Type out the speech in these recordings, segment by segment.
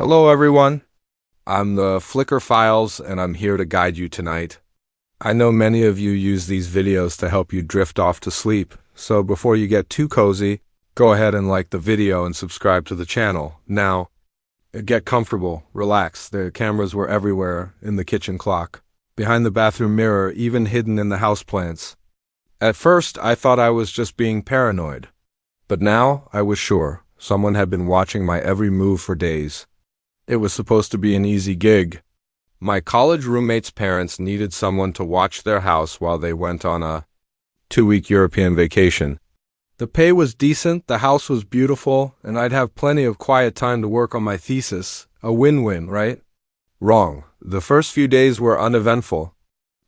Hello, everyone. I'm the Flickr Files, and I'm here to guide you tonight. I know many of you use these videos to help you drift off to sleep, so before you get too cozy, go ahead and like the video and subscribe to the channel. Now, get comfortable, relax. The cameras were everywhere, in the kitchen clock, behind the bathroom mirror, even hidden in the houseplants. At first, I thought I was just being paranoid, but now I was sure someone had been watching my every move for days. It was supposed to be an easy gig. My college roommate's parents needed someone to watch their house while they went on a 2-week European vacation. The pay was decent, the house was beautiful, and I'd have plenty of quiet time to work on my thesis. A win-win, right? Wrong. The first few days were uneventful.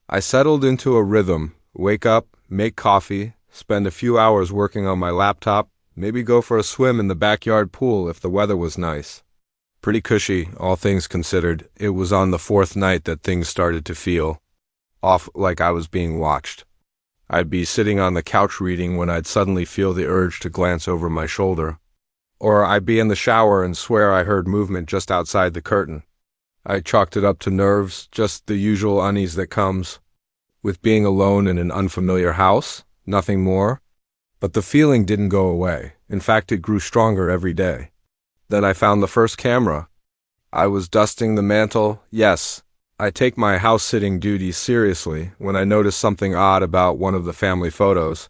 I settled into a rhythm: wake up, make coffee, spend a few hours working on my laptop, maybe go for a swim in the backyard pool if the weather was nice. Pretty cushy, all things considered. It was on the fourth night that things started to feel off, like I was being watched. I'd be sitting on the couch reading when I'd suddenly feel the urge to glance over my shoulder. Or I'd be in the shower and swear I heard movement just outside the curtain. I chalked it up to nerves, just the usual unease that comes with being alone in an unfamiliar house, nothing more. But the feeling didn't go away. In fact, it grew stronger every day. Then I found the first camera. I was dusting the mantel. Yes, I take my house-sitting duties seriously when I noticed something odd about one of the family photos.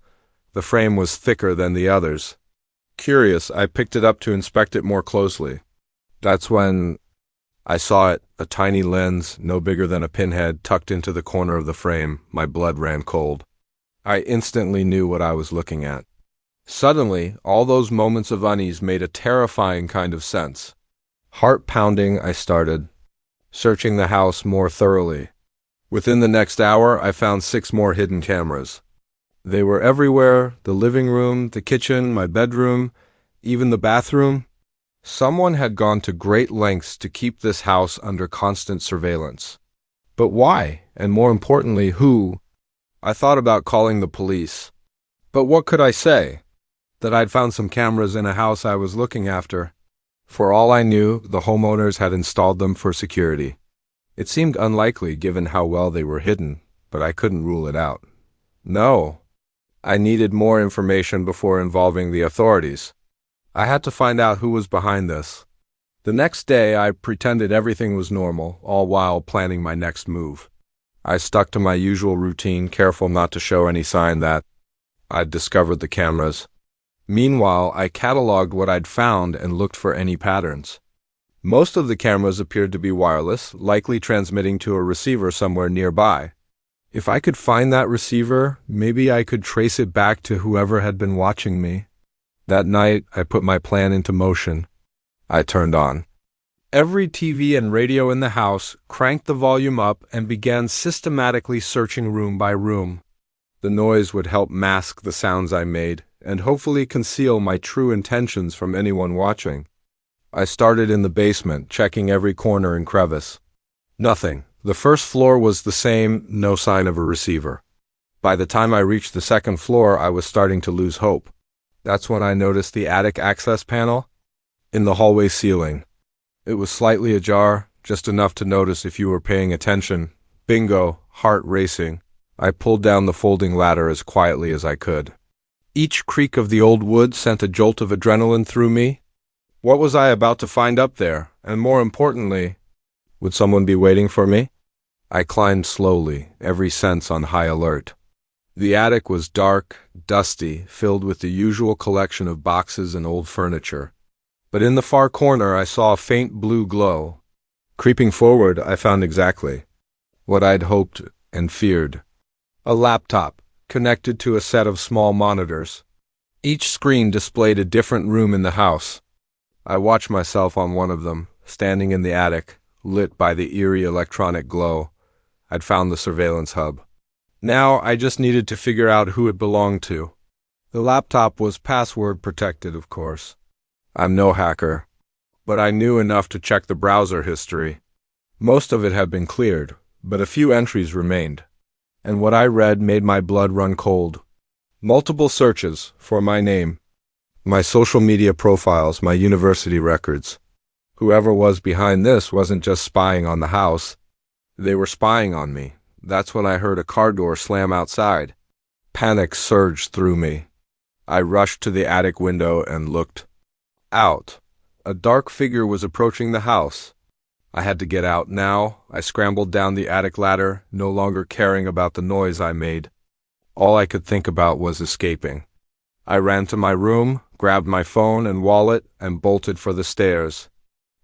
The frame was thicker than the others. Curious, I picked it up to inspect it more closely. That's when I saw it, a tiny lens, no bigger than a pinhead, tucked into the corner of the frame. My blood ran cold. I instantly knew what I was looking at. Suddenly, all those moments of unease made a terrifying kind of sense. Heart pounding, I started searching the house more thoroughly. Within the next hour, I found 6 more hidden cameras. They were everywhere: the living room, the kitchen, my bedroom, even the bathroom. Someone had gone to great lengths to keep this house under constant surveillance. But why? And more importantly, who? I thought about calling the police. But what could I say? That I'd found some cameras in a house I was looking after. For all I knew, the homeowners had installed them for security. It seemed unlikely given how well they were hidden, but I couldn't rule it out. No, I needed more information before involving the authorities. I had to find out who was behind this. The next day, I pretended everything was normal, all while planning my next move. I stuck to my usual routine, careful not to show any sign that I'd discovered the cameras. Meanwhile, I cataloged what I'd found and looked for any patterns. Most of the cameras appeared to be wireless, likely transmitting to a receiver somewhere nearby. If I could find that receiver, maybe I could trace it back to whoever had been watching me. That night, I put my plan into motion. I turned on every TV and radio in the house, cranked the volume up, and began systematically searching room by room. The noise would help mask the sounds I made, and hopefully conceal my true intentions from anyone watching. I started in the basement, checking every corner and crevice. Nothing. The first floor was the same, no sign of a receiver. By the time I reached the second floor, I was starting to lose hope. That's when I noticed the attic access panel in the hallway ceiling. It was slightly ajar, just enough to notice if you were paying attention. Bingo, heart racing. I pulled down the folding ladder as quietly as I could. Each creak of the old wood sent a jolt of adrenaline through me. What was I about to find up there? And more importantly, would someone be waiting for me? I climbed slowly, every sense on high alert. The attic was dark, dusty, filled with the usual collection of boxes and old furniture. But in the far corner, I saw a faint blue glow. Creeping forward, I found exactly what I'd hoped and feared. A laptop, connected to a set of small monitors. Each screen displayed a different room in the house. I watched myself on one of them, standing in the attic, lit by the eerie electronic glow. I'd found the surveillance hub. Now I just needed to figure out who it belonged to. The laptop was password protected, of course. I'm no hacker, but I knew enough to check the browser history. Most of it had been cleared, but a few entries remained. And what I read made my blood run cold. Multiple searches for my name, my social media profiles, my university records. Whoever was behind this wasn't just spying on the house. They were spying on me. That's when I heard a car door slam outside. Panic surged through me. I rushed to the attic window and looked out. A dark figure was approaching the house. I had to get out now. I scrambled down the attic ladder, no longer caring about the noise I made. All I could think about was escaping. I ran to my room, grabbed my phone and wallet, and bolted for the stairs.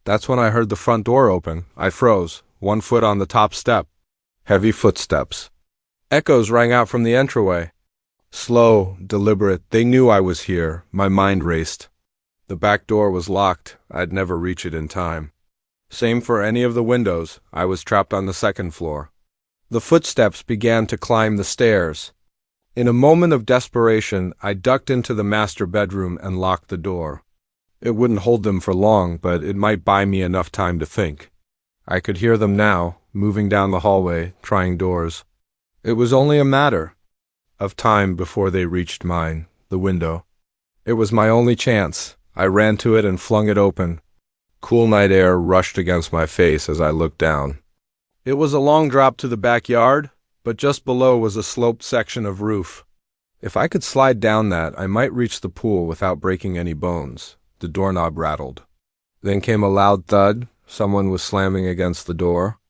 That's when I heard the front door open. I froze, one foot on the top step. Heavy footsteps. Echoes rang out from the entryway. Slow, deliberate, they knew I was here. My mind raced. The back door was locked. I'd never reach it in time. Same for any of the windows. I was trapped on the second floor. The footsteps began to climb the stairs. In a moment of desperation, I ducked into the master bedroom and locked the door. It wouldn't hold them for long, but it might buy me enough time to think. I could hear them now, moving down the hallway, trying doors. It was only a matter of time before they reached mine, the window. It was my only chance. I ran to it and flung it open. Cool night air rushed against my face as I looked down. It was a long drop to the backyard, but just below was a sloped section of roof. If I could slide down that, I might reach the pool without breaking any bones. The doorknob rattled. Then came a loud thud. Someone was slamming against the door.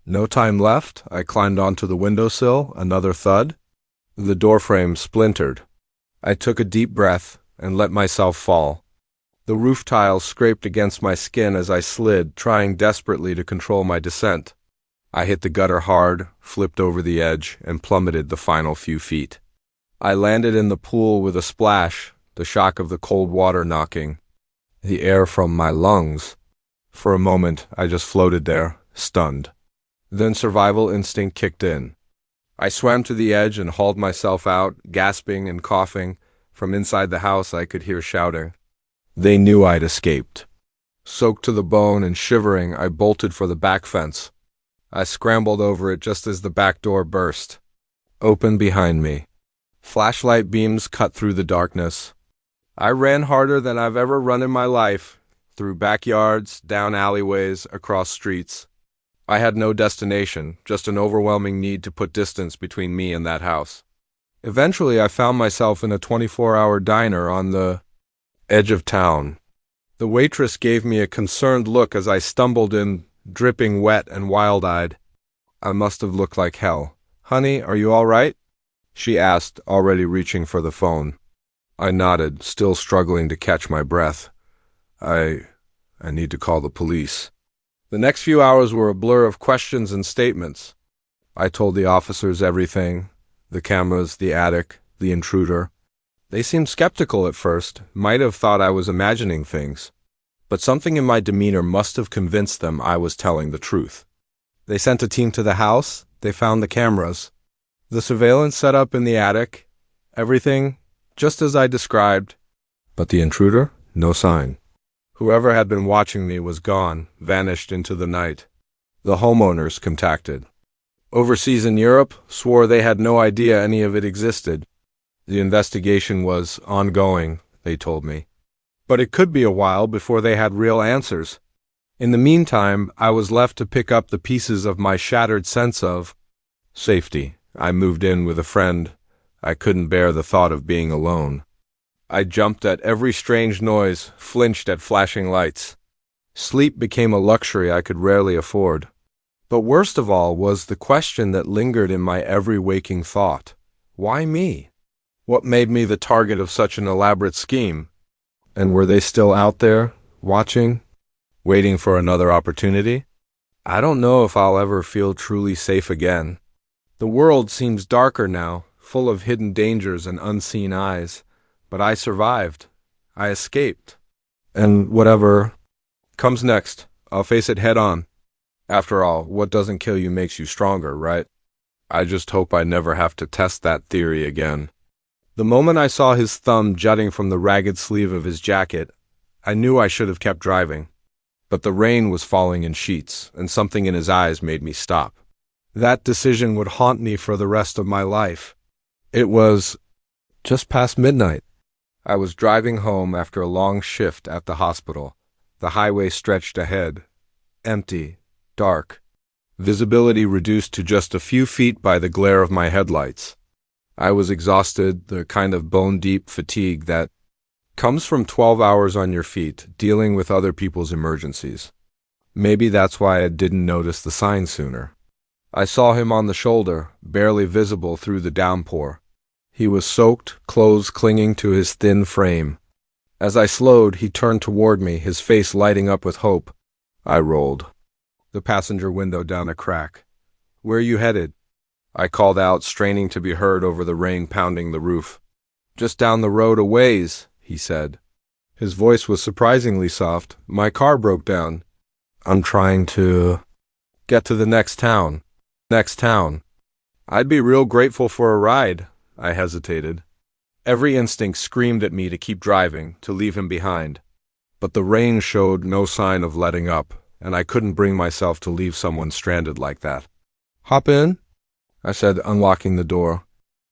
No time left. I climbed onto the windowsill. Another thud. The doorframe splintered. I took a deep breath and let myself fall. The roof tiles scraped against my skin as I slid, trying desperately to control my descent. I hit the gutter hard, flipped over the edge, and plummeted the final few feet. I landed in the pool with a splash, the shock of the cold water knocking the air from my lungs. For a moment, I just floated there, stunned. Then survival instinct kicked in. I swam to the edge and hauled myself out, gasping and coughing. From inside the house, I could hear shouting. They knew I'd escaped. Soaked to the bone and shivering, I bolted for the back fence. I scrambled over it just as the back door burst. Open behind me. Flashlight beams cut through the darkness. I ran harder than I've ever run in my life, through backyards, down alleyways, across streets. I had no destination, just an overwhelming need to put distance between me and that house. Eventually, I found myself in a 24-hour diner on the edge of town. The waitress gave me a concerned look as I stumbled in, dripping wet and wild-eyed. I must have looked like hell. "Honey, are you all right?" she asked, already reaching for the phone. I nodded, still struggling to catch my breath. I need to call the police. The next few hours were a blur of questions and statements. I told the officers everything, the cameras, the attic, the intruder. They seemed skeptical at first, might have thought I was imagining things. But something in my demeanor must have convinced them I was telling the truth. They sent a team to the house. They found the cameras. The surveillance set up in the attic. Everything just as I described. But the intruder? No sign. Whoever had been watching me was gone, vanished into the night. The homeowners contacted. Overseas in Europe, swore they had no idea any of it existed. The investigation was ongoing, they told me. But it could be a while before they had real answers. In the meantime, I was left to pick up the pieces of my shattered sense of safety. I moved in with a friend. I couldn't bear the thought of being alone. I jumped at every strange noise, flinched at flashing lights. Sleep became a luxury I could rarely afford. But worst of all was the question that lingered in my every waking thought. Why me? What made me the target of such an elaborate scheme? And were they still out there, watching, waiting for another opportunity? I don't know if I'll ever feel truly safe again. The world seems darker now, full of hidden dangers and unseen eyes. But I survived. I escaped. And whatever comes next, I'll face it head on. After all, what doesn't kill you makes you stronger, right? I just hope I never have to test that theory again. The moment I saw his thumb jutting from the ragged sleeve of his jacket, I knew I should have kept driving. But the rain was falling in sheets, and something in his eyes made me stop. That decision would haunt me for the rest of my life. It was just past midnight. I was driving home after a long shift at the hospital. The highway stretched ahead, empty, dark. Visibility reduced to just a few feet by the glare of my headlights. I was exhausted, the kind of bone-deep fatigue that comes from 12 hours on your feet, dealing with other people's emergencies. Maybe that's why I didn't notice the sign sooner. I saw him on the shoulder, barely visible through the downpour. He was soaked, clothes clinging to his thin frame. As I slowed, he turned toward me, his face lighting up with hope. I rolled the passenger window down a crack. "Where are you headed?" I called out, straining to be heard over the rain pounding the roof. "Just down the road a ways," he said. His voice was surprisingly soft. "My car broke down. I'm trying to get to the next town." Next town. "I'd be real grateful for a ride." I hesitated. Every instinct screamed at me to keep driving, to leave him behind. But the rain showed no sign of letting up, and I couldn't bring myself to leave someone stranded like that. "Hop in?" I said, unlocking the door.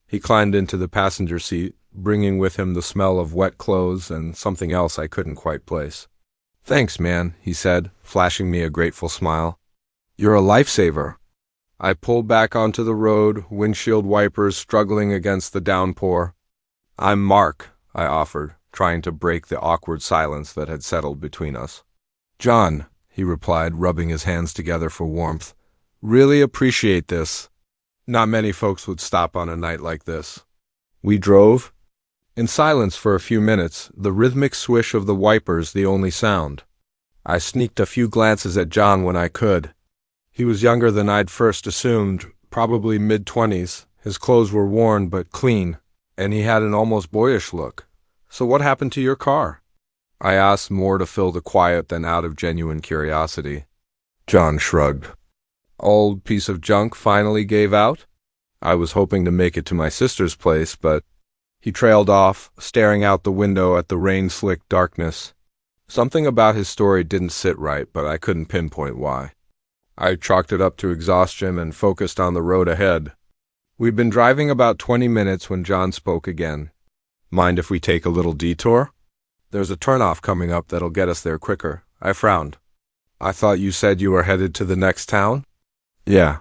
He climbed into the passenger seat, bringing with him the smell of wet clothes and something else I couldn't quite place. "Thanks, man," he said, flashing me a grateful smile. "You're a lifesaver." I pulled back onto the road, windshield wipers struggling against the downpour. "I'm Mark," I offered, trying to break the awkward silence that had settled between us. "John," he replied, rubbing his hands together for warmth. "Really appreciate this. Not many folks would stop on a night like this." We drove in silence for a few minutes, the rhythmic swish of the wipers the only sound. I sneaked a few glances at John when I could. He was younger than I'd first assumed, probably mid-20s. His clothes were worn but clean, and he had an almost boyish look. "So what happened to your car?" I asked, more to fill the quiet than out of genuine curiosity. John shrugged. "Old piece of junk finally gave out. I was hoping to make it to my sister's place, but..." He trailed off, staring out the window at the rain-slicked darkness. Something about his story didn't sit right, but I couldn't pinpoint why. I chalked it up to exhaustion and focused on the road ahead. We'd been driving about 20 minutes when John spoke again. "Mind if we take a little detour? There's a turnoff coming up that'll get us there quicker." I frowned. "I thought you said you were headed to the next town?" "Yeah.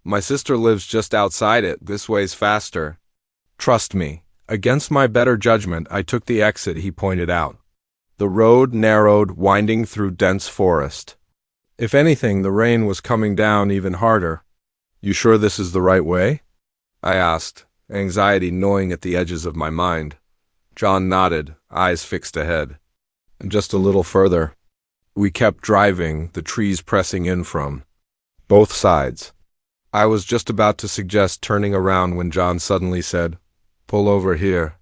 My sister lives just outside it. This way's faster." "Trust me." Against my better judgment, I took the exit he pointed out. The road narrowed, winding through dense forest. If anything, the rain was coming down even harder. "You sure this is the right way?" I asked, anxiety gnawing at the edges of my mind. John nodded, eyes fixed ahead. "And just a little further." We kept driving, the trees pressing in from both sides. I was just about to suggest turning around when John suddenly said, "Pull over here."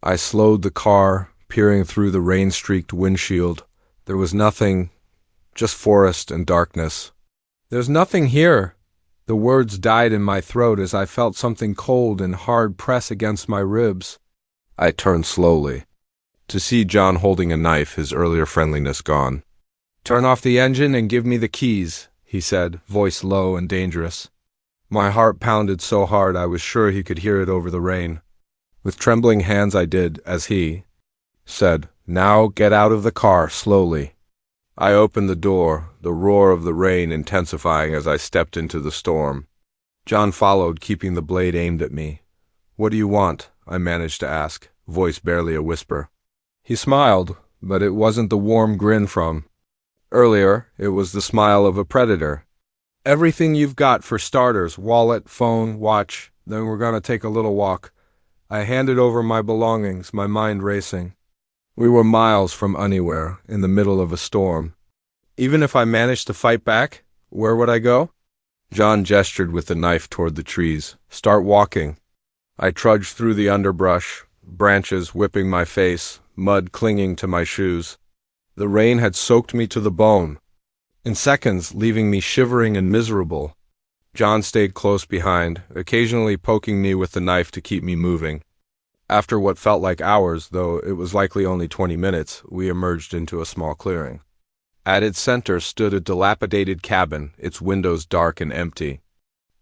I slowed the car, peering through the rain-streaked windshield. There was nothing, just forest and darkness. "There's nothing here." The words died in my throat as I felt something cold and hard press against my ribs. I turned slowly, to see John holding a knife, his earlier friendliness gone. "Turn off the engine and give me the keys," he said, voice low and dangerous. My heart pounded so hard I was sure he could hear it over the rain. With trembling hands I did as he said, "Now get out of the car, slowly." I opened the door, the roar of the rain intensifying as I stepped into the storm. John followed, keeping the blade aimed at me. "What do you want?" I managed to ask, voice barely a whisper. He smiled, but it wasn't the warm grin from earlier. It was the smile of a predator. "Everything you've got, for starters, wallet, phone, watch, then we're going to take a little walk." I handed over my belongings, my mind racing. We were miles from anywhere, in the middle of a storm. Even if I managed to fight back, where would I go? John gestured with the knife toward the trees. "Start walking." I trudged through the underbrush, branches whipping my face, mud clinging to my shoes. The rain had soaked me to the bone, in seconds leaving me shivering and miserable. John stayed close behind, occasionally poking me with the knife to keep me moving. After what felt like hours, though it was likely only 20 minutes, we emerged into a small clearing. At its center stood a dilapidated cabin, its windows dark and empty.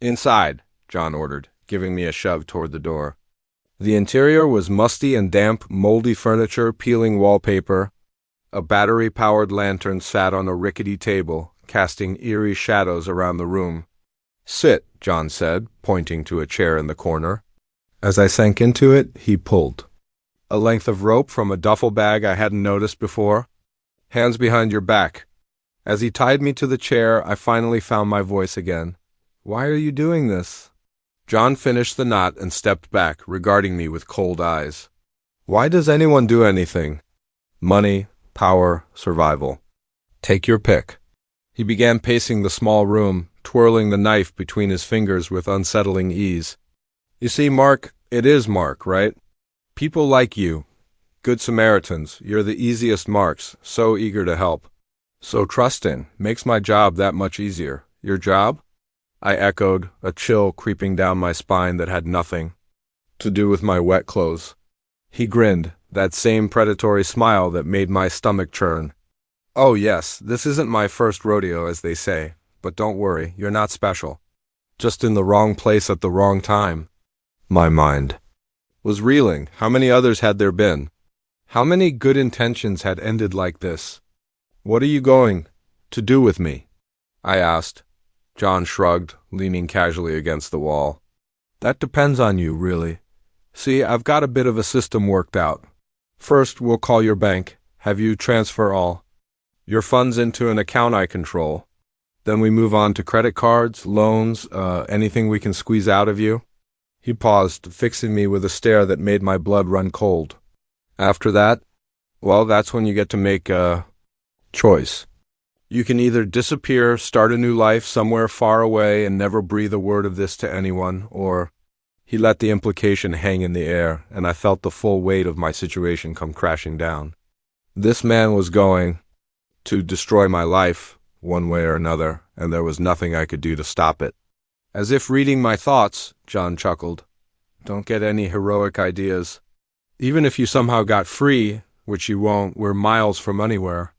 "Inside," John ordered, giving me a shove toward the door. The interior was musty and damp, moldy furniture, peeling wallpaper. A battery-powered lantern sat on a rickety table, casting eerie shadows around the room. "Sit," John said, pointing to a chair in the corner. As I sank into it, he pulled a length of rope from a duffel bag I hadn't noticed before. "Hands behind your back." As he tied me to the chair, I finally found my voice again. "Why are you doing this?" John finished the knot and stepped back, regarding me with cold eyes. "Why does anyone do anything? Money, power, survival. Take your pick." He began pacing the small room, twirling the knife between his fingers with unsettling ease. "You see, Mark, it is Mark, right? People like you. Good Samaritans, you're the easiest marks, so eager to help. So trusting, makes my job that much easier. Your job?" I echoed, a chill creeping down my spine that had nothing to do with my wet clothes. He grinned, that same predatory smile that made my stomach churn. "Oh yes, this isn't my first rodeo, as they say, but don't worry, you're not special. Just in the wrong place at the wrong time." My mind was reeling. How many others had there been? How many good intentions had ended like this? "What are you going to do with me?" I asked. John shrugged, leaning casually against the wall. "That depends on you, really. See, I've got a bit of a system worked out. First, we'll call your bank, have you transfer all your funds into an account I control. Then we move on to credit cards, loans, anything we can squeeze out of you." He paused, fixing me with a stare that made my blood run cold. "After that, well, that's when you get to make a choice. You can either disappear, start a new life somewhere far away, and never breathe a word of this to anyone, or—" He let the implication hang in the air, and I felt the full weight of my situation come crashing down. This man was going to destroy my life, one way or another, and there was nothing I could do to stop it. As if reading my thoughts, John chuckled. "Don't get any heroic ideas. Even if you somehow got free, which you won't, we're miles from anywhere.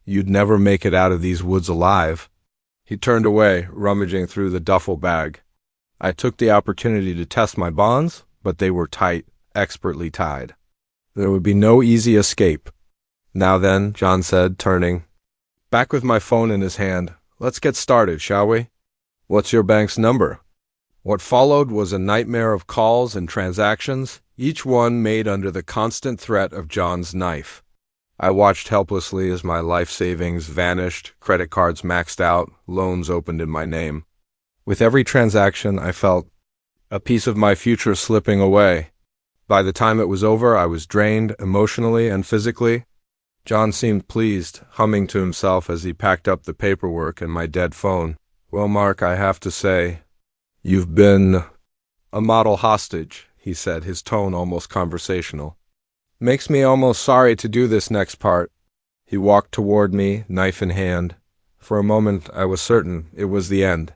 You'd never make it out of these woods alive." He turned away, rummaging through the duffel bag. I took the opportunity to test my bonds, but they were tight, expertly tied. There would be no easy escape. "Now then," John said, turning back with my phone in his hand, "let's get started, shall we? What's your bank's number?" What followed was a nightmare of calls and transactions, each one made under the constant threat of John's knife. I watched helplessly as my life savings vanished, credit cards maxed out, loans opened in my name. With every transaction, I felt a piece of my future slipping away. By the time it was over, I was drained emotionally and physically. John seemed pleased, humming to himself as he packed up the paperwork and my dead phone. "Well, Mark, I have to say, you've been a model hostage," he said, his tone almost conversational. "Makes me almost sorry to do this next part." He walked toward me, knife in hand. For a moment, I was certain it was the end.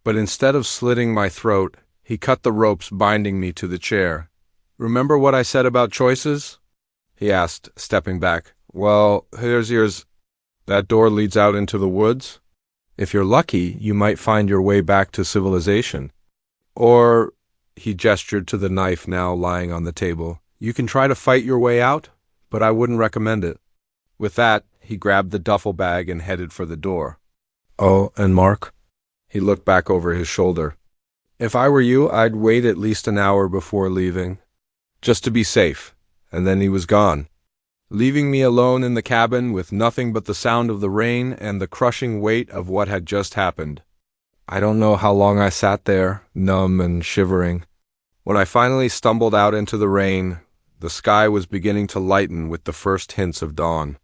But instead of slitting my throat, he cut the ropes binding me to the chair. "Remember what I said about choices?" he asked, stepping back. "Well, here's yours. That door leads out into the woods. If you're lucky, you might find your way back to civilization. Or," he gestured to the knife now lying on the table, "you can try to fight your way out, but I wouldn't recommend it." With that, he grabbed the duffel bag and headed for the door. "Oh, and Mark?" He looked back over his shoulder. "If I were you, I'd wait at least an hour before leaving, just to be safe." And then he was gone, leaving me alone in the cabin with nothing but the sound of the rain and the crushing weight of what had just happened. I don't know how long I sat there, numb and shivering. When I finally stumbled out into the rain, the sky was beginning to lighten with the first hints of dawn.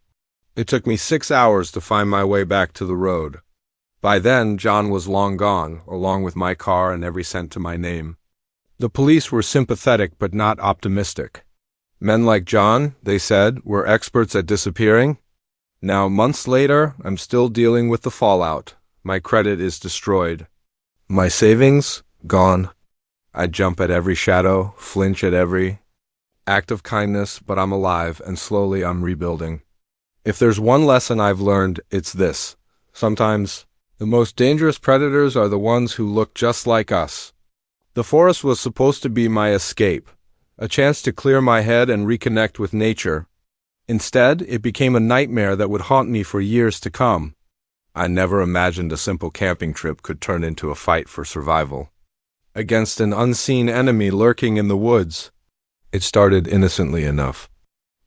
It took me 6 hours to find my way back to the road. By then, John was long gone, along with my car and every cent to my name. The police were sympathetic but not optimistic. Men like John, they said, were experts at disappearing. Now, months later, I'm still dealing with the fallout. My credit is destroyed. My savings, gone. I jump at every shadow, flinch at every act of kindness, but I'm alive, and slowly I'm rebuilding. If there's one lesson I've learned, it's this. Sometimes, the most dangerous predators are the ones who look just like us. The forest was supposed to be my escape, a chance to clear my head and reconnect with nature. Instead, it became a nightmare that would haunt me for years to come. I never imagined a simple camping trip could turn into a fight for survival against an unseen enemy lurking in the woods. It started innocently enough.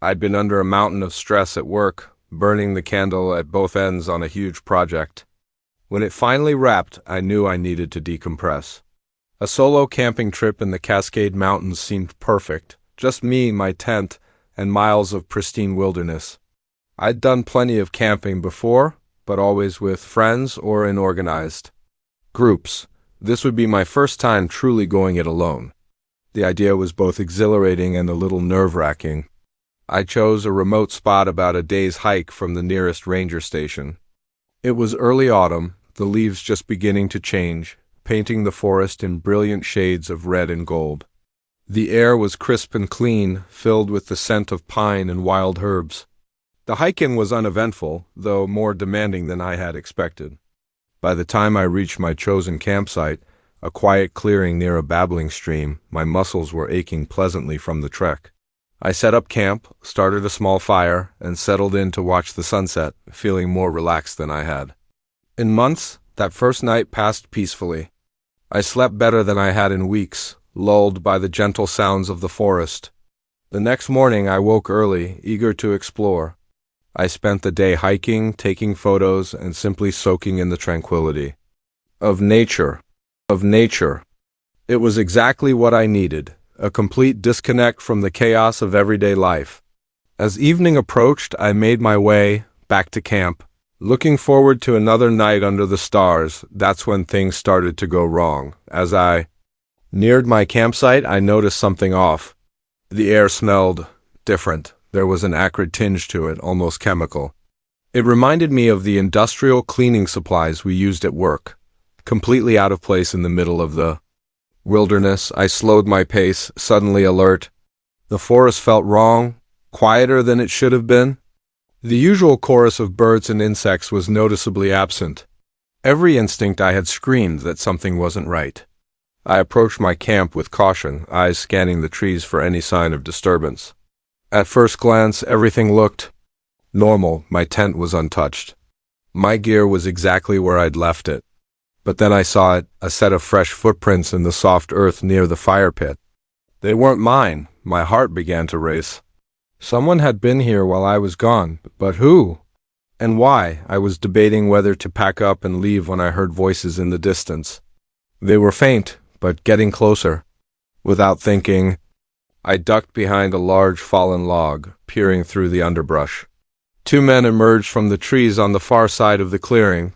I'd been under a mountain of stress at work, burning the candle at both ends on a huge project. When it finally wrapped, I knew I needed to decompress. A solo camping trip in the Cascade Mountains seemed perfect. Just me, my tent, and miles of pristine wilderness. I'd done plenty of camping before, but always with friends or in organized groups. This would be my first time truly going it alone. The idea was both exhilarating and a little nerve-wracking. I chose a remote spot about a day's hike from the nearest ranger station. It was early autumn, the leaves just beginning to change, painting the forest in brilliant shades of red and gold. The air was crisp and clean, filled with the scent of pine and wild herbs. The hike-in was uneventful, though more demanding than I had expected. By the time I reached my chosen campsite, a quiet clearing near a babbling stream, my muscles were aching pleasantly from the trek. I set up camp, started a small fire, and settled in to watch the sunset, feeling more relaxed than I had. In months, that first night passed peacefully. I slept better than I had in weeks, lulled by the gentle sounds of the forest. The next morning I woke early, eager to explore. I spent the day hiking, taking photos, and simply soaking in the tranquility of nature. It was exactly what I needed, a complete disconnect from the chaos of everyday life. As evening approached, I made my way back to camp. Looking forward to another night under the stars, that's when things started to go wrong. As I neared my campsite, I noticed something off. The air smelled different. There was an acrid tinge to it, almost chemical. It reminded me of the industrial cleaning supplies we used at work. Completely out of place in the middle of the wilderness, I slowed my pace, suddenly alert. The forest felt wrong, quieter than it should have been. The usual chorus of birds and insects was noticeably absent. Every instinct I had screamed that something wasn't right. I approached my camp with caution, eyes scanning the trees for any sign of disturbance. At first glance, everything looked normal. My tent was untouched. My gear was exactly where I'd left it. But then I saw it, a set of fresh footprints in the soft earth near the fire pit. They weren't mine. My heart began to race. Someone had been here while I was gone, but who? And why? I was debating whether to pack up and leave when I heard voices in the distance. They were faint, but getting closer. Without thinking, I ducked behind a large fallen log, peering through the underbrush. Two men emerged from the trees on the far side of the clearing.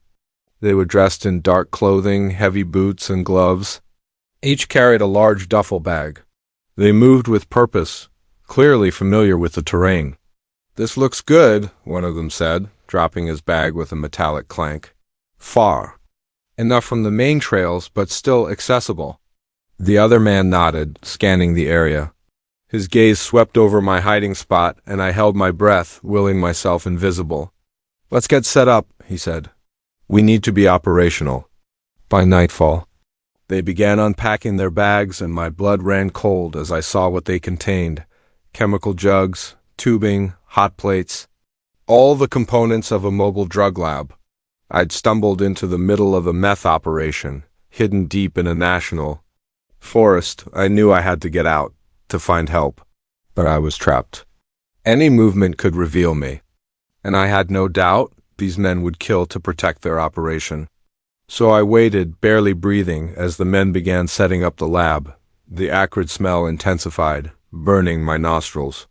They were dressed in dark clothing, heavy boots, and gloves. Each carried a large duffel bag. They moved with purpose, clearly familiar with the terrain. "This looks good," one of them said, dropping his bag with a metallic clank. "Far enough from the main trails, but still accessible." The other man nodded, scanning the area. His gaze swept over my hiding spot, and I held my breath, willing myself invisible. "Let's get set up," he said. "We need to be operational by nightfall." They began unpacking their bags, and my blood ran cold as I saw what they contained. Chemical jugs, tubing, hot plates, all the components of a mobile drug lab. I'd stumbled into the middle of a meth operation, hidden deep in a national forest. I knew I had to get out, to find help, but I was trapped. Any movement could reveal me, and I had no doubt these men would kill to protect their operation. So I waited, barely breathing, as the men began setting up the lab. The acrid smell intensified, burning my nostrils.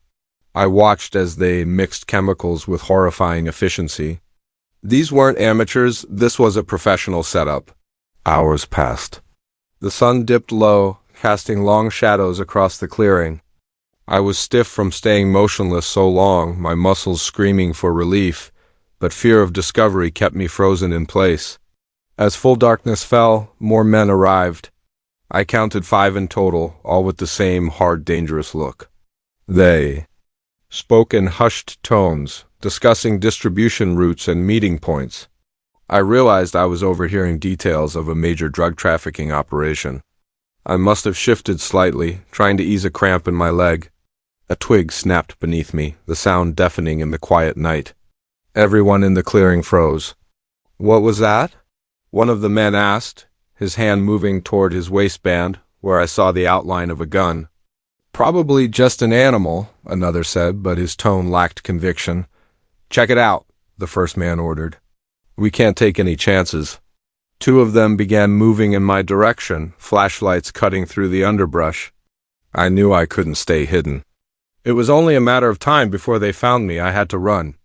I watched as they mixed chemicals with horrifying efficiency. These weren't amateurs, this was a professional setup. Hours passed. The sun dipped low, casting long shadows across the clearing. I was stiff from staying motionless so long, my muscles screaming for relief, but fear of discovery kept me frozen in place. As full darkness fell, more men arrived. I counted 5 in total, all with the same hard, dangerous look. They spoke in hushed tones, discussing distribution routes and meeting points. I realized I was overhearing details of a major drug trafficking operation. I must have shifted slightly, trying to ease a cramp in my leg. A twig snapped beneath me, the sound deafening in the quiet night. Everyone in the clearing froze. "What was that?" one of the men asked, his hand moving toward his waistband, where I saw the outline of a gun. "Probably just an animal," another said, but his tone lacked conviction. "Check it out," the first man ordered. "We can't take any chances." Two of them began moving in my direction, flashlights cutting through the underbrush. I knew I couldn't stay hidden. It was only a matter of time before they found me. I had to run.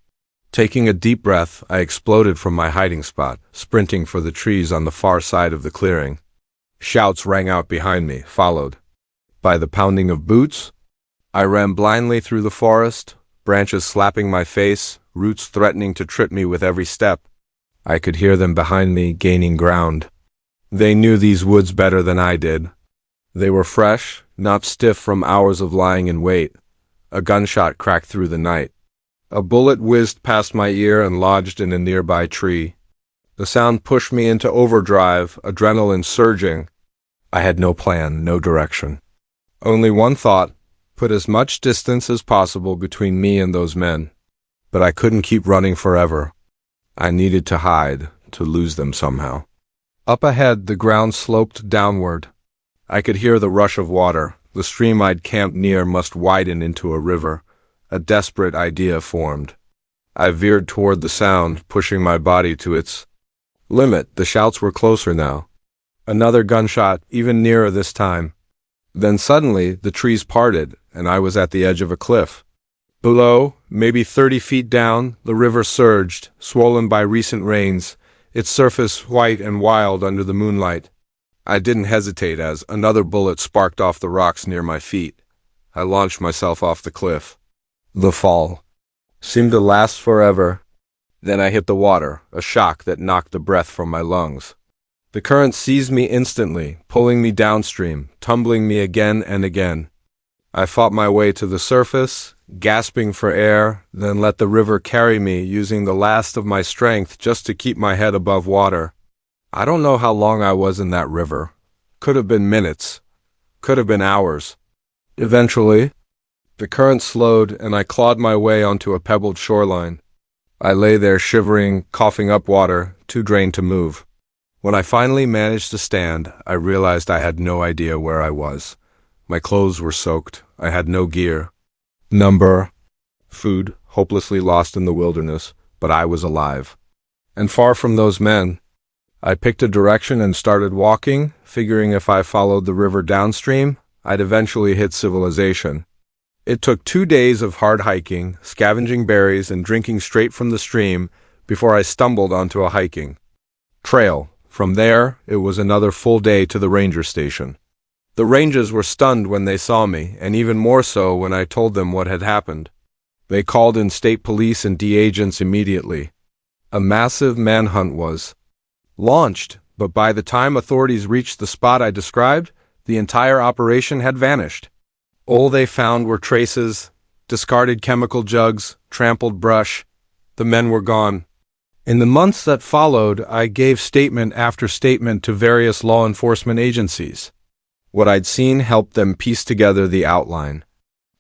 Taking a deep breath, I exploded from my hiding spot, sprinting for the trees on the far side of the clearing. Shouts rang out behind me, followed by the pounding of boots. I ran blindly through the forest, branches slapping my face, roots threatening to trip me with every step. I could hear them behind me, gaining ground. They knew these woods better than I did. They were fresh, not stiff from hours of lying in wait. A gunshot cracked through the night. A bullet whizzed past my ear and lodged in a nearby tree. The sound pushed me into overdrive, adrenaline surging. I had no plan, no direction. Only one thought: put as much distance as possible between me and those men. But I couldn't keep running forever. I needed to hide, to lose them somehow. Up ahead, the ground sloped downward. I could hear the rush of water. The stream I'd camped near must widen into a river. A desperate idea formed. I veered toward the sound, pushing my body to its limit. The shouts were closer now. Another gunshot, even nearer this time. Then suddenly, the trees parted, and I was at the edge of a cliff. Below, maybe 30 feet down, the river surged, swollen by recent rains, its surface white and wild under the moonlight. I didn't hesitate as another bullet sparked off the rocks near my feet. I launched myself off the cliff. The fall seemed to last forever. Then I hit the water, a shock that knocked the breath from my lungs. The current seized me instantly, pulling me downstream, tumbling me again and again. I fought my way to the surface, gasping for air, then let the river carry me, using the last of my strength just to keep my head above water. I don't know how long I was in that river. Could have been minutes. Could have been hours. Eventually, the current slowed and I clawed my way onto a pebbled shoreline. I lay there shivering, coughing up water, too drained to move. When I finally managed to stand, I realized I had no idea where I was. My clothes were soaked. I had no gear. Food, hopelessly lost in the wilderness, but I was alive. And far from those men. I picked a direction and started walking, figuring if I followed the river downstream, I'd eventually hit civilization. It took 2 days of hard hiking, scavenging berries, and drinking straight from the stream before I stumbled onto a hiking trail. From there, it was another full day to the ranger station. The rangers were stunned when they saw me, and even more so when I told them what had happened. They called in state police and D agents immediately. A massive manhunt was launched, but by the time authorities reached the spot I described, the entire operation had vanished. All they found were traces, discarded chemical jugs, trampled brush. The men were gone. In the months that followed, I gave statement after statement to various law enforcement agencies. What I'd seen helped them piece together the outline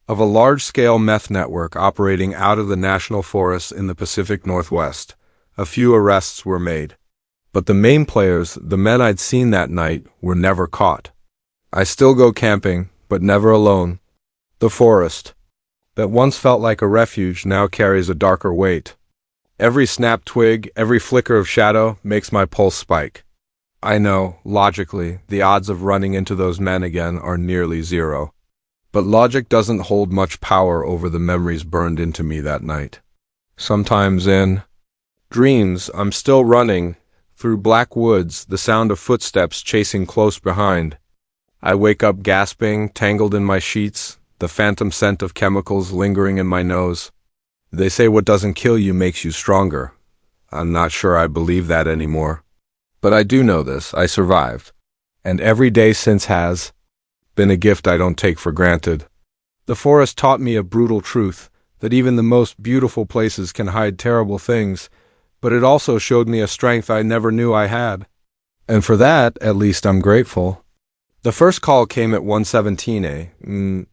of a large-scale meth network operating out of the national forests in the Pacific Northwest. A few arrests were made. But the main players, the men I'd seen that night, were never caught. I still go camping, but never alone. The forest, that once felt like a refuge, now carries a darker weight. Every snapped twig, every flicker of shadow makes my pulse spike. I know, logically, the odds of running into those men again are nearly zero. But logic doesn't hold much power over the memories burned into me that night. Sometimes in dreams, I'm still running through black woods, the sound of footsteps chasing close behind. I wake up gasping, tangled in my sheets, the phantom scent of chemicals lingering in my nose. They say what doesn't kill you makes you stronger. I'm not sure I believe that anymore. But I do know this: I survived. And every day since has been a gift I don't take for granted. The forest taught me a brutal truth, that even the most beautiful places can hide terrible things, but it also showed me a strength I never knew I had. And for that, at least, I'm grateful. The first call came at 1:17 a.m.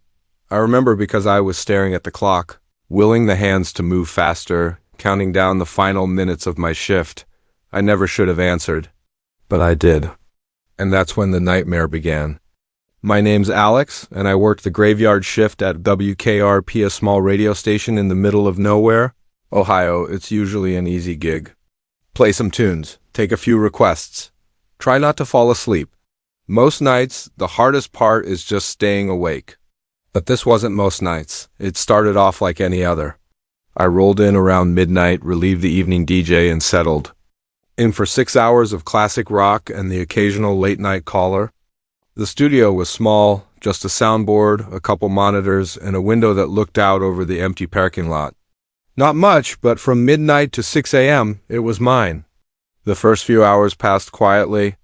I remember because I was staring at the clock, willing the hands to move faster, counting down the final minutes of my shift. I never should have answered, but I did. And that's when the nightmare began. My name's Alex, and I work the graveyard shift at WKRP, a small radio station in the middle of nowhere, Ohio. It's usually an easy gig. Play some tunes, take a few requests. Try not to fall asleep. Most nights, the hardest part is just staying awake. But this wasn't most nights. It started off like any other. I rolled in around midnight, relieved the evening DJ, and settled in for 6 hours of classic rock and the occasional late-night caller. The studio was small, just a soundboard, a couple monitors, and a window that looked out over the empty parking lot. Not much, but from midnight to 6 a.m., it was mine. The first few hours passed quietly.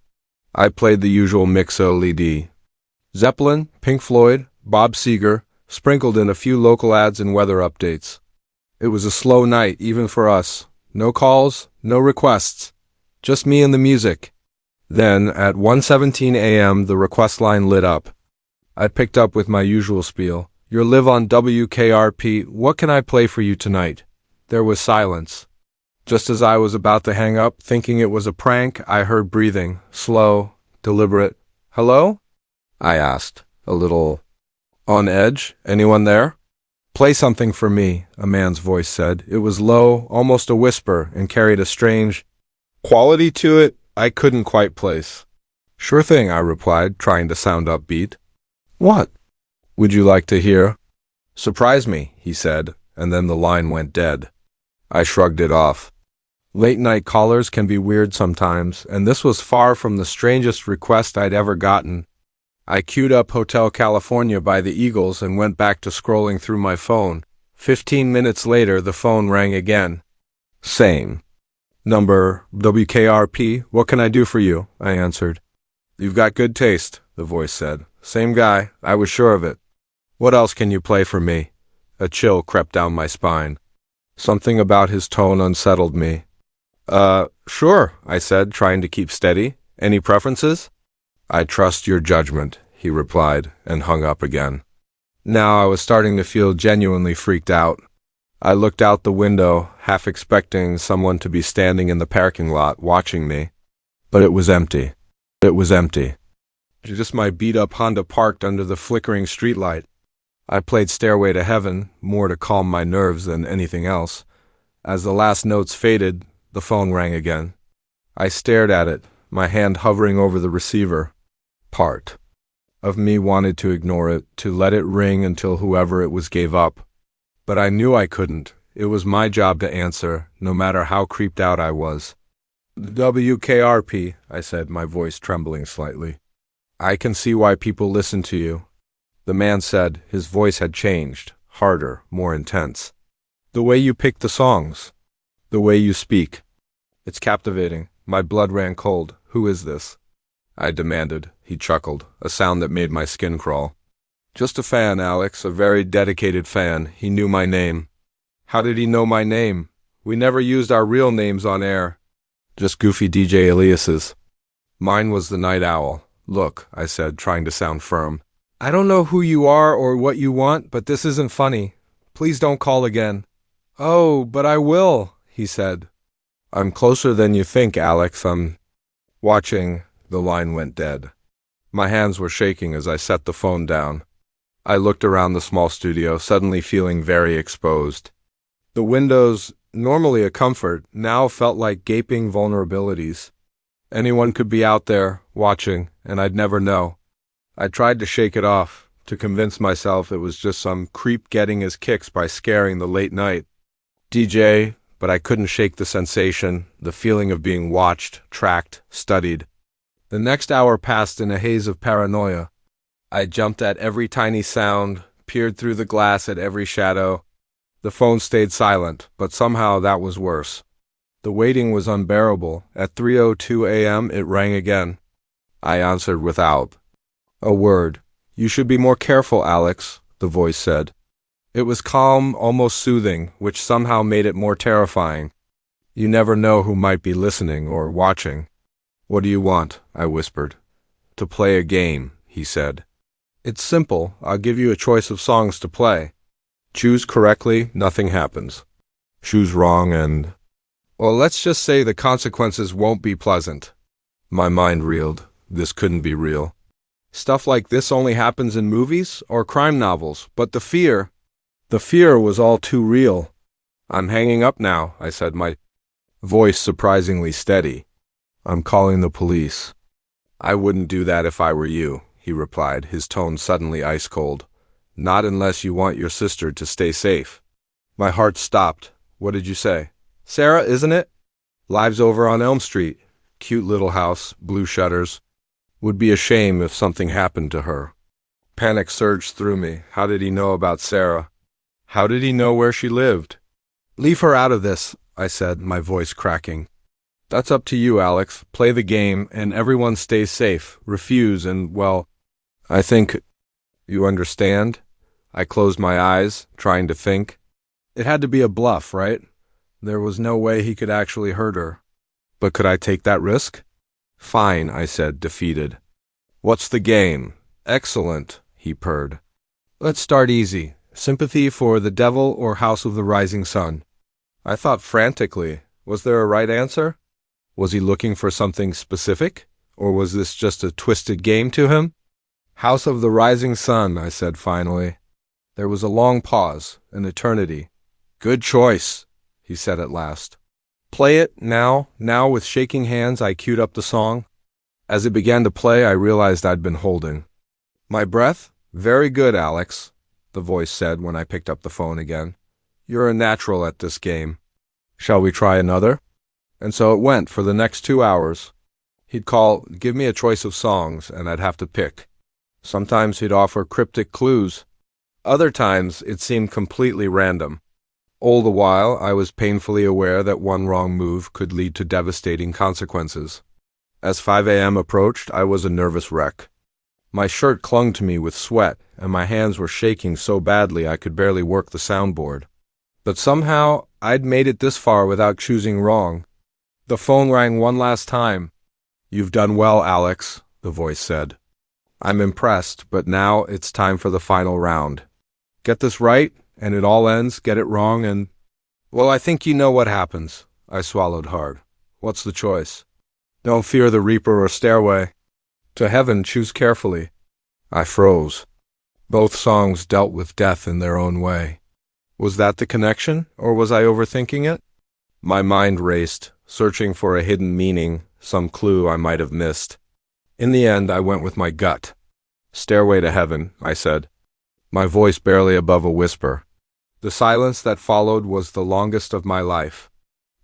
I played the usual mix-o-LED. Zeppelin, Pink Floyd, Bob Seger, sprinkled in a few local ads and weather updates. It was a slow night, even for us. No calls, no requests. Just me and the music. Then, at 1:17 a.m., the request line lit up. I picked up with my usual spiel. "You're live on WKRP. What can I play for you tonight?" There was silence. Just as I was about to hang up, thinking it was a prank, I heard breathing, slow, deliberate. "Hello?" I asked, a little on edge. "Anyone there?" "Play something for me," a man's voice said. It was low, almost a whisper, and carried a strange quality to it I couldn't quite place. "Sure thing," I replied, trying to sound upbeat. "What would you like to hear?" "Surprise me," he said, and then the line went dead. I shrugged it off. Late-night callers can be weird sometimes, and this was far from the strangest request I'd ever gotten. I queued up Hotel California by the Eagles and went back to scrolling through my phone. 15 minutes later, the phone rang again. Same. "Number WKRP, what can I do for you?" I answered. "You've got good taste," the voice said. "Same guy, I was sure of it. What else can you play for me?" A chill crept down my spine. Something about his tone unsettled me. Sure," I said, trying to keep steady. "Any preferences?" "I trust your judgment," he replied, and hung up again. Now I was starting to feel genuinely freaked out. I looked out the window, half expecting someone to be standing in the parking lot watching me. But it was empty. It was empty. Just my beat-up Honda parked under the flickering streetlight. I played Stairway to Heaven, more to calm my nerves than anything else. As the last notes faded, the phone rang again. I stared at it, my hand hovering over the receiver. Part of me wanted to ignore it, to let it ring until whoever it was gave up. But I knew I couldn't. It was my job to answer, no matter how creeped out I was. "WKRP," I said, my voice trembling slightly. "I can see why people listen to you." The man said. His voice had changed, harder, more intense. "The way you pick the songs. The way you speak. It's captivating." My blood ran cold. "Who is this?" I demanded. He chuckled, a sound that made my skin crawl. "Just a fan, Alex, a very dedicated fan. He knew my name." "How did he know my name? We never used our real names on air. Just goofy DJ aliases." "Mine was the Night Owl." "Look," I said, trying to sound firm. "I don't know who you are or what you want, but this isn't funny. Please don't call again." "Oh, but I will," he said. "I'm closer than you think, Alex. I'm watching." The line went dead. My hands were shaking as I set the phone down. I looked around the small studio, suddenly feeling very exposed. The windows, normally a comfort, now felt like gaping vulnerabilities. Anyone could be out there, watching, and I'd never know. I tried to shake it off, to convince myself it was just some creep getting his kicks by scaring the late night DJ, but I couldn't shake the sensation, the feeling of being watched, tracked, studied. The next hour passed in a haze of paranoia. I jumped at every tiny sound, peered through the glass at every shadow. The phone stayed silent, but somehow that was worse. The waiting was unbearable. At 3:02 a.m. it rang again. I answered without a word. "You should be more careful, Alex," the voice said. It was calm, almost soothing, which somehow made it more terrifying. You never know who might be listening or watching. "What do you want?" I whispered. "To play a game," he said. It's simple. I'll give you a choice of songs to play. Choose correctly, nothing happens. Choose wrong and... Well, let's just say the consequences won't be pleasant. My mind reeled. This couldn't be real. Stuff like this only happens in movies or crime novels, but the fear was all too real. I'm hanging up now, I said, my voice surprisingly steady. I'm calling the police. I wouldn't do that if I were you, he replied, his tone suddenly ice cold. Not unless you want your sister to stay safe. My heart stopped. What did you say? Sarah, isn't it? Lives over on Elm Street. Cute little house, blue shutters. Would be a shame if something happened to her. Panic surged through me. How did he know about Sarah? How did he know where she lived? Leave her out of this, I said, my voice cracking. That's up to you, Alex. Play the game, and everyone stays safe. Refuse, and, well, I think... You understand? I closed my eyes, trying to think. It had to be a bluff, right? There was no way he could actually hurt her. But could I take that risk? Fine, I said, defeated. What's the game? Excellent, he purred. Let's start easy. Sympathy for the devil or House of the Rising Sun? I thought frantically. Was there a right answer? Was he looking for something specific? Or was this just a twisted game to him? House of the Rising Sun, I said finally. There was a long pause, an eternity. Good choice, he said at last. Play it, now with shaking hands I queued up the song. As it began to play, I realized I'd been holding my breath. Very good, Alex, the voice said when I picked up the phone again. You're a natural at this game. Shall we try another? And so it went for the next 2 hours. He'd call, give me a choice of songs, and I'd have to pick. Sometimes he'd offer cryptic clues. Other times it seemed completely random. All the while, I was painfully aware that one wrong move could lead to devastating consequences. As 5 a.m. approached, I was a nervous wreck. My shirt clung to me with sweat, and my hands were shaking so badly I could barely work the soundboard. But somehow, I'd made it this far without choosing wrong. The phone rang one last time. You've done well, Alex, the voice said. I'm impressed, but now it's time for the final round. Get this right, and it all ends. Get it wrong, and... Well, I think you know what happens. I swallowed hard. What's the choice? Don't fear the Reaper or Stairway to Heaven, choose carefully. I froze. Both songs dealt with death in their own way. Was that the connection, or was I overthinking it? My mind raced, searching for a hidden meaning, some clue I might have missed. In the end, I went with my gut. Stairway to Heaven, I said, my voice barely above a whisper. The silence that followed was the longest of my life.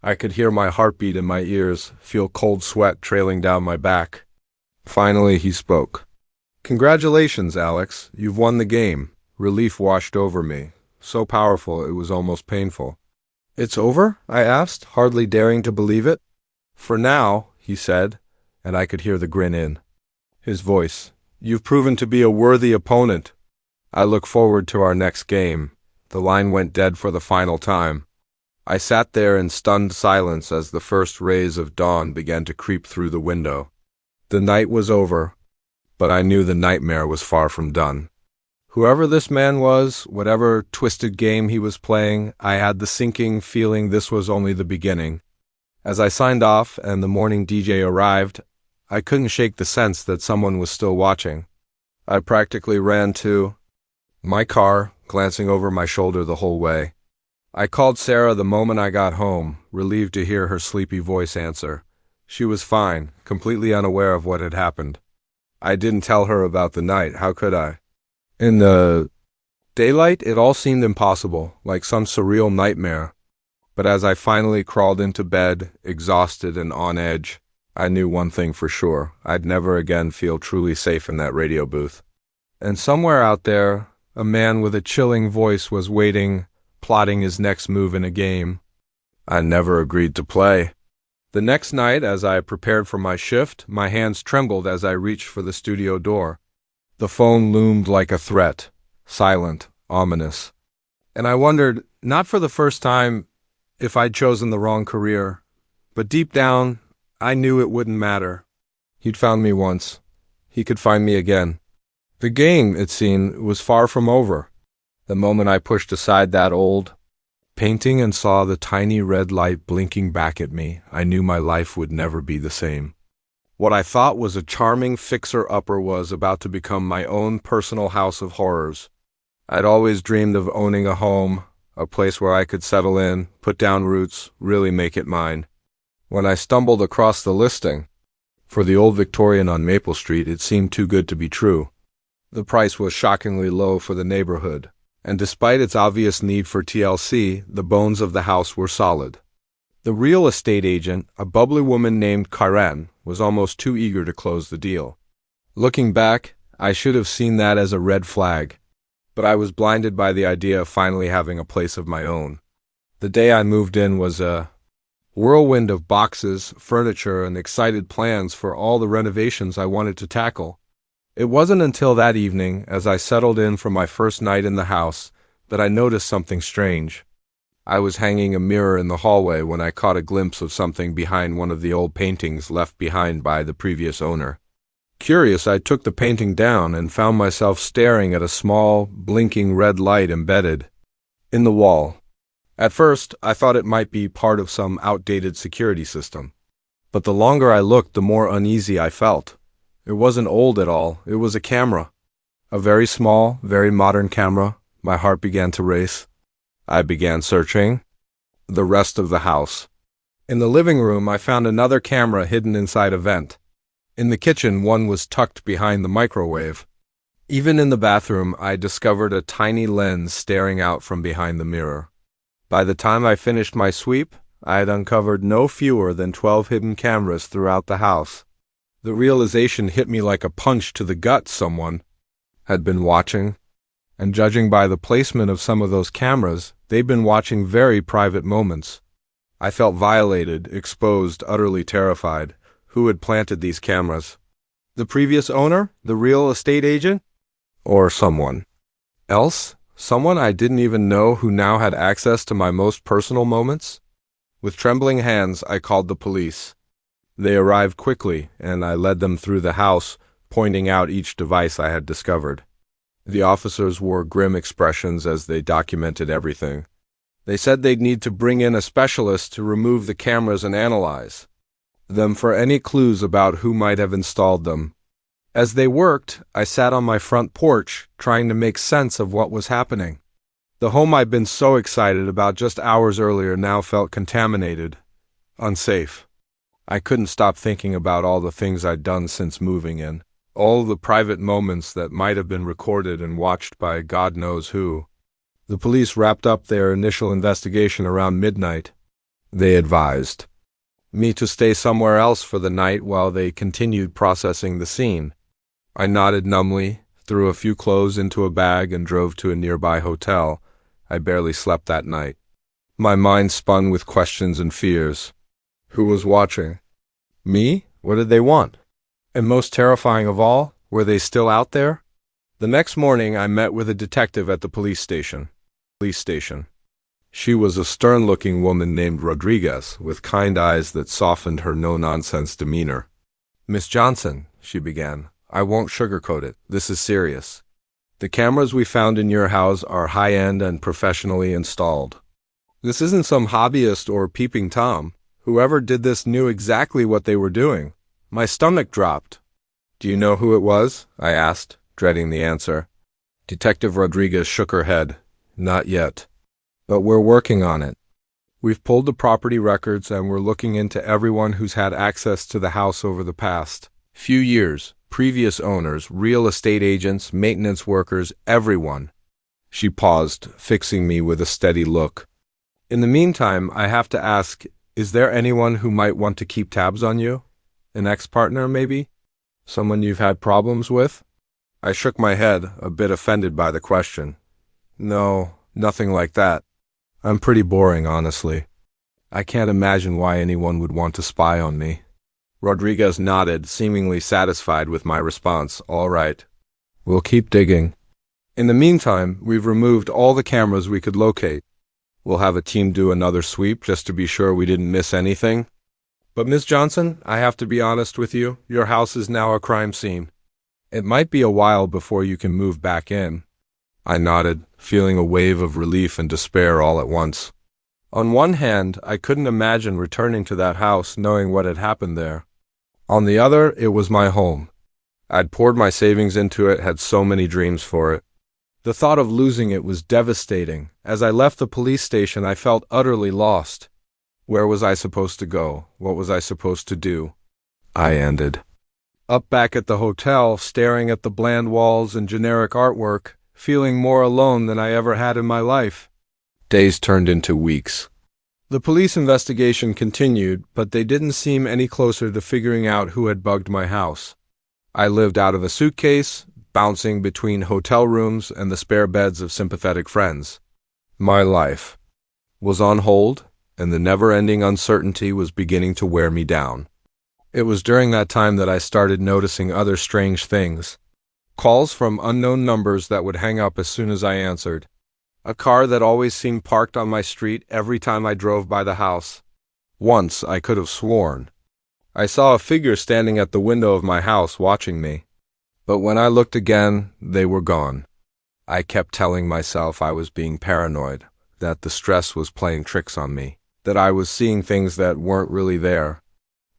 I could hear my heartbeat in my ears, feel cold sweat trailing down my back. Finally, he spoke. Congratulations, Alex. You've won the game. Relief washed over me. So powerful it was almost painful. It's over? I asked, hardly daring to believe it. For now, he said, and I could hear the grin in his voice. You've proven to be a worthy opponent. I look forward to our next game. The line went dead for the final time. I sat there in stunned silence as the first rays of dawn began to creep through the window. The night was over, but I knew the nightmare was far from done. Whoever this man was, whatever twisted game he was playing, I had the sinking feeling this was only the beginning. As I signed off and the morning DJ arrived, I couldn't shake the sense that someone was still watching. I practically ran to my car, glancing over my shoulder the whole way. I called Sarah the moment I got home, relieved to hear her sleepy voice answer. She was fine, completely unaware of what had happened. I didn't tell her about the night. How could I? In the daylight, it all seemed impossible, like some surreal nightmare. But as I finally crawled into bed, exhausted and on edge, I knew one thing for sure. I'd never again feel truly safe in that radio booth. And somewhere out there, a man with a chilling voice was waiting, plotting his next move in a game I never agreed to play. The next night, as I prepared for my shift, my hands trembled as I reached for the studio door. The phone loomed like a threat, silent, ominous. And I wondered, not for the first time, if I'd chosen the wrong career. But deep down, I knew it wouldn't matter. He'd found me once. He could find me again. The game, it seemed, was far from over. The moment I pushed aside that old painting and saw the tiny red light blinking back at me, I knew my life would never be the same. What I thought was a charming fixer-upper was about to become my own personal house of horrors. I'd always dreamed of owning a home, a place where I could settle in, put down roots, really make it mine. When I stumbled across the listing for the old Victorian on Maple Street, it seemed too good to be true. The price was shockingly low for the neighborhood, and despite its obvious need for TLC, the bones of the house were solid. The real estate agent, a bubbly woman named Karen, was almost too eager to close the deal. Looking back, I should have seen that as a red flag, but I was blinded by the idea of finally having a place of my own. The day I moved in was a whirlwind of boxes, furniture, and excited plans for all the renovations I wanted to tackle. It wasn't until that evening, as I settled in for my first night in the house, that I noticed something strange. I was hanging a mirror in the hallway when I caught a glimpse of something behind one of the old paintings left behind by the previous owner. Curious, I took the painting down and found myself staring at a small, blinking red light embedded in the wall. At first, I thought it might be part of some outdated security system. But the longer I looked, the more uneasy I felt. It wasn't old at all. It was a camera. A very small, very modern camera. My heart began to race. I began searching the rest of the house. In the living room, I found another camera hidden inside a vent. In the kitchen, one was tucked behind the microwave. Even in the bathroom, I discovered a tiny lens staring out from behind the mirror. By the time I finished my sweep, I had uncovered no fewer than 12 hidden cameras throughout the house. The realization hit me like a punch to the gut. Someone had been watching, and judging by the placement of some of those cameras, they'd been watching very private moments. I felt violated, exposed, utterly terrified. Who had planted these cameras? The previous owner? The real estate agent? Or someone else? Someone I didn't even know who now had access to my most personal moments? With trembling hands, I called the police. They arrived quickly, and I led them through the house, pointing out each device I had discovered. The officers wore grim expressions as they documented everything. They said they'd need to bring in a specialist to remove the cameras and analyze them for any clues about who might have installed them. As they worked, I sat on my front porch, trying to make sense of what was happening. The home I'd been so excited about just hours earlier now felt contaminated, unsafe. I couldn't stop thinking about all the things I'd done since moving in, all the private moments that might have been recorded and watched by God knows who. The police wrapped up their initial investigation around midnight. They advised me to stay somewhere else for the night while they continued processing the scene. I nodded numbly, threw a few clothes into a bag, and drove to a nearby hotel. I barely slept that night. My mind spun with questions and fears. Who was watching? Me? What did they want? And most terrifying of all, were they still out there? The next morning, I met with a detective at the police station. She was a stern-looking woman named Rodriguez, with kind eyes that softened her no-nonsense demeanor. "Miss Johnson," she began, "I won't sugarcoat it. This is serious. The cameras we found in your house are high-end and professionally installed. This isn't some hobbyist or peeping Tom. Whoever did this knew exactly what they were doing." My stomach dropped. "Do you know who it was?" I asked, dreading the answer. Detective Rodriguez shook her head. "Not yet. But we're working on it. We've pulled the property records and we're looking into everyone who's had access to the house over the past few years. Previous owners, real estate agents, maintenance workers, everyone." She paused, fixing me with a steady look. "In the meantime, I have to ask, is there anyone who might want to keep tabs on you? An ex-partner, maybe? Someone you've had problems with?" I shook my head, a bit offended by the question. "No, nothing like that. I'm pretty boring, honestly. I can't imagine why anyone would want to spy on me." Rodriguez nodded, seemingly satisfied with my response. "All right. We'll keep digging. In the meantime, we've removed all the cameras we could locate. We'll have a team do another sweep just to be sure we didn't miss anything. But Miss Johnson, I have to be honest with you, your house is now a crime scene. It might be a while before you can move back in. I nodded, feeling a wave of relief and despair all at once. On one hand, I couldn't imagine returning to that house knowing what had happened there. On the other, it was my home. I'd poured my savings into it, had so many dreams for it. The thought of losing it was devastating. As I left the police station, I felt utterly lost. Where was I supposed to go? What was I supposed to do? I ended up back at the hotel, staring at the bland walls and generic artwork, feeling more alone than I ever had in my life. Days turned into weeks. The police investigation continued, but they didn't seem any closer to figuring out who had bugged my house. I lived out of a suitcase, bouncing between hotel rooms and the spare beds of sympathetic friends. My life was on hold, and the never-ending uncertainty was beginning to wear me down. It was during that time that I started noticing other strange things. Calls from unknown numbers that would hang up as soon as I answered. A car that always seemed parked on my street every time I drove by the house. Once, I could have sworn I saw a figure standing at the window of my house watching me. But when I looked again, they were gone. I kept telling myself I was being paranoid, that the stress was playing tricks on me, that I was seeing things that weren't really there.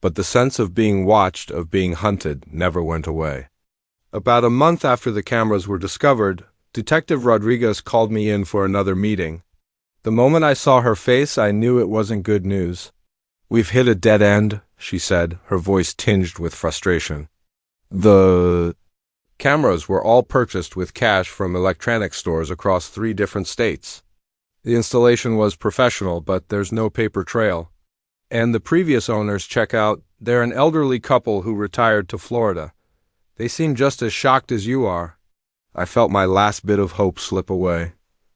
But the sense of being watched, of being hunted, never went away. About a month after the cameras were discovered, Detective Rodriguez called me in for another meeting. The moment I saw her face, I knew it wasn't good news. "We've hit a dead end," she said, her voice tinged with frustration. The cameras were all purchased with cash from electronics stores across 3 different states. The installation was professional, but there's no paper trail. And the previous owners check out. They're an elderly couple who retired to Florida. They seem just as shocked as you are. I felt my last bit of hope slip away.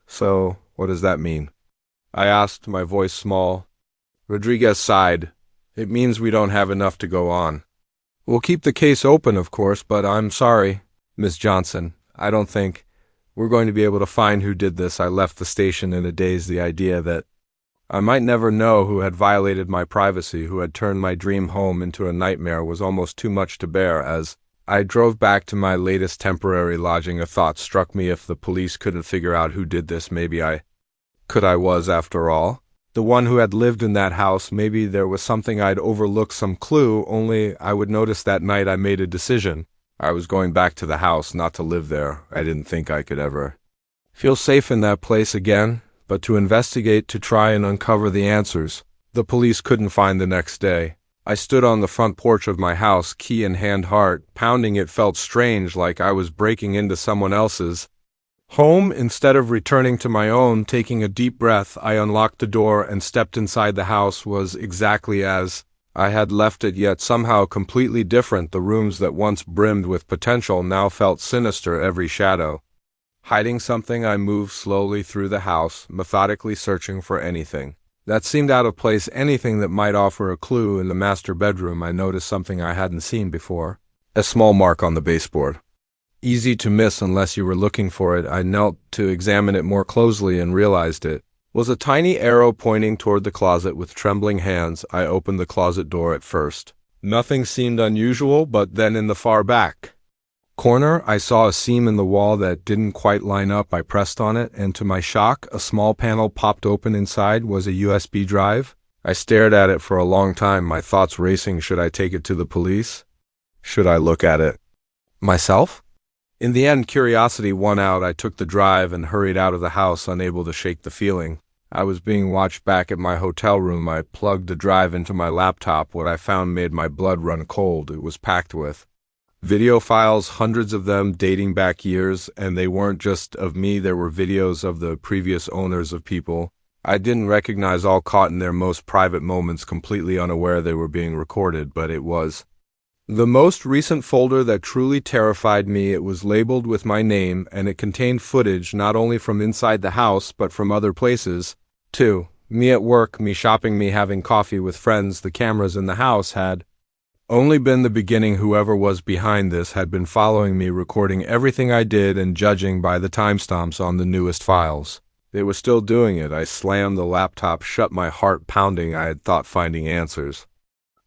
"So, what does that mean?" I asked, my voice small. Rodriguez sighed. "It means we don't have enough to go on. We'll keep the case open, of course, but I'm sorry, Miss Johnson. I don't think we're going to be able to find who did this." I left the station in a daze, the idea that I might never know who had violated my privacy, who had turned my dream home into a nightmare, was almost too much to bear. As I drove back to my latest temporary lodging, a thought struck me. If the police couldn't figure out who did this, maybe I was, after all, the one who had lived in that house. Maybe there was something I'd overlooked, some clue, only I would notice that night I made a decision. I was going back to the house, not to live there. I didn't think I could ever feel safe in that place again, but to investigate, to try and uncover the answers. The police couldn't find the next day. I stood on the front porch of my house, key in hand, heart pounding. It felt strange, like I was breaking into someone else's home instead of returning to my own. Taking a deep breath, I unlocked the door and stepped inside. The house was exactly as I had left it, yet somehow completely different. The rooms that once brimmed with potential now felt sinister, every shadow hiding something. I moved slowly through the house, methodically searching for anything that seemed out of place, anything that might offer a clue. In the master bedroom, I noticed something I hadn't seen before. A small mark on the baseboard. Easy to miss unless you were looking for it. I knelt to examine it more closely and realized it was a tiny arrow pointing toward the closet. With trembling hands, I opened the closet door. At first, nothing seemed unusual, but then in the far back corner, I saw a seam in the wall that didn't quite line up. I pressed on it, and to my shock, a small panel popped open. Inside was a USB drive. I stared at it for a long time, my thoughts racing. Should I take it to the police? Should I look at it myself? In the end, curiosity won out. I took the drive and hurried out of the house, unable to shake the feeling I was being watched. Back at my hotel room, I plugged the drive into my laptop. What I found made my blood run cold. It was packed with video files, hundreds of them dating back years, and they weren't just of me. There were videos of the previous owners, of people I didn't recognize, all caught in their most private moments, completely unaware they were being recorded. But it was the most recent folder that truly terrified me. It was labeled with my name, and it contained footage not only from inside the house, but from other places, too. Me at work, me shopping, me having coffee with friends. The cameras in the house had only been the beginning. Whoever was behind this had been following me, recording everything I did, and judging by the timestamps on the newest files, they were still doing it. I slammed the laptop shut, my heart pounding. I had thought finding answers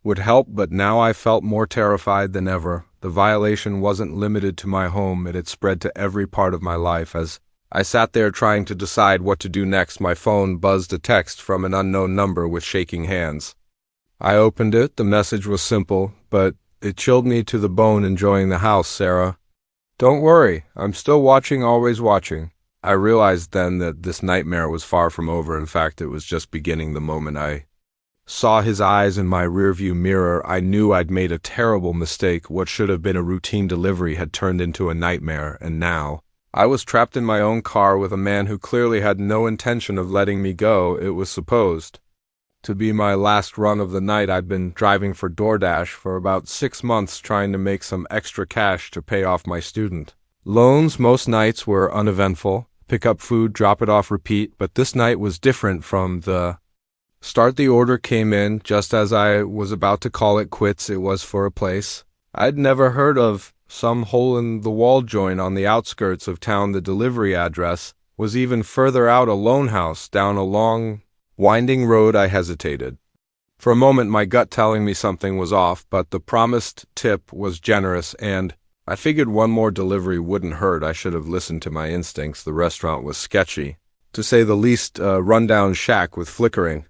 would help, but now I felt more terrified than ever. The violation wasn't limited to my home, it had spread to every part of my life. As I sat there trying to decide what to do next, my phone buzzed a text from an unknown number with shaking hands. I opened it. The message was simple, but it chilled me to the bone. Enjoying the house, Sarah. Don't worry, I'm still watching, always watching. I realized then that this nightmare was far from over. In fact, it was just beginning. The moment I saw his eyes in my rearview mirror, I knew I'd made a terrible mistake. What should have been a routine delivery had turned into a nightmare, and now I was trapped in my own car with a man who clearly had no intention of letting me go. It was supposed to be my last run of the night. I'd been driving for DoorDash for about 6 months, trying to make some extra cash to pay off my student loans. Most nights were uneventful. Pick up food, drop it off, repeat. But this night was different from the start. The order came in just as I was about to call it quits. It was for a place I'd never heard of, some hole-in-the-wall joint on the outskirts of town. The delivery address was even further out, a lone house down a long, winding road. I hesitated. For a moment, my gut telling me something was off, but the promised tip was generous, and I figured one more delivery wouldn't hurt. I should have listened to my instincts. The restaurant was sketchy, to say the least. A rundown shack with flickering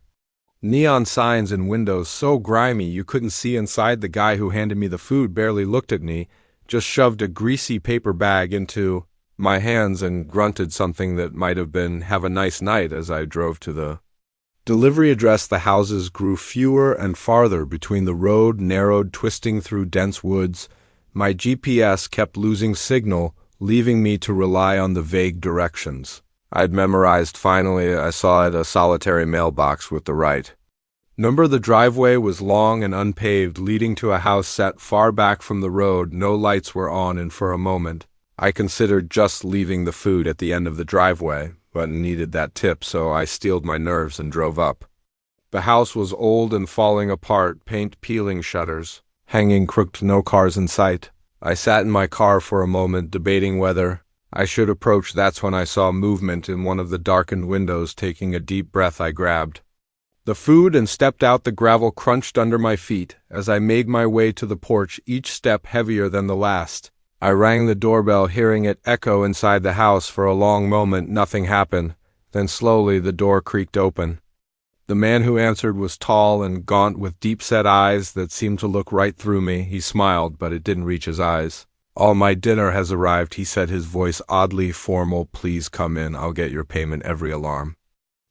neon signs and windows so grimy you couldn't see inside. The guy who handed me the food barely looked at me, just shoved a greasy paper bag into my hands and grunted something that might have been "have a nice night." As I drove to the delivery address, the houses grew fewer and farther between. The road narrowed, twisting through dense woods. My GPS kept losing signal, leaving me to rely on the vague directions I'd memorized. Finally, I saw it, a solitary mailbox with the right number. The driveway was long and unpaved, leading to a house set far back from the road. No lights were on, and for a moment I considered just leaving the food at the end of the driveway, but needed that tip, so I steeled my nerves and drove up. The house was old and falling apart, paint peeling, shutters hanging crooked, no cars in sight. I sat in my car for a moment, debating whether I should approach. That's when I saw movement in one of the darkened windows. Taking a deep breath, I grabbed the food and stepped out. The gravel crunched under my feet as I made my way to the porch, each step heavier than the last. I rang the doorbell, hearing it echo inside the house. For a long moment, nothing happened. Then slowly the door creaked open. The man who answered was tall and gaunt, with deep-set eyes that seemed to look right through me. He smiled, but it didn't reach his eyes. "All my dinner has arrived," he said, his voice oddly formal. "Please come in. I'll get your payment." Every alarm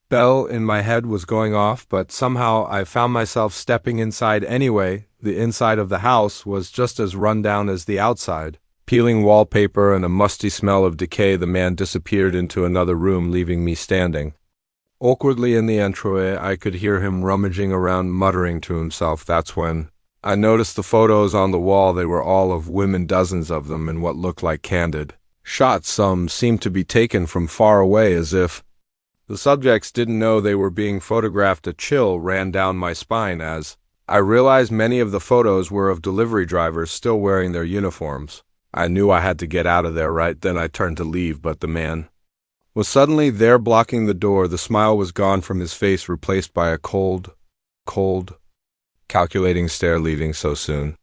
bell in my head was going off, but somehow I found myself stepping inside anyway. The inside of the house was just as run down as the outside. Peeling wallpaper and a musty smell of decay. The man disappeared into another room, leaving me standing awkwardly in the entryway. I could hear him rummaging around, muttering to himself. That's when I noticed the photos on the wall. They were all of women, dozens of them, in what looked like candid shots. Some seemed to be taken from far away, as if the subjects didn't know they were being photographed. A chill ran down my spine as I realized many of the photos were of delivery drivers still wearing their uniforms. I knew I had to get out of there right then. I turned to leave, but the man was suddenly there, blocking the door. The smile was gone from his face, replaced by a cold, calculating stare. "Leaving so soon?"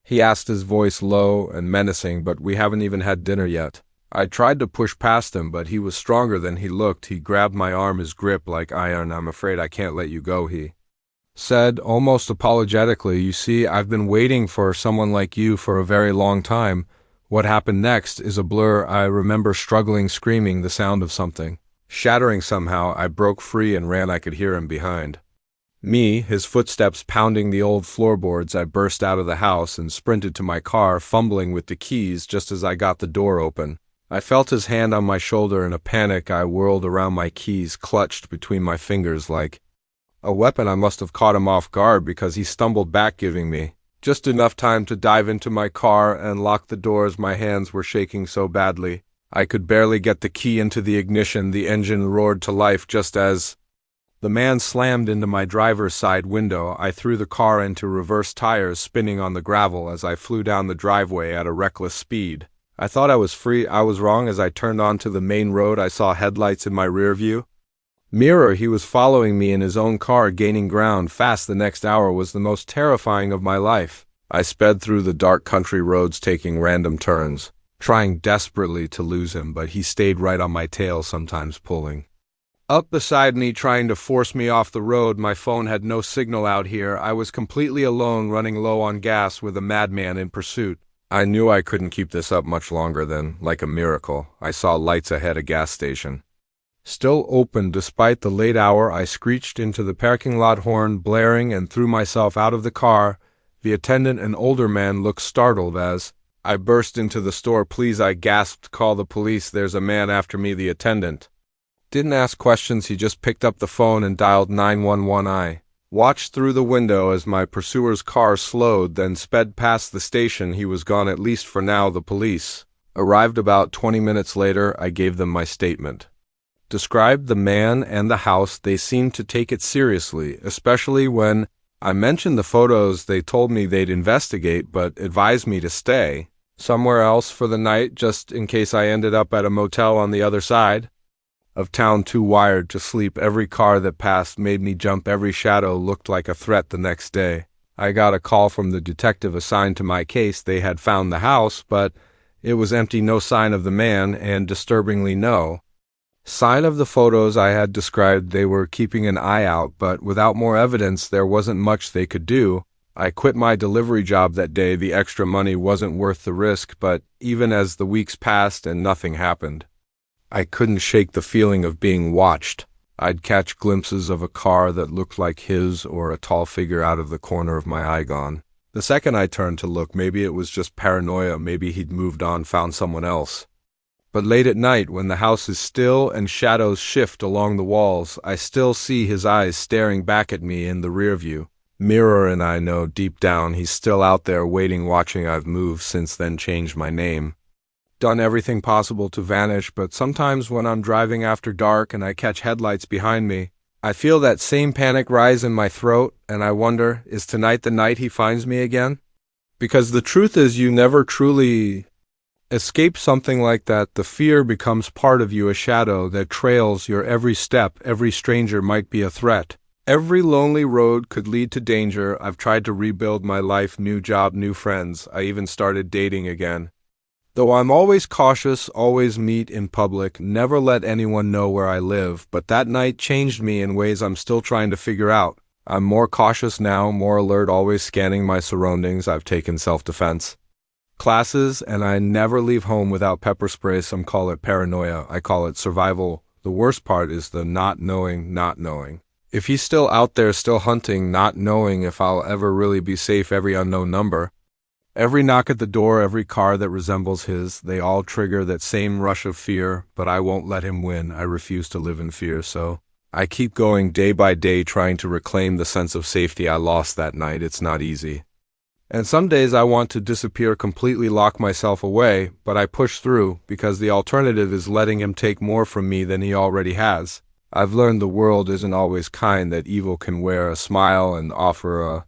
he asked, his voice low and menacing. "But we haven't even had dinner yet." I tried to push past him, but he was stronger than he looked. He grabbed my arm, his grip like iron. "I'm afraid I can't let you go," he said, almost apologetically. "You see, I've been waiting for someone like you for a very long time." What happened next is a blur. I remember struggling, screaming, the sound of something shattering somehow. I broke free and ran. I could hear him behind me, his footsteps pounding the old floorboards. I burst out of the house and sprinted to my car, fumbling with the keys just as I got the door open. I felt his hand on my shoulder. In a panic, I whirled around, my keys clutched between my fingers like a weapon. I must have caught him off guard because he stumbled back, giving me just enough time to dive into my car and lock the doors. My hands were shaking so badly I could barely get the key into the ignition. The engine roared to life just as the man slammed into my driver's side window. I threw the car into reverse, tires spinning on the gravel as I flew down the driveway at a reckless speed. I thought I was free. I was wrong. As I turned onto the main road, I saw headlights in my rearview mirror. He was following me in his own car, gaining ground fast. The next hour was the most terrifying of my life. I sped through the dark country roads taking random turns, trying desperately to lose him, but he stayed right on my tail, sometimes pulling up beside me, trying to force me off the road. My phone had no signal out here. I was completely alone, running low on gas with a madman in pursuit. I knew I couldn't keep this up much longer then, like a miracle, I saw lights ahead, a gas station. Still open despite the late hour, I screeched into the parking lot, horn blaring, and threw myself out of the car. The attendant, an older man, looked startled as I burst into the store. "Please," I gasped, "call the police. There's a man after me." The attendant didn't ask questions, he just picked up the phone and dialed 911. I watched through the window as my pursuer's car slowed, then sped past the station. He was gone, at least for now. The police arrived about 20 minutes later. I gave them my statement, described the man and the house. They seemed to take it seriously, especially when I mentioned the photos. They told me they'd investigate, but advised me to stay somewhere else for the night, just in case I ended up at a motel on the other side of town, too wired to sleep. Every car that passed made me jump. Every shadow looked like a threat. The next day, I got a call from the detective assigned to my case. They had found the house, but it was empty. No sign of the man, and disturbingly no sign of the photos I had described. They were keeping an eye out, but without more evidence, there wasn't much they could do. I quit my delivery job that day. The extra money wasn't worth the risk, but even as the weeks passed and nothing happened, I couldn't shake the feeling of being watched. I'd catch glimpses of a car that looked like his, or a tall figure out of the corner of my eye. Gone. The second I turned to look, maybe it was just paranoia, maybe he'd moved on, found someone else. But late at night, when the house is still and shadows shift along the walls, I still see his eyes staring back at me in the rearview mirror, and I know deep down he's still out there waiting, watching. I've moved since then, changed my name, done everything possible to vanish, but sometimes when I'm driving after dark and I catch headlights behind me, I feel that same panic rise in my throat, and I wonder, is tonight the night he finds me again? Because the truth is, you never truly escape something like that. The fear becomes part of you, a shadow that trails your every step. Every stranger might be a threat. Every lonely road could lead to danger. I've tried to rebuild my life, new job, new friends. I even started dating again. Though I'm always cautious, always meet in public, never let anyone know where I live, but that night changed me in ways I'm still trying to figure out. I'm more cautious now, more alert, always scanning my surroundings. I've taken self-defense classes, and I never leave home without pepper spray. Some call it paranoia, I call it survival. The worst part is the not knowing. If he's still out there, still hunting, not knowing if I'll ever really be safe. Every unknown number, every knock at the door, every car that resembles his, they all trigger that same rush of fear, but I won't let him win. I refuse to live in fear, so I keep going day by day, trying to reclaim the sense of safety I lost that night. It's not easy. And some days I want to disappear completely, lock myself away, but I push through, because the alternative is letting him take more from me than he already has. I've learned the world isn't always kind, that evil can wear a smile and offer a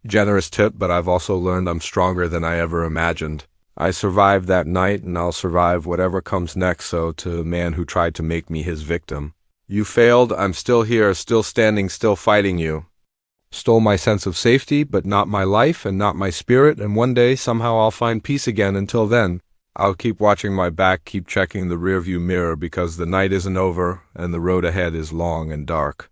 generous tip, but I've also learned I'm stronger than I ever imagined. I survived that night, and I'll survive whatever comes next. So to the man who tried to make me his victim, you failed. I'm still here, still standing, still fighting. You stole my sense of safety, but not my life and not my spirit, and one day somehow I'll find peace again. Until then, I'll keep watching my back, keep checking the rearview mirror, because the night isn't over and the road ahead is long and dark.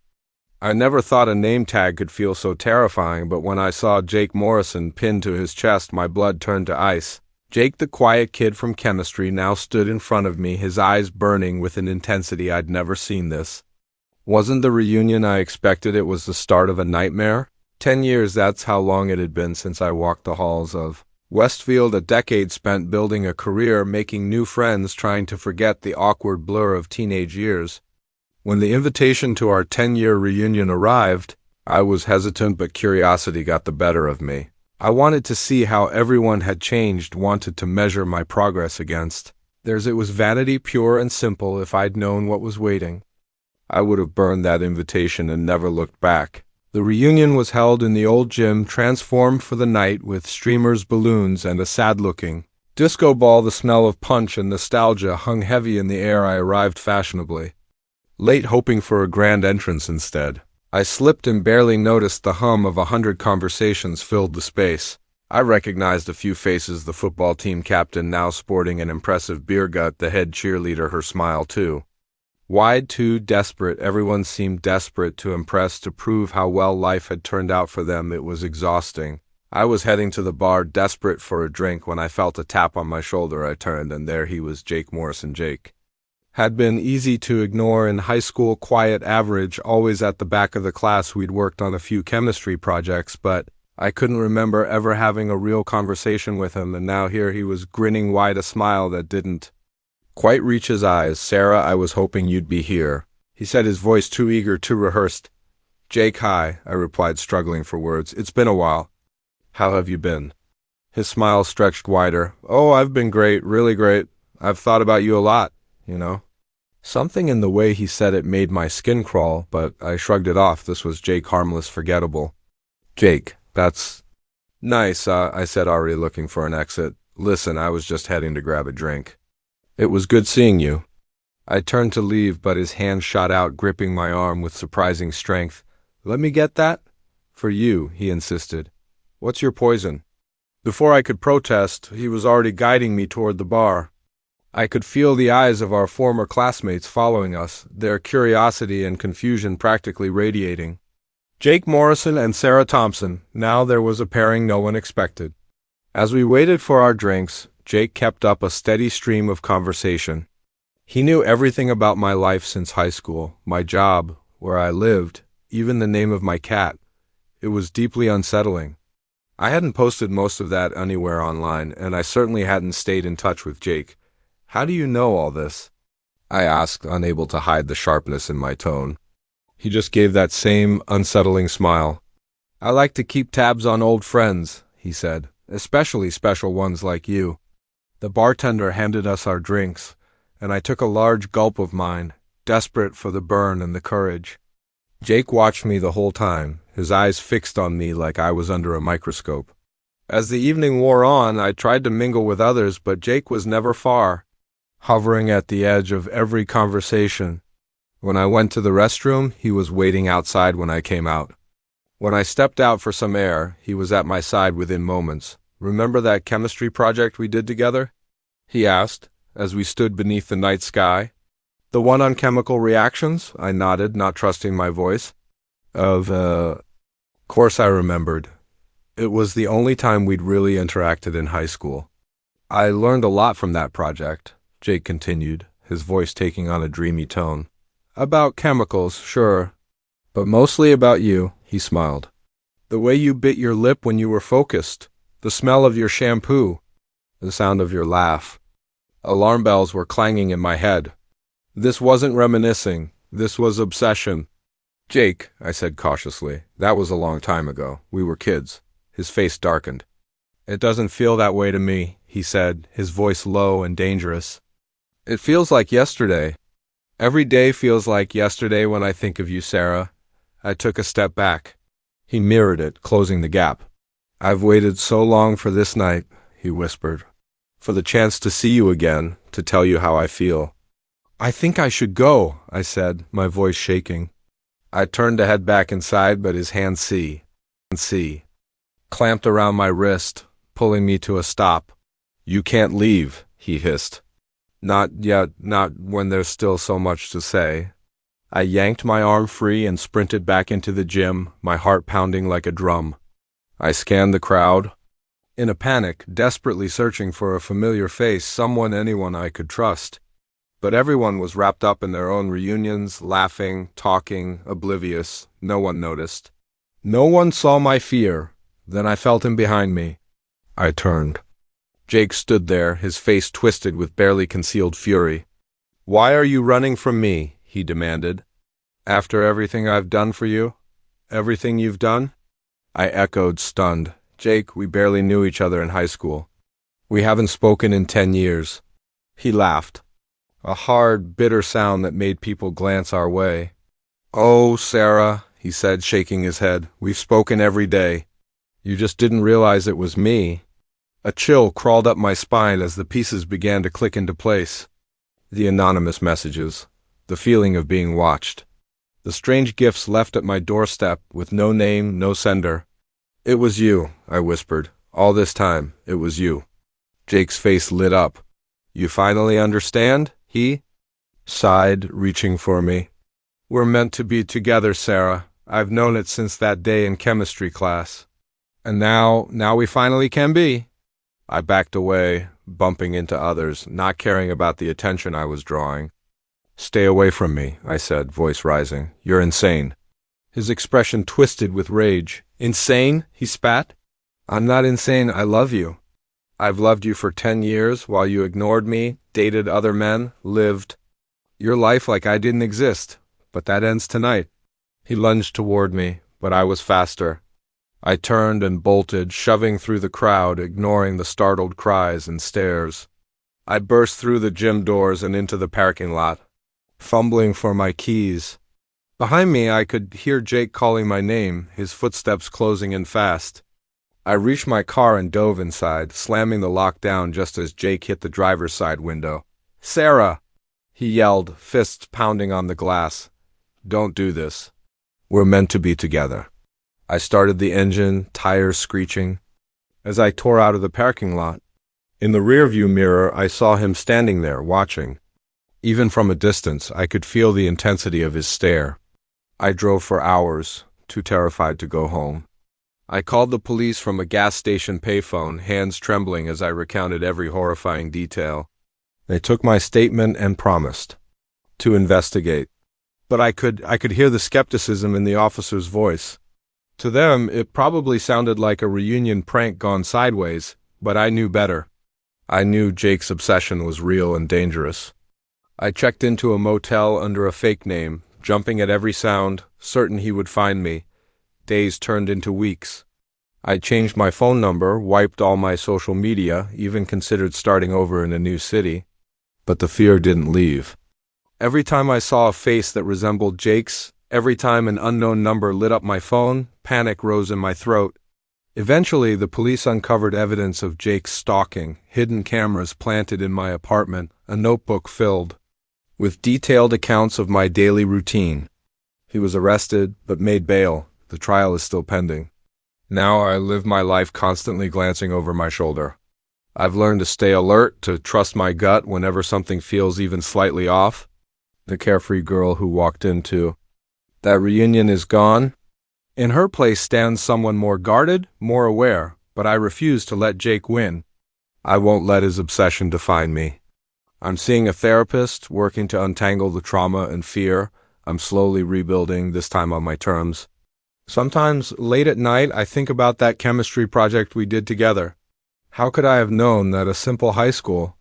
I never thought a name tag could feel so terrifying, but when I saw Jake Morrison pinned to his chest, my blood turned to ice. Jake, the quiet kid from chemistry, now stood in front of me, his eyes burning with an intensity I'd never seen. This wasn't the reunion I expected. It was the start of a nightmare. 10 years, that's how long it had been since I walked the halls of Westfield, a decade spent building a career, making new friends, trying to forget the awkward blur of teenage years. When the invitation to our 10-year reunion arrived, I was hesitant, but curiosity got the better of me. I wanted to see how everyone had changed, wanted to measure my progress against theirs. It was vanity, pure and simple. If I'd known what was waiting, I would have burned that invitation and never looked back. The reunion was held in the old gym, transformed for the night with streamers, balloons, and a sad-looking disco ball. The smell of punch and nostalgia hung heavy in the air. I arrived fashionably late, hoping for a grand entrance. Instead, I slipped and barely noticed the hum of 100 conversations filled the space. I recognized a few faces, the football team captain now sporting an impressive beer gut, the head cheerleader, her smile too. Wide, too desperate, everyone seemed desperate to impress, to prove how well life had turned out for them. It was exhausting. I was heading to the bar, desperate for a drink, when I felt a tap on my shoulder. I turned, and there he was, Jake Morrison. Jake had been easy to ignore in high school, quiet, average, always at the back of the class. We'd worked on a few chemistry projects, but I couldn't remember ever having a real conversation with him, and now here he was, grinning wide, a smile that didn't quite reach his eyes. "Sarah, I was hoping you'd be here," he said, his voice too eager, too rehearsed. "Jake, hi," I replied, struggling for words. "It's been a while. How have you been?" His smile stretched wider. "Oh, I've been great, really great. I've thought about you a lot, you know." Something in the way he said it made my skin crawl, but I shrugged it off. This was Jake, harmless, forgettable. "Jake, that's nice," I said, already looking for an exit. "Listen, I was just heading to grab a drink." "It was good seeing you." I turned to leave, but his hand shot out, gripping my arm with surprising strength. "Let me get that?" "For you," he insisted. "What's your poison?" Before I could protest, he was already guiding me toward the bar. I could feel the eyes of our former classmates following us, their curiosity and confusion practically radiating. Jake Morrison and Sarah Thompson. Now there was a pairing no one expected. As we waited for our drinks, Jake kept up a steady stream of conversation. He knew everything about my life since high school, my job, where I lived, even the name of my cat. It was deeply unsettling. I hadn't posted most of that anywhere online, and I certainly hadn't stayed in touch with Jake. "How do you know all this?" I asked, unable to hide the sharpness in my tone. He just gave that same unsettling smile. "I like to keep tabs on old friends," he said, "especially special ones like you." The bartender handed us our drinks, and I took a large gulp of mine, desperate for the burn and the courage. Jake watched me the whole time, his eyes fixed on me like I was under a microscope. As the evening wore on, I tried to mingle with others, but Jake was never far, hovering at the edge of every conversation. When I went to the restroom, he was waiting outside when I came out. When I stepped out for some air, he was at my side within moments. "Remember that chemistry project we did together?" he asked, as we stood beneath the night sky. "The one on chemical reactions?" I nodded, not trusting my voice. Of course I remembered. It was the only time we'd really interacted in high school. "I learned a lot from that project," Jake continued, his voice taking on a dreamy tone. "About chemicals, sure, but mostly about you," he smiled. "The way you bit your lip when you were focused, the smell of your shampoo, the sound of your laugh." Alarm bells were clanging in my head. This wasn't reminiscing, this was obsession. "Jake," I said cautiously, "that was a long time ago. We were kids." His face darkened. "It doesn't feel that way to me," he said, his voice low and dangerous. "It feels like yesterday. Every day feels like yesterday when I think of you, Sarah." I took a step back. He mirrored it, closing the gap. "I've waited so long for this night," he whispered. "For the chance to see you again, to tell you how I feel." "I think I should go," I said, my voice shaking. I turned to head back inside, but his hand clamped around my wrist, pulling me to a stop. "You can't leave," he hissed. "Not yet, not when there's still so much to say." I yanked my arm free and sprinted back into the gym, my heart pounding like a drum. I scanned the crowd, in a panic, desperately searching for a familiar face, someone, anyone I could trust. But everyone was wrapped up in their own reunions, laughing, talking, oblivious. No one noticed. No one saw my fear. Then I felt him behind me. I turned. Jake stood there, his face twisted with barely concealed fury. "Why are you running from me?" he demanded. "After everything I've done for you? Everything you've done?" I echoed, stunned. "Jake, we barely knew each other in high school. We haven't spoken in 10 years. He laughed. A hard, bitter sound that made people glance our way. "Oh, Sarah," he said, shaking his head, "we've spoken every day. You just didn't realize it was me." A chill crawled up my spine as the pieces began to click into place. The anonymous messages, the feeling of being watched, the strange gifts left at my doorstep with no name, no sender. "It was you," I whispered, All this time, it was you. Jake's face lit up. You finally understand? He sighed, reaching for me. We're meant to be together, Sarah. I've known it since that day in chemistry class. And now we finally can be. I backed away, bumping into others, not caring about the attention I was drawing. Stay away from me, I said, voice rising. You're insane. His expression twisted with rage. Insane? He spat. I'm not insane, I love you. I've loved you for 10 years while you ignored me, dated other men, lived your life like I didn't exist. But that ends tonight. He lunged toward me, but I was faster. I turned and bolted, shoving through the crowd, ignoring the startled cries and stares. I burst through the gym doors and into the parking lot, fumbling for my keys. Behind me, I could hear Jake calling my name, his footsteps closing in fast. I reached my car and dove inside, slamming the lock down just as Jake hit the driver's side window. Sarah! He yelled, fists pounding on the glass. Don't do this. We're meant to be together. I started the engine, tires screeching, as I tore out of the parking lot. In the rearview mirror, I saw him standing there, watching. Even from a distance, I could feel the intensity of his stare. I drove for hours, too terrified to go home. I called the police from a gas station payphone, hands trembling as I recounted every horrifying detail. They took my statement and promised to investigate. But I could hear the skepticism in the officer's voice. To them, it probably sounded like a reunion prank gone sideways, but I knew better. I knew Jake's obsession was real and dangerous. I checked into a motel under a fake name, jumping at every sound, certain he would find me. Days turned into weeks. I changed my phone number, wiped all my social media, even considered starting over in a new city. But the fear didn't leave. Every time I saw a face that resembled Jake's, every time an unknown number lit up my phone, panic rose in my throat. Eventually, the police uncovered evidence of Jake's stalking, hidden cameras planted in my apartment, a notebook filled with detailed accounts of my daily routine. He was arrested, but made bail. The trial is still pending. Now I live my life constantly glancing over my shoulder. I've learned to stay alert, to trust my gut whenever something feels even slightly off. The carefree girl who walked into that reunion is gone. In her place stands someone more guarded, more aware, but I refuse to let Jake win. I won't let his obsession define me. I'm seeing a therapist, working to untangle the trauma and fear. I'm slowly rebuilding, this time on my terms. Sometimes, late at night, I think about that chemistry project we did together. How could I have known that a simple high school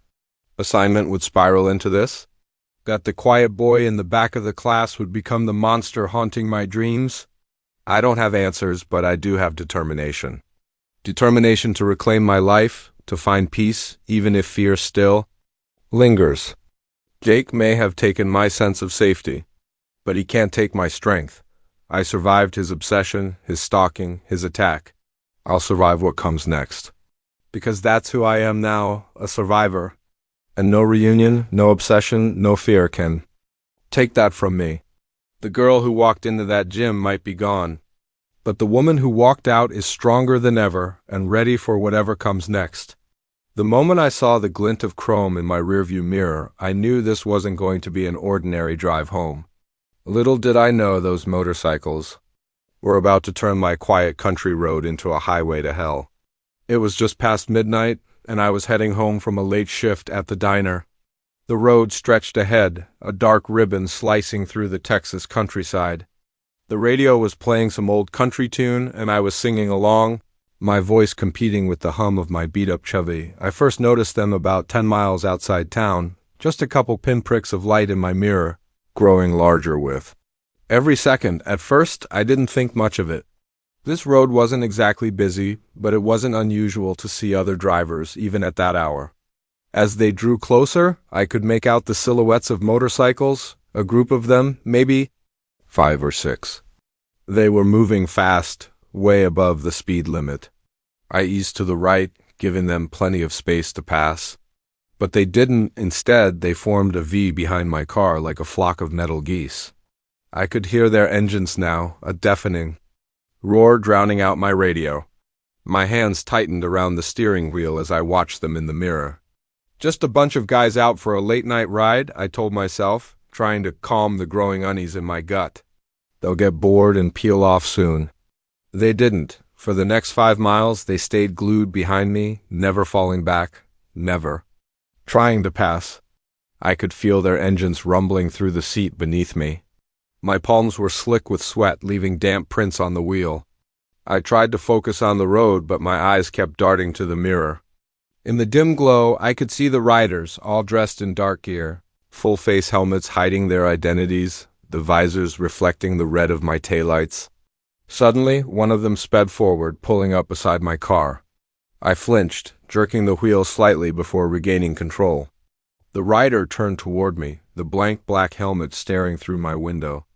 assignment would spiral into this? That the quiet boy in the back of the class would become the monster haunting my dreams? I don't have answers, but I do have determination. Determination to reclaim my life, to find peace, even if fear still lingers. Jake may have taken my sense of safety, but he can't take my strength. I survived his obsession, his stalking, his attack. I'll survive what comes next. Because that's who I am now, a survivor. And no reunion, no obsession, no fear can take that from me. The girl who walked into that gym might be gone, but the woman who walked out is stronger than ever and ready for whatever comes next. The moment I saw the glint of chrome in my rearview mirror, I knew this wasn't going to be an ordinary drive home. Little did I know those motorcycles were about to turn my quiet country road into a highway to hell. It was just past midnight, and I was heading home from a late shift at the diner. The road stretched ahead, a dark ribbon slicing through the Texas countryside. The radio was playing some old country tune, and I was singing along, my voice competing with the hum of my beat-up Chevy. I first noticed them about 10 miles outside town, just a couple pinpricks of light in my mirror, growing larger with every second. At first, I didn't think much of it. This road wasn't exactly busy, but it wasn't unusual to see other drivers, even at that hour. As they drew closer, I could make out the silhouettes of motorcycles, a group of them, maybe 5 or 6. They were moving fast, way above the speed limit. I eased to the right, giving them plenty of space to pass. But they didn't. Instead, they formed a V behind my car like a flock of metal geese. I could hear their engines now, a deafening roar drowning out my radio. My hands tightened around the steering wheel as I watched them in the mirror. Just a bunch of guys out for a late-night ride, I told myself, trying to calm the growing unease in my gut. They'll get bored and peel off soon. They didn't. For the next 5 miles, they stayed glued behind me, never falling back, never trying to pass. I could feel their engines rumbling through the seat beneath me. My palms were slick with sweat, leaving damp prints on the wheel. I tried to focus on the road, but my eyes kept darting to the mirror. In the dim glow, I could see the riders, all dressed in dark gear, full-face helmets hiding their identities, the visors reflecting the red of my taillights. Suddenly, one of them sped forward, pulling up beside my car. I flinched, jerking the wheel slightly before regaining control. The rider turned toward me, the blank black helmet staring through my window.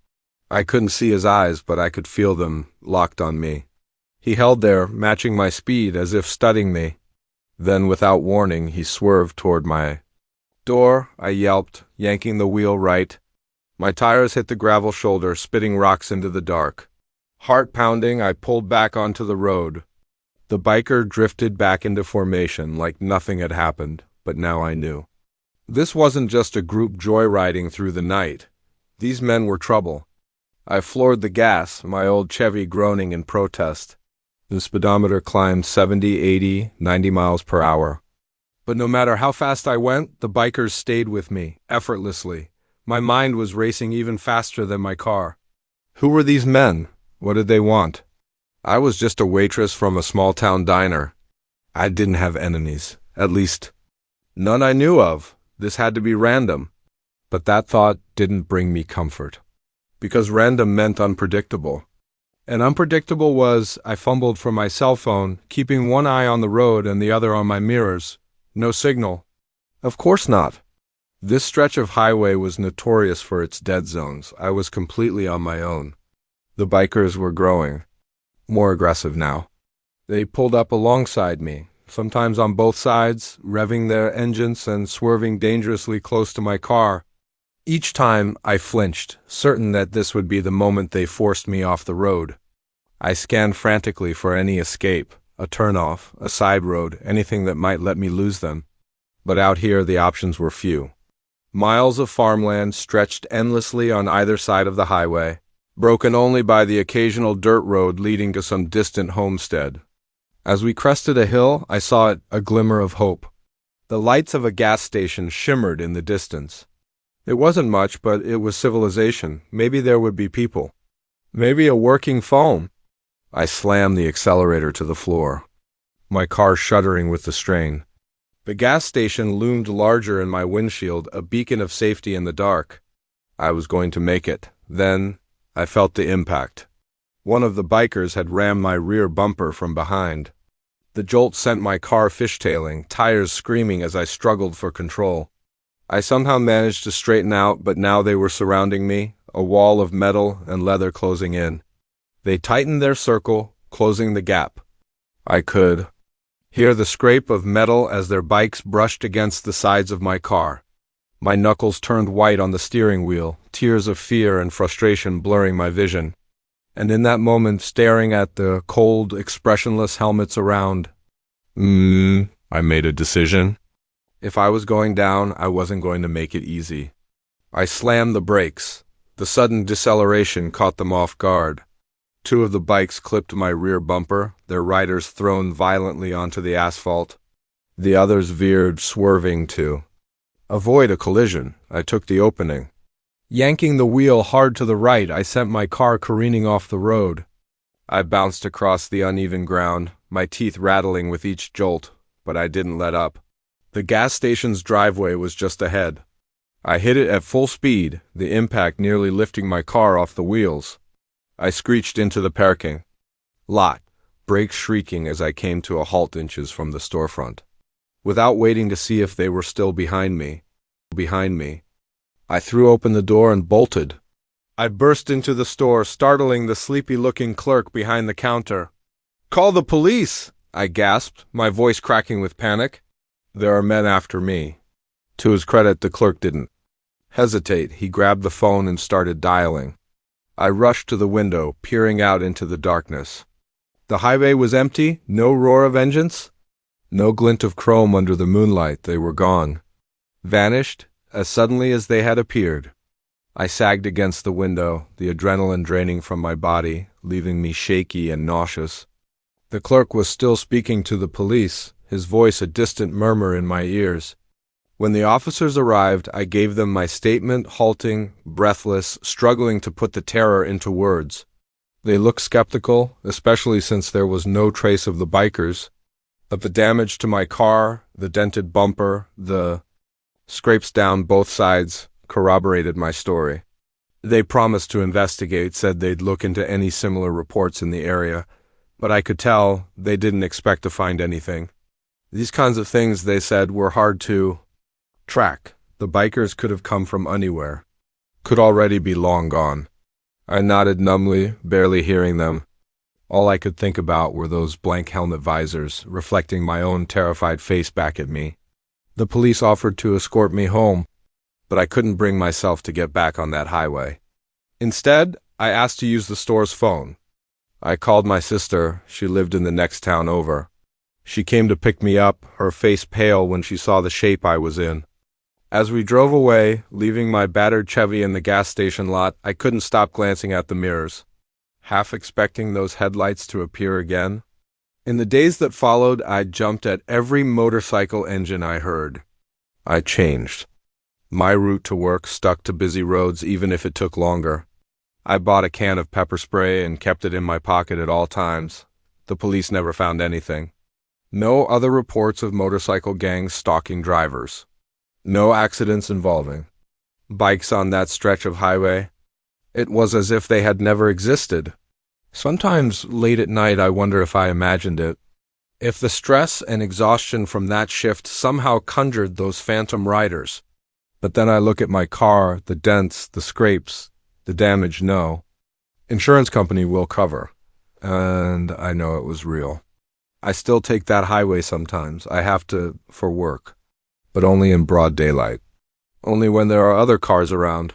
I couldn't see his eyes, but I could feel them locked on me. He held there, matching my speed as if studying me. Then, without warning, he swerved toward my door. I yelped, yanking the wheel right. My tires hit the gravel shoulder, spitting rocks into the dark. Heart pounding, I pulled back onto the road. The biker drifted back into formation like nothing had happened, but now I knew. This wasn't just a group joyriding through the night. These men were trouble. I floored the gas, my old Chevy groaning in protest. The speedometer climbed 70, 80, 90 miles per hour. But no matter how fast I went, the bikers stayed with me, effortlessly. My mind was racing even faster than my car. Who were these men? What did they want? I was just a waitress from a small-town diner. I didn't have enemies, at least none I knew of. This had to be random. But that thought didn't bring me comfort. Because random meant unpredictable. And unpredictable was, I fumbled for my cell phone, keeping one eye on the road and the other on my mirrors. No signal. Of course not. This stretch of highway was notorious for its dead zones. I was completely on my own. The bikers were growing. More aggressive now. They pulled up alongside me, sometimes on both sides, revving their engines and swerving dangerously close to my car. Each time I flinched, certain that this would be the moment they forced me off the road. I scanned frantically for any escape, a turnoff, a side road, anything that might let me lose them. But out here the options were few. Miles of farmland stretched endlessly on either side of the highway, broken only by the occasional dirt road leading to some distant homestead. As we crested a hill, I saw a glimmer of hope. The lights of a gas station shimmered in the distance. It wasn't much, but it was civilization. Maybe there would be people. Maybe a working phone. I slammed the accelerator to the floor, my car shuddering with the strain. The gas station loomed larger in my windshield, a beacon of safety in the dark. I was going to make it. Then I felt the impact. One of the bikers had rammed my rear bumper from behind. The jolt sent my car fishtailing, tires screaming as I struggled for control. I somehow managed to straighten out, but now they were surrounding me, a wall of metal and leather closing in. They tightened their circle, closing the gap. I could hear the scrape of metal as their bikes brushed against the sides of my car. My knuckles turned white on the steering wheel, tears of fear and frustration blurring my vision. And in that moment, staring at the cold, expressionless helmets around, I made a decision. If I was going down, I wasn't going to make it easy. I slammed the brakes. The sudden deceleration caught them off guard. Two of the bikes clipped my rear bumper, their riders thrown violently onto the asphalt. The others veered, swerving to avoid a collision. I took the opening. Yanking the wheel hard to the right, I sent my car careening off the road. I bounced across the uneven ground, my teeth rattling with each jolt, but I didn't let up. The gas station's driveway was just ahead. I hit it at full speed, the impact nearly lifting my car off the wheels. I screeched into the parking lot, brakes shrieking as I came to a halt inches from the storefront. Without waiting to see if they were still behind me, I threw open the door and bolted. I burst into the store, startling the sleepy-looking clerk behind the counter. "Call the police!" I gasped, my voice cracking with panic. "There are men after me." To his credit, the clerk didn't hesitate. He grabbed the phone and started dialing. I rushed to the window, peering out into the darkness. The highway was empty, no roar of engines, no glint of chrome under the moonlight. They were gone, vanished as suddenly as they had appeared. I sagged against the window, the adrenaline draining from my body, leaving me shaky and nauseous. The clerk was still speaking to the police, his voice a distant murmur in my ears. When the officers arrived, I gave them my statement, halting, breathless, struggling to put the terror into words. They looked skeptical, especially since there was no trace of the bikers, of the damage to my car, the dented bumper, the scrapes down both sides corroborated my story. They promised to investigate, said they'd look into any similar reports in the area, but I could tell they didn't expect to find anything. These kinds of things, they said, were hard to track. The bikers could have come from anywhere, could already be long gone. I nodded numbly, barely hearing them. All I could think about were those blank helmet visors, reflecting my own terrified face back at me. The police offered to escort me home, but I couldn't bring myself to get back on that highway. Instead, I asked to use the store's phone. I called my sister. She lived in the next town over. She came to pick me up, her face pale when she saw the shape I was in. As we drove away, leaving my battered Chevy in the gas station lot, I couldn't stop glancing at the mirrors, half expecting those headlights to appear again. In the days that followed, I jumped at every motorcycle engine I heard. I changed. My route to work stuck to busy roads even if it took longer. I bought a can of pepper spray and kept it in my pocket at all times. The police never found anything. No other reports of motorcycle gangs stalking drivers. No accidents involving bikes on that stretch of highway. It was as if they had never existed. Sometimes late at night I wonder if I imagined it. If the stress and exhaustion from that shift somehow conjured those phantom riders. But then I look at my car, the dents, the scrapes, the damage. No. Insurance company will cover. And I know it was real. I still take that highway sometimes. I have to for work. But only in broad daylight. Only when there are other cars around.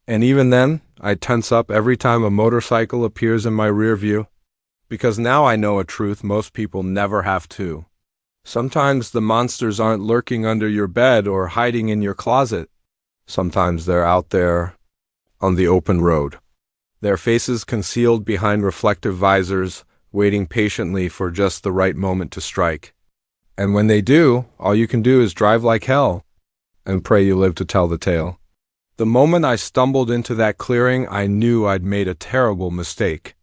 And even then, I tense up every time a motorcycle appears in my rear view. Because now I know a truth most people never have to. Sometimes the monsters aren't lurking under your bed or hiding in your closet. Sometimes they're out there on the open road. Their faces concealed behind reflective visors, waiting patiently for just the right moment to strike. And when they do, all you can do is drive like hell and pray you live to tell the tale. The moment I stumbled into that clearing, I knew I'd made a terrible mistake.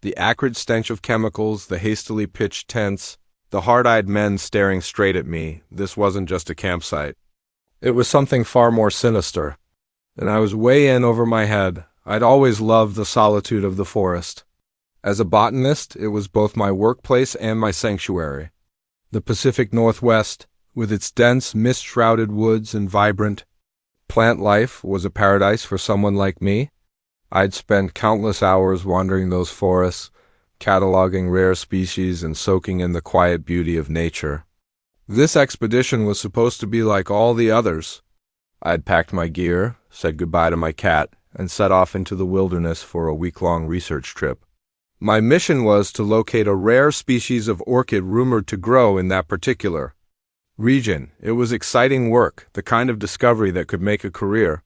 The acrid stench of chemicals, the hastily pitched tents, the hard-eyed men staring straight at me. This wasn't just a campsite. It was something far more sinister. And I was way in over my head. I'd always loved the solitude of the forest. As a botanist, it was both my workplace and my sanctuary. The Pacific Northwest, with its dense, mist-shrouded woods and vibrant plant life, was a paradise for someone like me. I'd spent countless hours wandering those forests, cataloging rare species and soaking in the quiet beauty of nature. This expedition was supposed to be like all the others. I'd packed my gear, said goodbye to my cat, and set off into the wilderness for a week-long research trip. My mission was to locate a rare species of orchid rumored to grow in that particular region. It was exciting work, the kind of discovery that could make a career.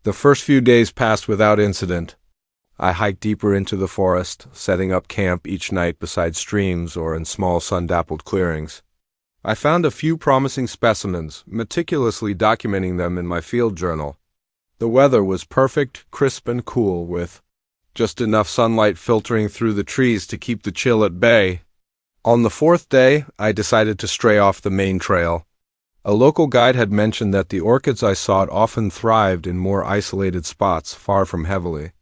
The first few days passed without incident. I hiked deeper into the forest, setting up camp each night beside streams or in small sun-dappled clearings. I found a few promising specimens, meticulously documenting them in my field journal. The weather was perfect, crisp and cool, with just enough sunlight filtering through the trees to keep the chill at bay. On the fourth day, I decided to stray off the main trail. A local guide had mentioned that the orchids I sought often thrived in more isolated spots far from heavily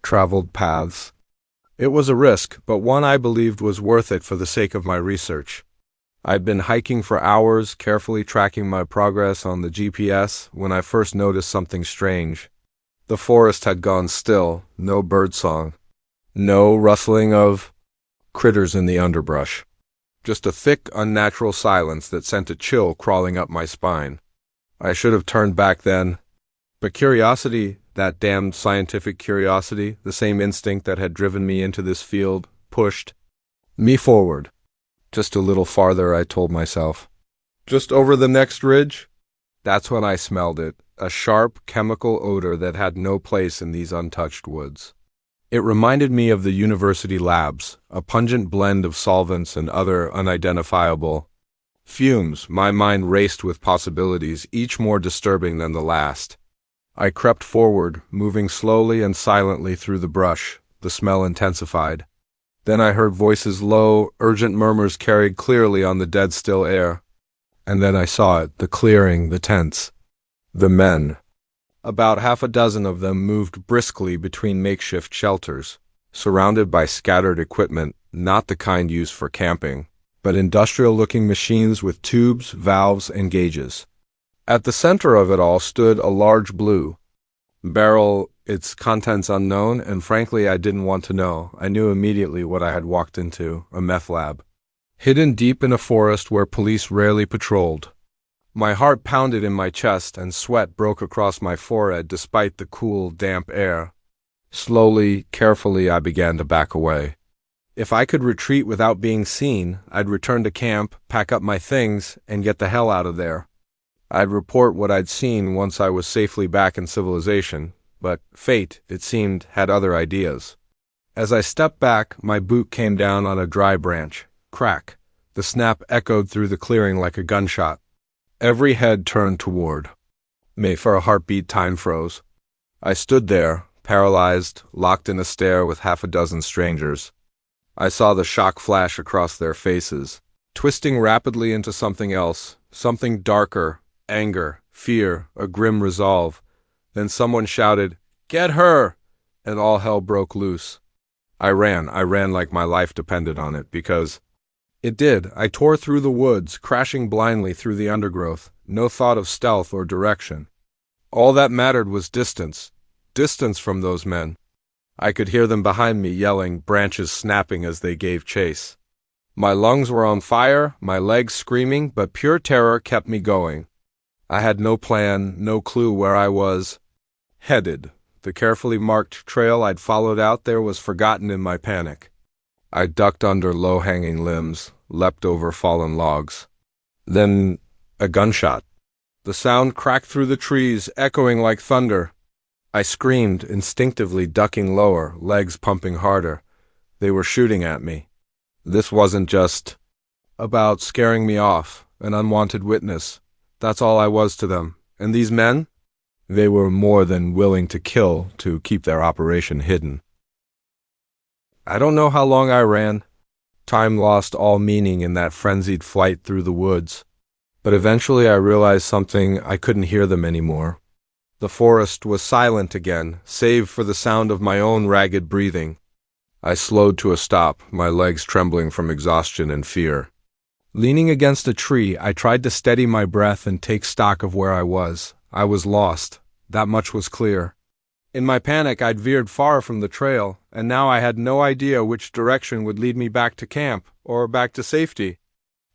traveled paths. It was a risk, but one I believed was worth it for the sake of my research. I'd been hiking for hours, carefully tracking my progress on the GPS, when I first noticed something strange. The forest had gone still, no birdsong, no rustling of critters in the underbrush. Just a thick, unnatural silence that sent a chill crawling up my spine. I should have turned back then, but curiosity, that damned scientific curiosity, the same instinct that had driven me into this field, pushed. Me forward. Just a little farther, I told myself. Just over the next ridge? That's when I smelled it, a sharp chemical odor that had no place in these untouched woods. It reminded me of the university labs, a pungent blend of solvents and other unidentifiable fumes. My mind raced with possibilities, each more disturbing than the last. I crept forward, moving slowly and silently through the brush. The smell intensified. Then I heard voices, low, urgent murmurs carried clearly on the dead still air. And then I saw it, the clearing, the tents. The men. About half a dozen of them moved briskly between makeshift shelters, surrounded by scattered equipment, not the kind used for camping, but industrial-looking machines with tubes, valves, and gauges. At the center of it all stood a large blue barrel, its contents unknown, and frankly I didn't want to know. I knew immediately what I had walked into, a meth lab, hidden deep in a forest where police rarely patrolled. My heart pounded in my chest and sweat broke across my forehead despite the cool, damp air. Slowly, carefully, I began to back away. If I could retreat without being seen, I'd return to camp, pack up my things, and get the hell out of there. I'd report what I'd seen once I was safely back in civilization, but fate, it seemed, had other ideas. As I stepped back, my boot came down on a dry branch. Crack. The snap echoed through the clearing like a gunshot. Every head turned toward me. For a heartbeat, time froze. I stood there, paralyzed, locked in a stare with half a dozen strangers. I saw the shock flash across their faces, twisting rapidly into something else, something darker, anger, fear, a grim resolve. Then someone shouted, "Get her!" and all hell broke loose. I ran like my life depended on it, because it did. I tore through the woods, crashing blindly through the undergrowth, no thought of stealth or direction. All that mattered was distance from those men. I could hear them behind me yelling, branches snapping as they gave chase. My lungs were on fire, my legs screaming, but pure terror kept me going. I had no plan, no clue where I was headed. The carefully marked trail I'd followed out there was forgotten in my panic. I ducked under low-hanging limbs, leapt over fallen logs. Then a gunshot. The sound cracked through the trees, echoing like thunder. I screamed, instinctively ducking lower, legs pumping harder. They were shooting at me. This wasn't just about scaring me off, an unwanted witness. That's all I was to them. And these men? They were more than willing to kill to keep their operation hidden. I don't know how long I ran. Time lost all meaning in that frenzied flight through the woods. But eventually I realized something. I couldn't hear them anymore. The forest was silent again, save for the sound of my own ragged breathing. I slowed to a stop, my legs trembling from exhaustion and fear. Leaning against a tree, I tried to steady my breath and take stock of where I was. I was lost. That much was clear. In my panic, I'd veered far from the trail, and now I had no idea which direction would lead me back to camp, or back to safety.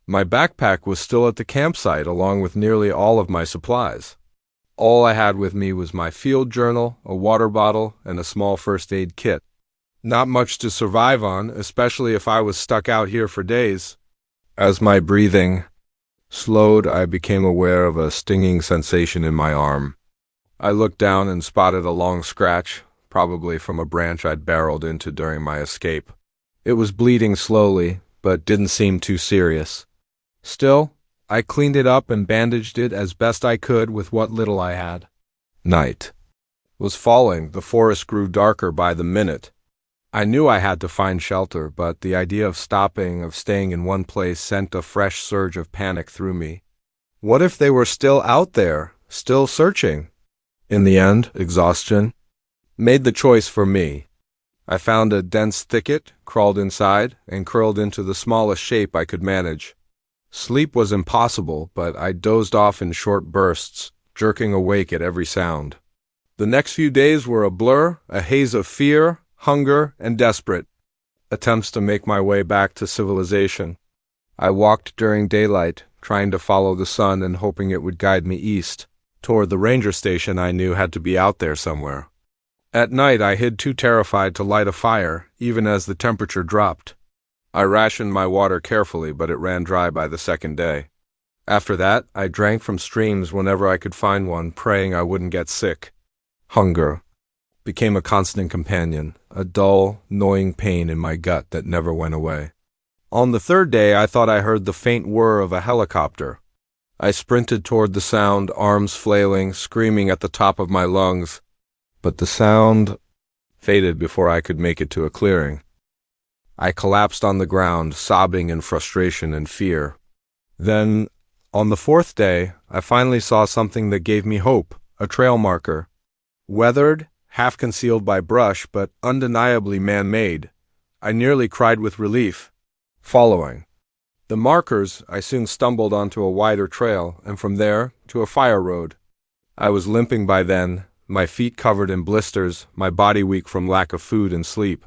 My backpack was still at the campsite, along with nearly all of my supplies. All I had with me was my field journal, a water bottle, and a small first aid kit. Not much to survive on, especially if I was stuck out here for days. As my breathing slowed, I became aware of a stinging sensation in my arm. I looked down and spotted a long scratch, probably from a branch I'd barreled into during my escape. It was bleeding slowly, but didn't seem too serious. Still, I cleaned it up and bandaged it as best I could with what little I had. Night was falling. The forest grew darker by the minute. I knew I had to find shelter, but the idea of staying in one place sent a fresh surge of panic through me. What if they were still out there, still searching? In the end, exhaustion made the choice for me. I found a dense thicket, crawled inside, and curled into the smallest shape I could manage. Sleep was impossible, but I dozed off in short bursts, jerking awake at every sound. The next few days were a blur, a haze of fear, hunger, and desperate attempts to make my way back to civilization. I walked during daylight, trying to follow the sun and hoping it would guide me east, toward the ranger station I knew had to be out there somewhere. At night I hid too terrified to light a fire, even as the temperature dropped. I rationed my water carefully, but it ran dry by the second day. After that, I drank from streams whenever I could find one, praying I wouldn't get sick. Hunger became a constant companion, a dull, gnawing pain in my gut that never went away. On the third day, I thought I heard the faint whir of a helicopter. I sprinted toward the sound, arms flailing, screaming at the top of my lungs. But the sound faded before I could make it to a clearing. I collapsed on the ground, sobbing in frustration and fear. Then, on the fourth day, I finally saw something that gave me hope, a trail marker. Weathered, half concealed by brush, but undeniably man-made. I nearly cried with relief. Following the markers, I soon stumbled onto a wider trail, and from there, to a fire road. I was limping by then, my feet covered in blisters, my body weak from lack of food and sleep.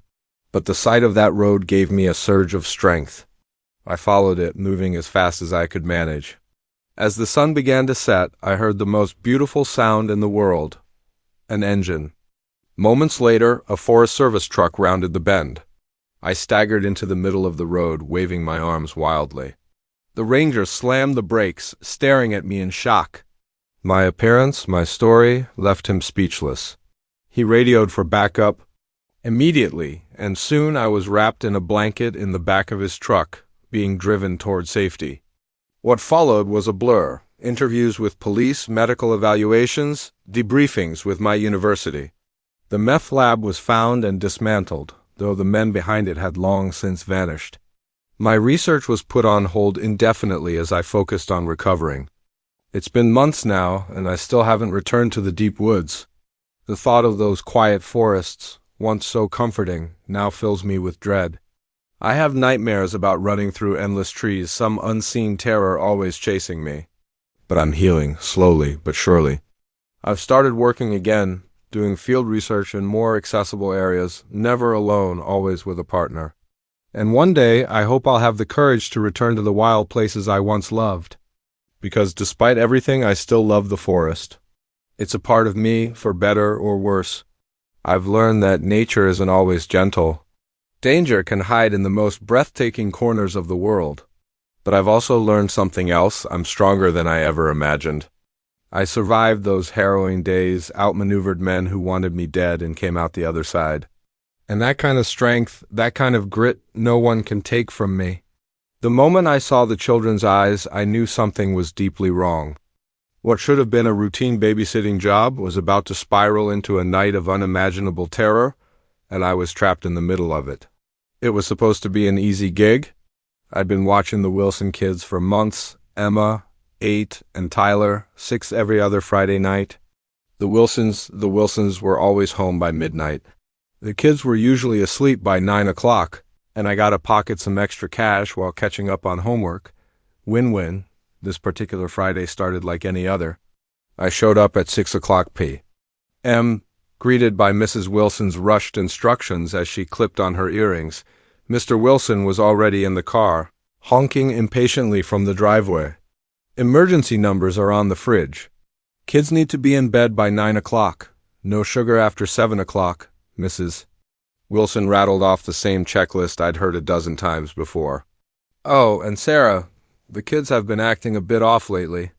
But the sight of that road gave me a surge of strength. I followed it, moving as fast as I could manage. As the sun began to set, I heard the most beautiful sound in the world. An engine. Moments later, a Forest Service truck rounded the bend. I staggered into the middle of the road, waving my arms wildly. The ranger slammed the brakes, staring at me in shock. My appearance, my story, left him speechless. He radioed for backup immediately, and soon I was wrapped in a blanket in the back of his truck, being driven toward safety. What followed was a blur. Interviews with police, medical evaluations, debriefings with my university. The meth lab was found and dismantled, though the men behind it had long since vanished. My research was put on hold indefinitely as I focused on recovering. It's been months now, and I still haven't returned to the deep woods. The thought of those quiet forests, once so comforting, now fills me with dread. I have nightmares about running through endless trees, some unseen terror always chasing me. But I'm healing, slowly but surely. I've started working again, doing field research in more accessible areas, never alone, always with a partner. And one day, I hope I'll have the courage to return to the wild places I once loved. Because despite everything, I still love the forest. It's a part of me, for better or worse. I've learned that nature isn't always gentle. Danger can hide in the most breathtaking corners of the world. But I've also learned something else. I'm stronger than I ever imagined. I survived those harrowing days, outmaneuvered men who wanted me dead and came out the other side. And that kind of strength, that kind of grit, no one can take from me. The moment I saw the children's eyes, I knew something was deeply wrong. What should have been a routine babysitting job was about to spiral into a night of unimaginable terror, and I was trapped in the middle of it. It was supposed to be an easy gig. I'd been watching the Wilson kids for months, Emma, 8, and Tyler, 6 every other Friday night. The Wilsons were always home by midnight. The kids were usually asleep by 9 o'clock, and I got to pocket some extra cash while catching up on homework. Win-win. This particular Friday started like any other. I showed up at 6 o'clock p.m., greeted by Mrs. Wilson's rushed instructions as she clipped on her earrings. Mr. Wilson was already in the car, honking impatiently from the driveway. Emergency numbers are on the fridge. Kids need to be in bed by 9 o'clock. No sugar after 7 o'clock, Mrs. Wilson rattled off the same checklist I'd heard a dozen times before. Oh, and Sarah, the kids have been acting a bit off lately.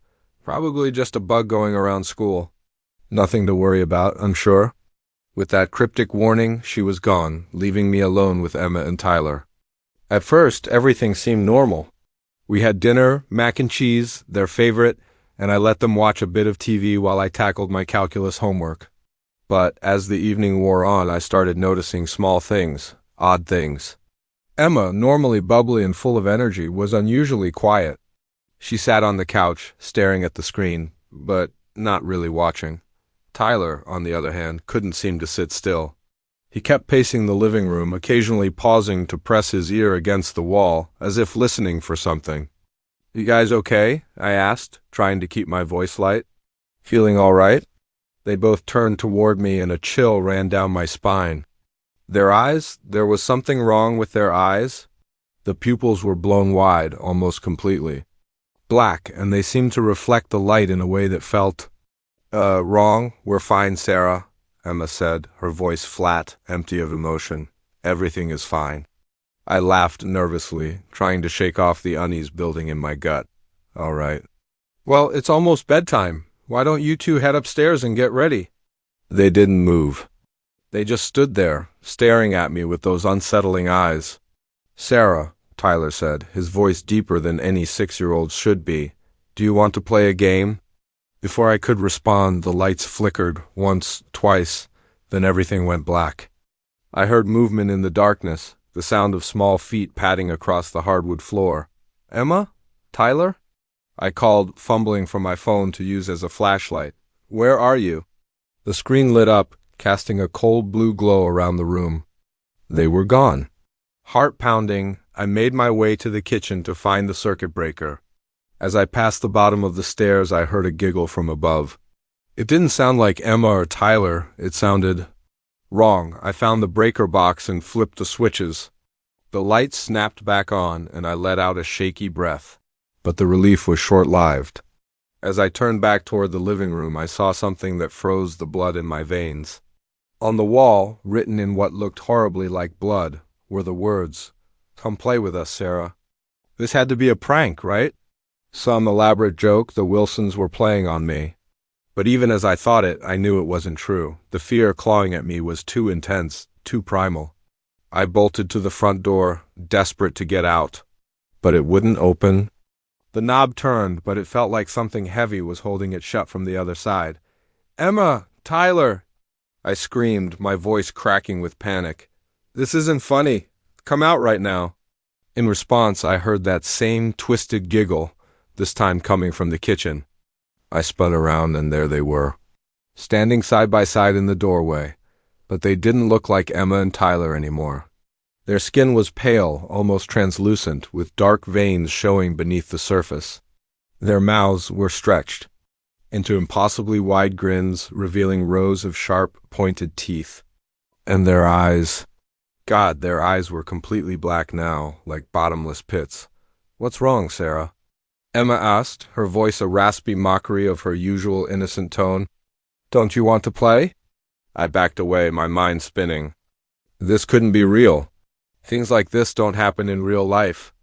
Probably just a bug going around school. Nothing to worry about, I'm sure. With that cryptic warning, she was gone, leaving me alone with Emma and Tyler. At first, everything seemed normal. We had dinner, mac and cheese, their favorite, and I let them watch a bit of TV while I tackled my calculus homework. But as the evening wore on, I started noticing small things, odd things. Emma, normally bubbly and full of energy, was unusually quiet. She sat on the couch, staring at the screen, but not really watching. Tyler, on the other hand, couldn't seem to sit still. He kept pacing the living room, occasionally pausing to press his ear against the wall, as if listening for something. "You guys okay?" I asked, trying to keep my voice light. "Feeling all right?" They both turned toward me and a chill ran down my spine. Their eyes? There was something wrong with their eyes. The pupils were blown wide, almost completely. Black, and they seemed to reflect the light in a way that felt, wrong. "We're fine, Sarah," Emma said, her voice flat, empty of emotion. "Everything is fine." I laughed nervously, trying to shake off the unease building in my gut. All right. Well, it's almost bedtime. Why don't you two head upstairs and get ready? They didn't move. They just stood there, staring at me with those unsettling eyes. Sarah, Tyler said, his voice deeper than any 6-year-old should be, do you want to play a game? Before I could respond, the lights flickered once, twice, then everything went black. I heard movement in the darkness, the sound of small feet padding across the hardwood floor. Emma? Tyler? I called, fumbling for my phone to use as a flashlight. Where are you? The screen lit up, casting a cold blue glow around the room. They were gone. Heart pounding, I made my way to the kitchen to find the circuit breaker. As I passed the bottom of the stairs, I heard a giggle from above. It didn't sound like Emma or Tyler. It sounded wrong. I found the breaker box and flipped the switches. The lights snapped back on, and I let out a shaky breath. But the relief was short-lived. As I turned back toward the living room, I saw something that froze the blood in my veins. On the wall, written in what looked horribly like blood, were the words, "Come play with us, Sarah." This had to be a prank, right? Some elaborate joke the Wilsons were playing on me. But even as I thought it, I knew it wasn't true. The fear clawing at me was too intense, too primal. I bolted to the front door, desperate to get out. But it wouldn't open. The knob turned, but it felt like something heavy was holding it shut from the other side. Emma! Tyler! I screamed, my voice cracking with panic. This isn't funny. Come out right now. In response, I heard that same twisted giggle, this time coming from the kitchen. I spun around and there they were, standing side by side in the doorway, but they didn't look like Emma and Tyler anymore. Their skin was pale, almost translucent, with dark veins showing beneath the surface. Their mouths were stretched into impossibly wide grins, revealing rows of sharp, pointed teeth. And their eyes... God, their eyes were completely black now, like bottomless pits. What's wrong, Sarah? Emma asked, her voice a raspy mockery of her usual innocent tone. Don't you want to play? I backed away, my mind spinning. This couldn't be real. Things like this don't happen in real life.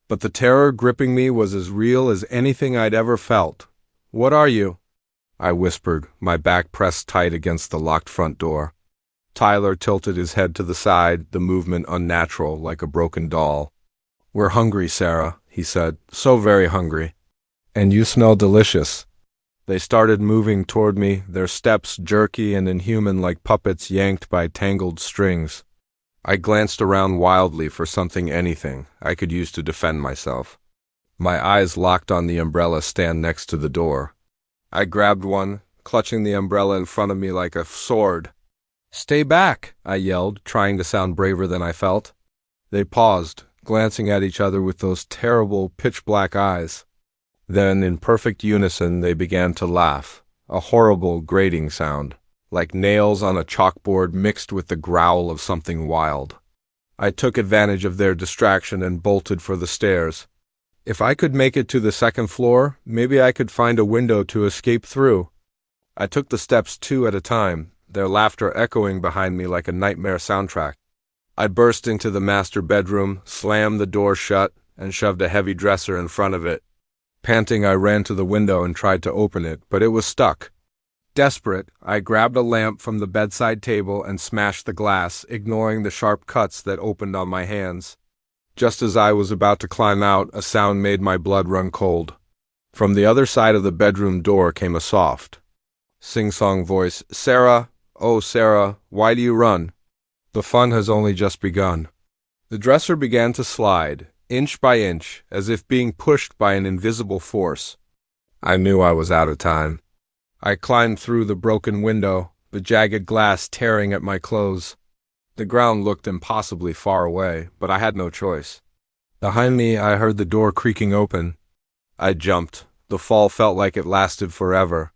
But the terror gripping me was as real as anything I'd ever felt. What are you? I whispered, my back pressed tight against the locked front door. Tyler tilted his head to the side, the movement unnatural, like a broken doll. We're hungry, Sarah, he said, so very hungry. And you smell delicious. They started moving toward me, their steps jerky and inhuman like puppets yanked by tangled strings. I glanced around wildly for anything I could use to defend myself. My eyes locked on the umbrella stand next to the door. I grabbed one, clutching the umbrella in front of me like a sword. Stay back, I yelled, trying to sound braver than I felt. They paused, glancing at each other with those terrible, pitch-black eyes. Then, in perfect unison, they began to laugh, a horrible, grating sound, like nails on a chalkboard mixed with the growl of something wild. I took advantage of their distraction and bolted for the stairs. If I could make it to the second floor, maybe I could find a window to escape through. I took the steps 2 at a time, their laughter echoing behind me like a nightmare soundtrack. I burst into the master bedroom, slammed the door shut, and shoved a heavy dresser in front of it. Panting, I ran to the window and tried to open it, but it was stuck. Desperate, I grabbed a lamp from the bedside table and smashed the glass, ignoring the sharp cuts that opened on my hands. Just as I was about to climb out, a sound made my blood run cold. From the other side of the bedroom door came a soft, sing-song voice. Sarah, oh Sarah, why do you run? The fun has only just begun. The dresser began to slide, inch by inch, as if being pushed by an invisible force. I knew I was out of time. I climbed through the broken window, the jagged glass tearing at my clothes. The ground looked impossibly far away, but I had no choice. Behind me, I heard the door creaking open. I jumped. The fall felt like it lasted forever.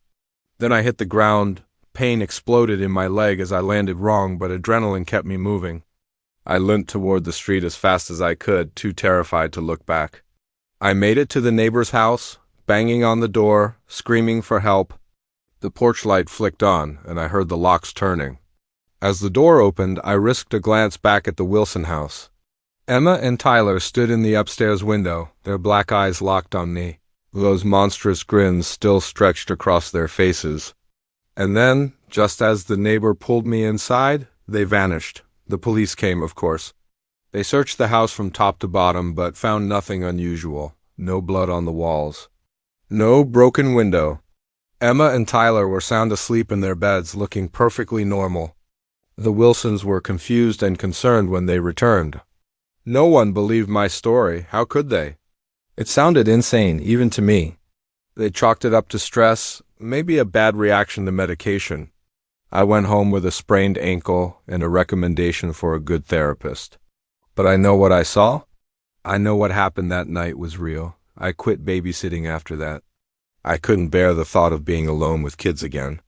Then I hit the ground. Pain exploded in my leg as I landed wrong, but adrenaline kept me moving. I limped toward the street as fast as I could, too terrified to look back. I made it to the neighbor's house, banging on the door, screaming for help. The porch light flicked on, and I heard the locks turning. As the door opened, I risked a glance back at the Wilson house. Emma and Tyler stood in the upstairs window, their black eyes locked on me, those monstrous grins still stretched across their faces. And then, just as the neighbor pulled me inside, they vanished. The police came, of course. They searched the house from top to bottom, but found nothing unusual. No blood on the walls. No broken window. Emma and Tyler were sound asleep in their beds, looking perfectly normal. The Wilsons were confused and concerned when they returned. No one believed my story. How could they? It sounded insane, even to me. They chalked it up to stress, maybe a bad reaction to medication. I went home with a sprained ankle and a recommendation for a good therapist. But I know what I saw. I know what happened that night was real. I quit babysitting after that. I couldn't bear the thought of being alone with kids again.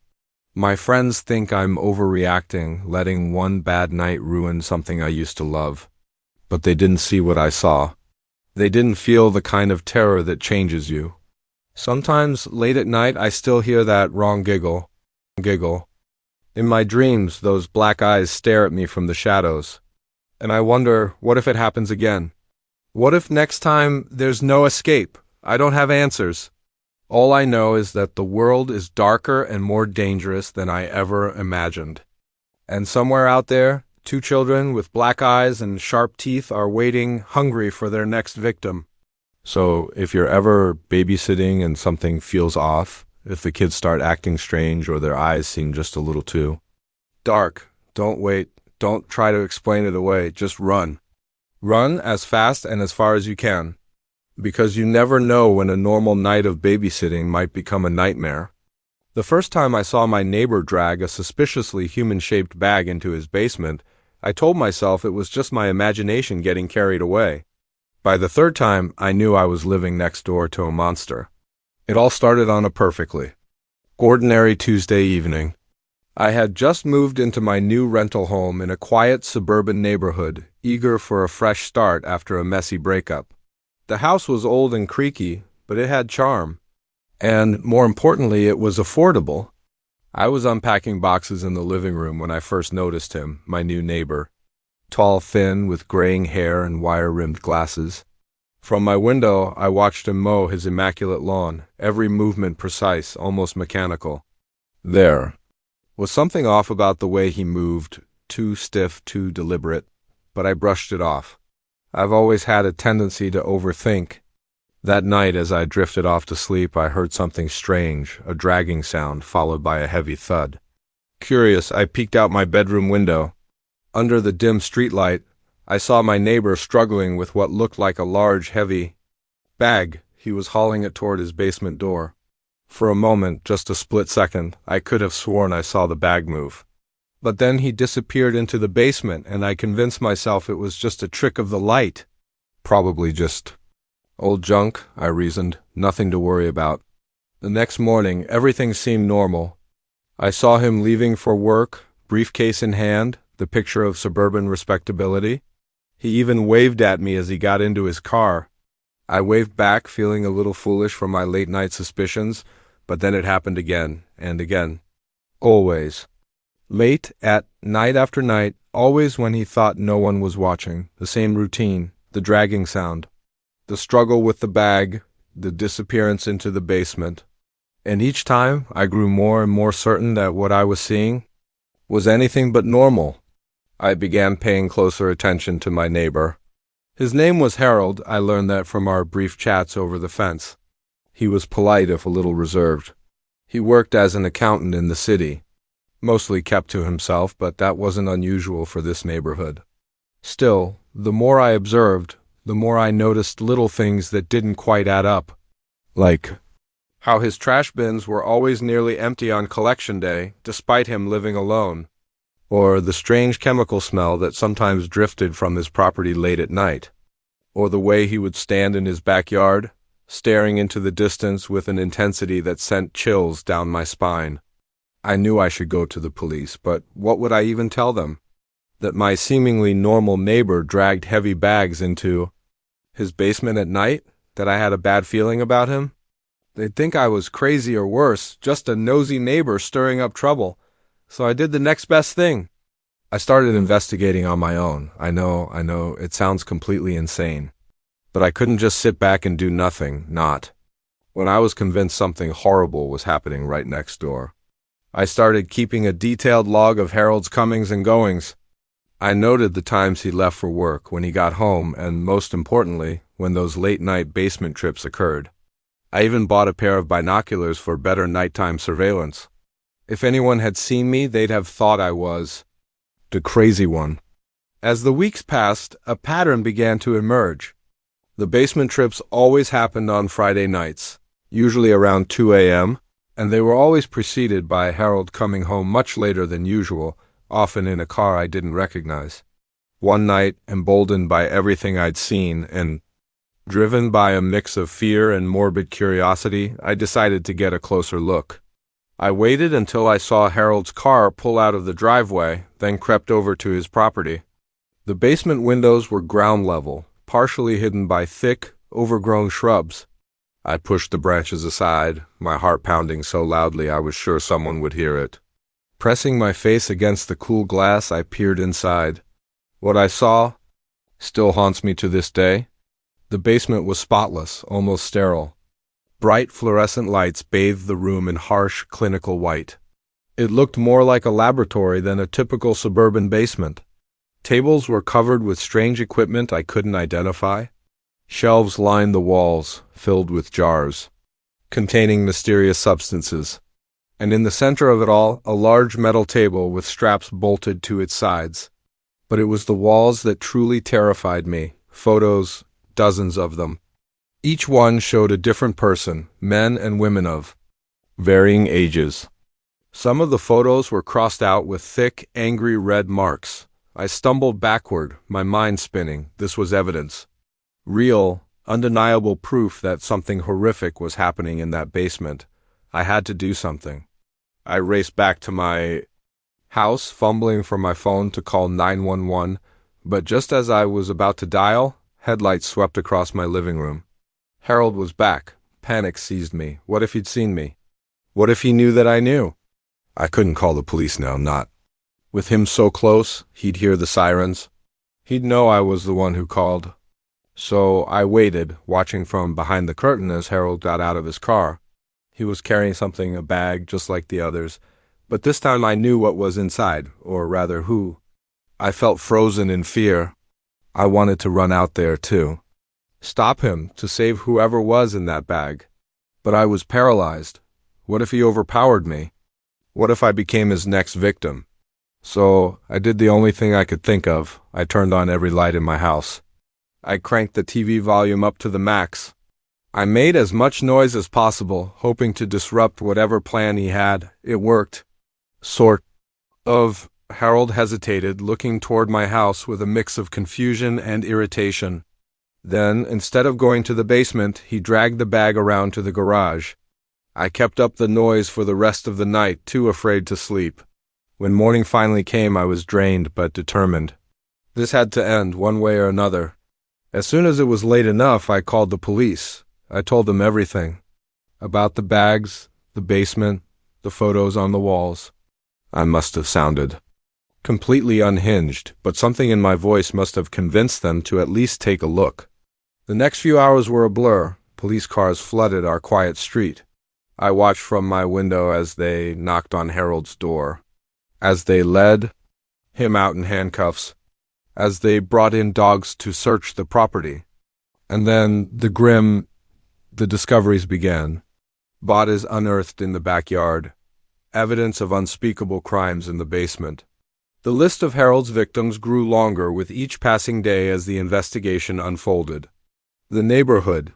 My friends think I'm overreacting, letting one bad night ruin something I used to love. But they didn't see what I saw. They didn't feel the kind of terror that changes you. Sometimes, late at night, I still hear that wrong giggle. In my dreams, those black eyes stare at me from the shadows. And I wonder, what if it happens again? What if next time there's no escape? I don't have answers. All I know is that the world is darker and more dangerous than I ever imagined. And somewhere out there, 2 children with black eyes and sharp teeth are waiting, hungry for their next victim. So if you're ever babysitting and something feels off, if the kids start acting strange or their eyes seem just a little too dark, don't wait. Don't try to explain it away. Just run. Run as fast and as far as you can. Because you never know when a normal night of babysitting might become a nightmare. The first time I saw my neighbor drag a suspiciously human-shaped bag into his basement, I told myself it was just my imagination getting carried away. By the third time, I knew I was living next door to a monster. It all started on a perfectly ordinary Tuesday evening. I had just moved into my new rental home in a quiet suburban neighborhood, eager for a fresh start after a messy breakup. The house was old and creaky, but it had charm. And, more importantly, it was affordable. I was unpacking boxes in the living room when I first noticed him, my new neighbor. Tall, thin, with graying hair and wire-rimmed glasses. From my window, I watched him mow his immaculate lawn, every movement precise, almost mechanical. There was something off about the way he moved, too stiff, too deliberate, but I brushed it off. I've always had a tendency to overthink. That night, as I drifted off to sleep, I heard something strange, a dragging sound followed by a heavy thud. Curious, I peeked out my bedroom window. Under the dim streetlight, I saw my neighbor struggling with what looked like a large, heavy bag. He was hauling it toward his basement door. For a moment, just a split second, I could have sworn I saw the bag move. But then he disappeared into the basement, and I convinced myself it was just a trick of the light. Probably just old junk, I reasoned, nothing to worry about. The next morning, everything seemed normal. I saw him leaving for work, briefcase in hand, the picture of suburban respectability. He even waved at me as he got into his car. I waved back, feeling a little foolish for my late-night suspicions, but then it happened again and again. Always. Late at night after night, always when he thought no one was watching. The same routine, the dragging sound, the struggle with the bag, the disappearance into the basement. And each time, I grew more and more certain that what I was seeing was anything but normal. I began paying closer attention to my neighbor. His name was Harold. I learned that from our brief chats over the fence. He was polite if a little reserved. He worked as an accountant in the city. Mostly kept to himself, but that wasn't unusual for this neighborhood. Still, the more I observed, the more I noticed little things that didn't quite add up. Like how his trash bins were always nearly empty on collection day, despite him living alone. Or the strange chemical smell that sometimes drifted from his property late at night. Or the way he would stand in his backyard, staring into the distance with an intensity that sent chills down my spine. I knew I should go to the police, but what would I even tell them? That my seemingly normal neighbor dragged heavy bags into his basement at night? That I had a bad feeling about him? They'd think I was crazy or worse, just a nosy neighbor stirring up trouble. So I did the next best thing. I started investigating on my own. I know, it sounds completely insane. But I couldn't just sit back and do nothing, not when I was convinced something horrible was happening right next door. I started keeping a detailed log of Harold's comings and goings. I noted the times he left for work, when he got home, and most importantly, when those late-night basement trips occurred. I even bought a pair of binoculars for better nighttime surveillance. If anyone had seen me, they'd have thought I was the crazy one. As the weeks passed, a pattern began to emerge. The basement trips always happened on Friday nights, usually around 2 a.m., and they were always preceded by Harold coming home much later than usual, often in a car I didn't recognize. One night, emboldened by everything I'd seen and driven by a mix of fear and morbid curiosity, I decided to get a closer look. I waited until I saw Harold's car pull out of the driveway, then crept over to his property. The basement windows were ground level, partially hidden by thick, overgrown shrubs. I pushed the branches aside, my heart pounding so loudly I was sure someone would hear it. Pressing my face against the cool glass, I peered inside. What I saw still haunts me to this day. The basement was spotless, almost sterile. Bright fluorescent lights bathed the room in harsh, clinical white. It looked more like a laboratory than a typical suburban basement. Tables were covered with strange equipment I couldn't identify. Shelves lined the walls, filled with jars containing mysterious substances. And in the center of it all, a large metal table with straps bolted to its sides. But it was the walls that truly terrified me. Photos, dozens of them. Each one showed a different person, men and women of varying ages. Some of the photos were crossed out with thick, angry red marks. I stumbled backward, my mind spinning. This was evidence. Real, undeniable proof that something horrific was happening in that basement. I had to do something. I raced back to my house, fumbling for my phone to call 911, but just as I was about to dial, headlights swept across my living room. Harold was back. Panic seized me. What if he'd seen me? What if he knew that I knew? I couldn't call the police now, not. With him so close, he'd hear the sirens. He'd know I was the one who called. So I waited, watching from behind the curtain as Harold got out of his car. He was carrying something, a bag, just like the others, but this time I knew what was inside, or rather who. I felt frozen in fear. I wanted to run out there, too. Stop him, to save whoever was in that bag. But I was paralyzed. What if he overpowered me? What if I became his next victim? So I did the only thing I could think of. I turned on every light in my house. I cranked the TV volume up to the max. I made as much noise as possible, hoping to disrupt whatever plan he had. It worked. Sort of. Harold hesitated, looking toward my house with a mix of confusion and irritation. Then, instead of going to the basement, he dragged the bag around to the garage. I kept up the noise for the rest of the night, too afraid to sleep. When morning finally came, I was drained but determined. This had to end, one way or another. As soon as it was late enough, I called the police. I told them everything. About the bags, the basement, the photos on the walls. I must have sounded completely unhinged, but something in my voice must have convinced them to at least take a look. The next few hours were a blur. Police cars flooded our quiet street. I watched from my window as they knocked on Harold's door, as they led him out in handcuffs, as they brought in dogs to search the property. And then the discoveries began. Bodies unearthed in the backyard, evidence of unspeakable crimes in the basement. The list of Harold's victims grew longer with each passing day as the investigation unfolded. The neighborhood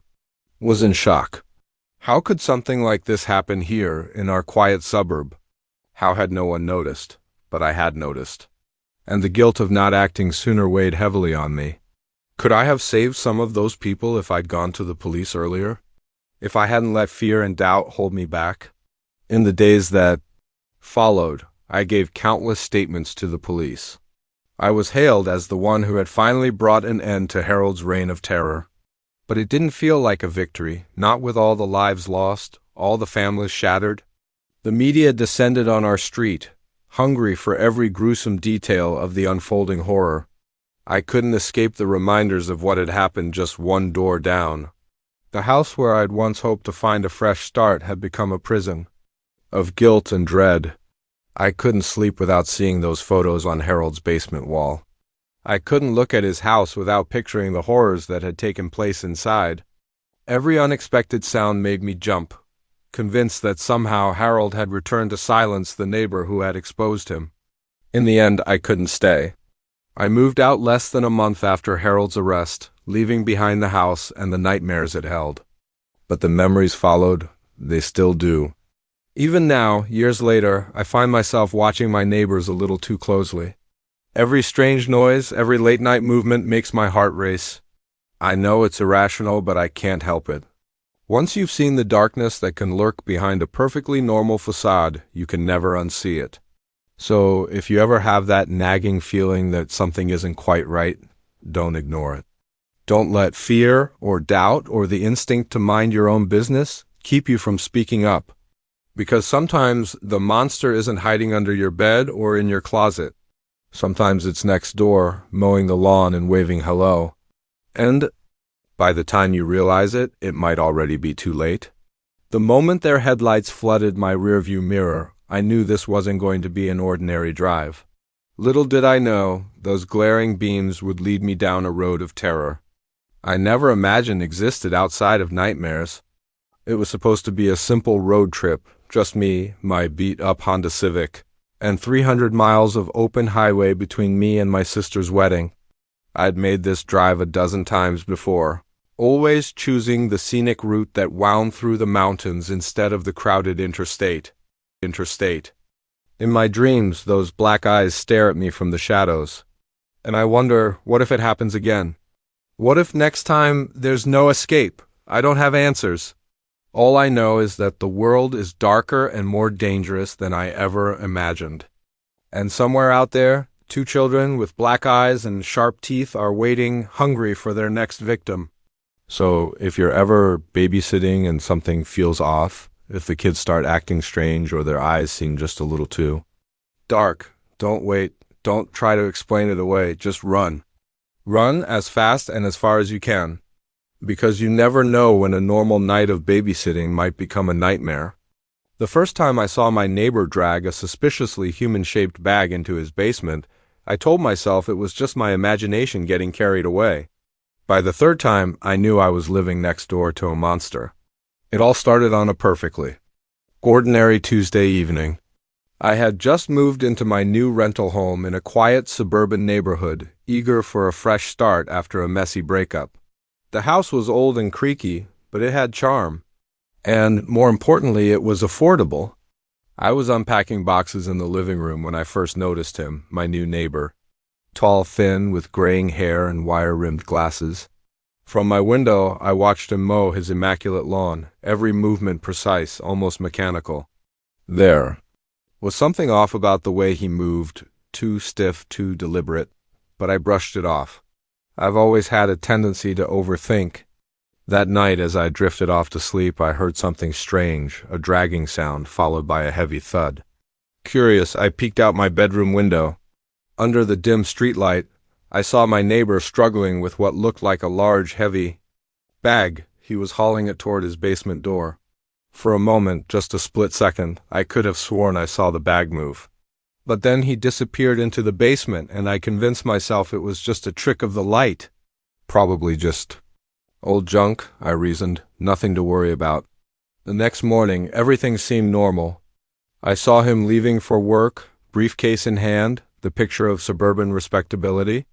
was in shock. How could something like this happen here in our quiet suburb? How had no one noticed? But I had noticed. And the guilt of not acting sooner weighed heavily on me. Could I have saved some of those people if I'd gone to the police earlier? If I hadn't let fear and doubt hold me back? In the days that followed, I gave countless statements to the police. I was hailed as the one who had finally brought an end to Harold's reign of terror. But it didn't feel like a victory, not with all the lives lost, all the families shattered. The media descended on our street. hungry for every gruesome detail of the unfolding horror. I couldn't escape the reminders of what had happened just one door down. The house where I'd once hoped to find a fresh start had become a prison of guilt and dread. I couldn't sleep without seeing those photos on Harold's basement wall. I couldn't look at his house without picturing the horrors that had taken place inside. Every unexpected sound made me jump, convinced that somehow Harold had returned to silence the neighbor who had exposed him. In the end, I couldn't stay. I moved out less than a month after Harold's arrest, leaving behind the house and the nightmares it held. But the memories followed. They still do. Even now, years later, I find myself watching my neighbors a little too closely. Every strange noise, every late-night movement makes my heart race. I know it's irrational, but I can't help it. Once you've seen the darkness that can lurk behind a perfectly normal facade, you can never unsee it. So, if you ever have that nagging feeling that something isn't quite right, don't ignore it. Don't let fear or doubt or the instinct to mind your own business keep you from speaking up. Because sometimes the monster isn't hiding under your bed or in your closet. Sometimes it's next door, mowing the lawn and waving hello. And by the time you realize it, it might already be too late. The moment their headlights flooded my rearview mirror, I knew this wasn't going to be an ordinary drive. Little did I know, those glaring beams would lead me down a road of terror I never imagined existed outside of nightmares. It was supposed to be a simple road trip, just me, my beat-up Honda Civic, and 300 miles of open highway between me and my sister's wedding. I'd made this drive a dozen times before, always choosing the scenic route that wound through the mountains instead of the crowded interstate. In my dreams, those black eyes stare at me from the shadows. And I wonder, what if it happens again? What if next time there's no escape? I don't have answers. All I know is that the world is darker and more dangerous than I ever imagined. And somewhere out there, 2 children with black eyes and sharp teeth are waiting, hungry for their next victim. So if you're ever babysitting and something feels off, if the kids start acting strange or their eyes seem just a little too dark, don't wait. Don't try to explain it away. Just run. Run as fast and as far as you can. Because you never know when a normal night of babysitting might become a nightmare. The first time I saw my neighbor drag a suspiciously human-shaped bag into his basement, I told myself it was just my imagination getting carried away. By the third time, I knew I was living next door to a monster. It all started on a perfectly ordinary Tuesday evening. I had just moved into my new rental home in a quiet suburban neighborhood, eager for a fresh start after a messy breakup. The house was old and creaky, but it had charm. And, more importantly, it was affordable. I was unpacking boxes in the living room when I first noticed him, my new neighbor. Tall, thin, with graying hair and wire-rimmed glasses. From my window, I watched him mow his immaculate lawn, every movement precise, almost mechanical. There was something off about the way he moved, too stiff, too deliberate, but I brushed it off. I've always had a tendency to overthink. That night, as I drifted off to sleep, I heard something strange, a dragging sound followed by a heavy thud. Curious, I peeked out my bedroom window. Under the dim streetlight, I saw my neighbor struggling with what looked like a large, heavy bag. He was hauling it toward his basement door. For a moment, just a split second, I could have sworn I saw the bag move. But then he disappeared into the basement, and I convinced myself it was just a trick of the light. Probably just old junk, I reasoned, nothing to worry about. The next morning, everything seemed normal. I saw him leaving for work, briefcase in hand, the picture of suburban respectability.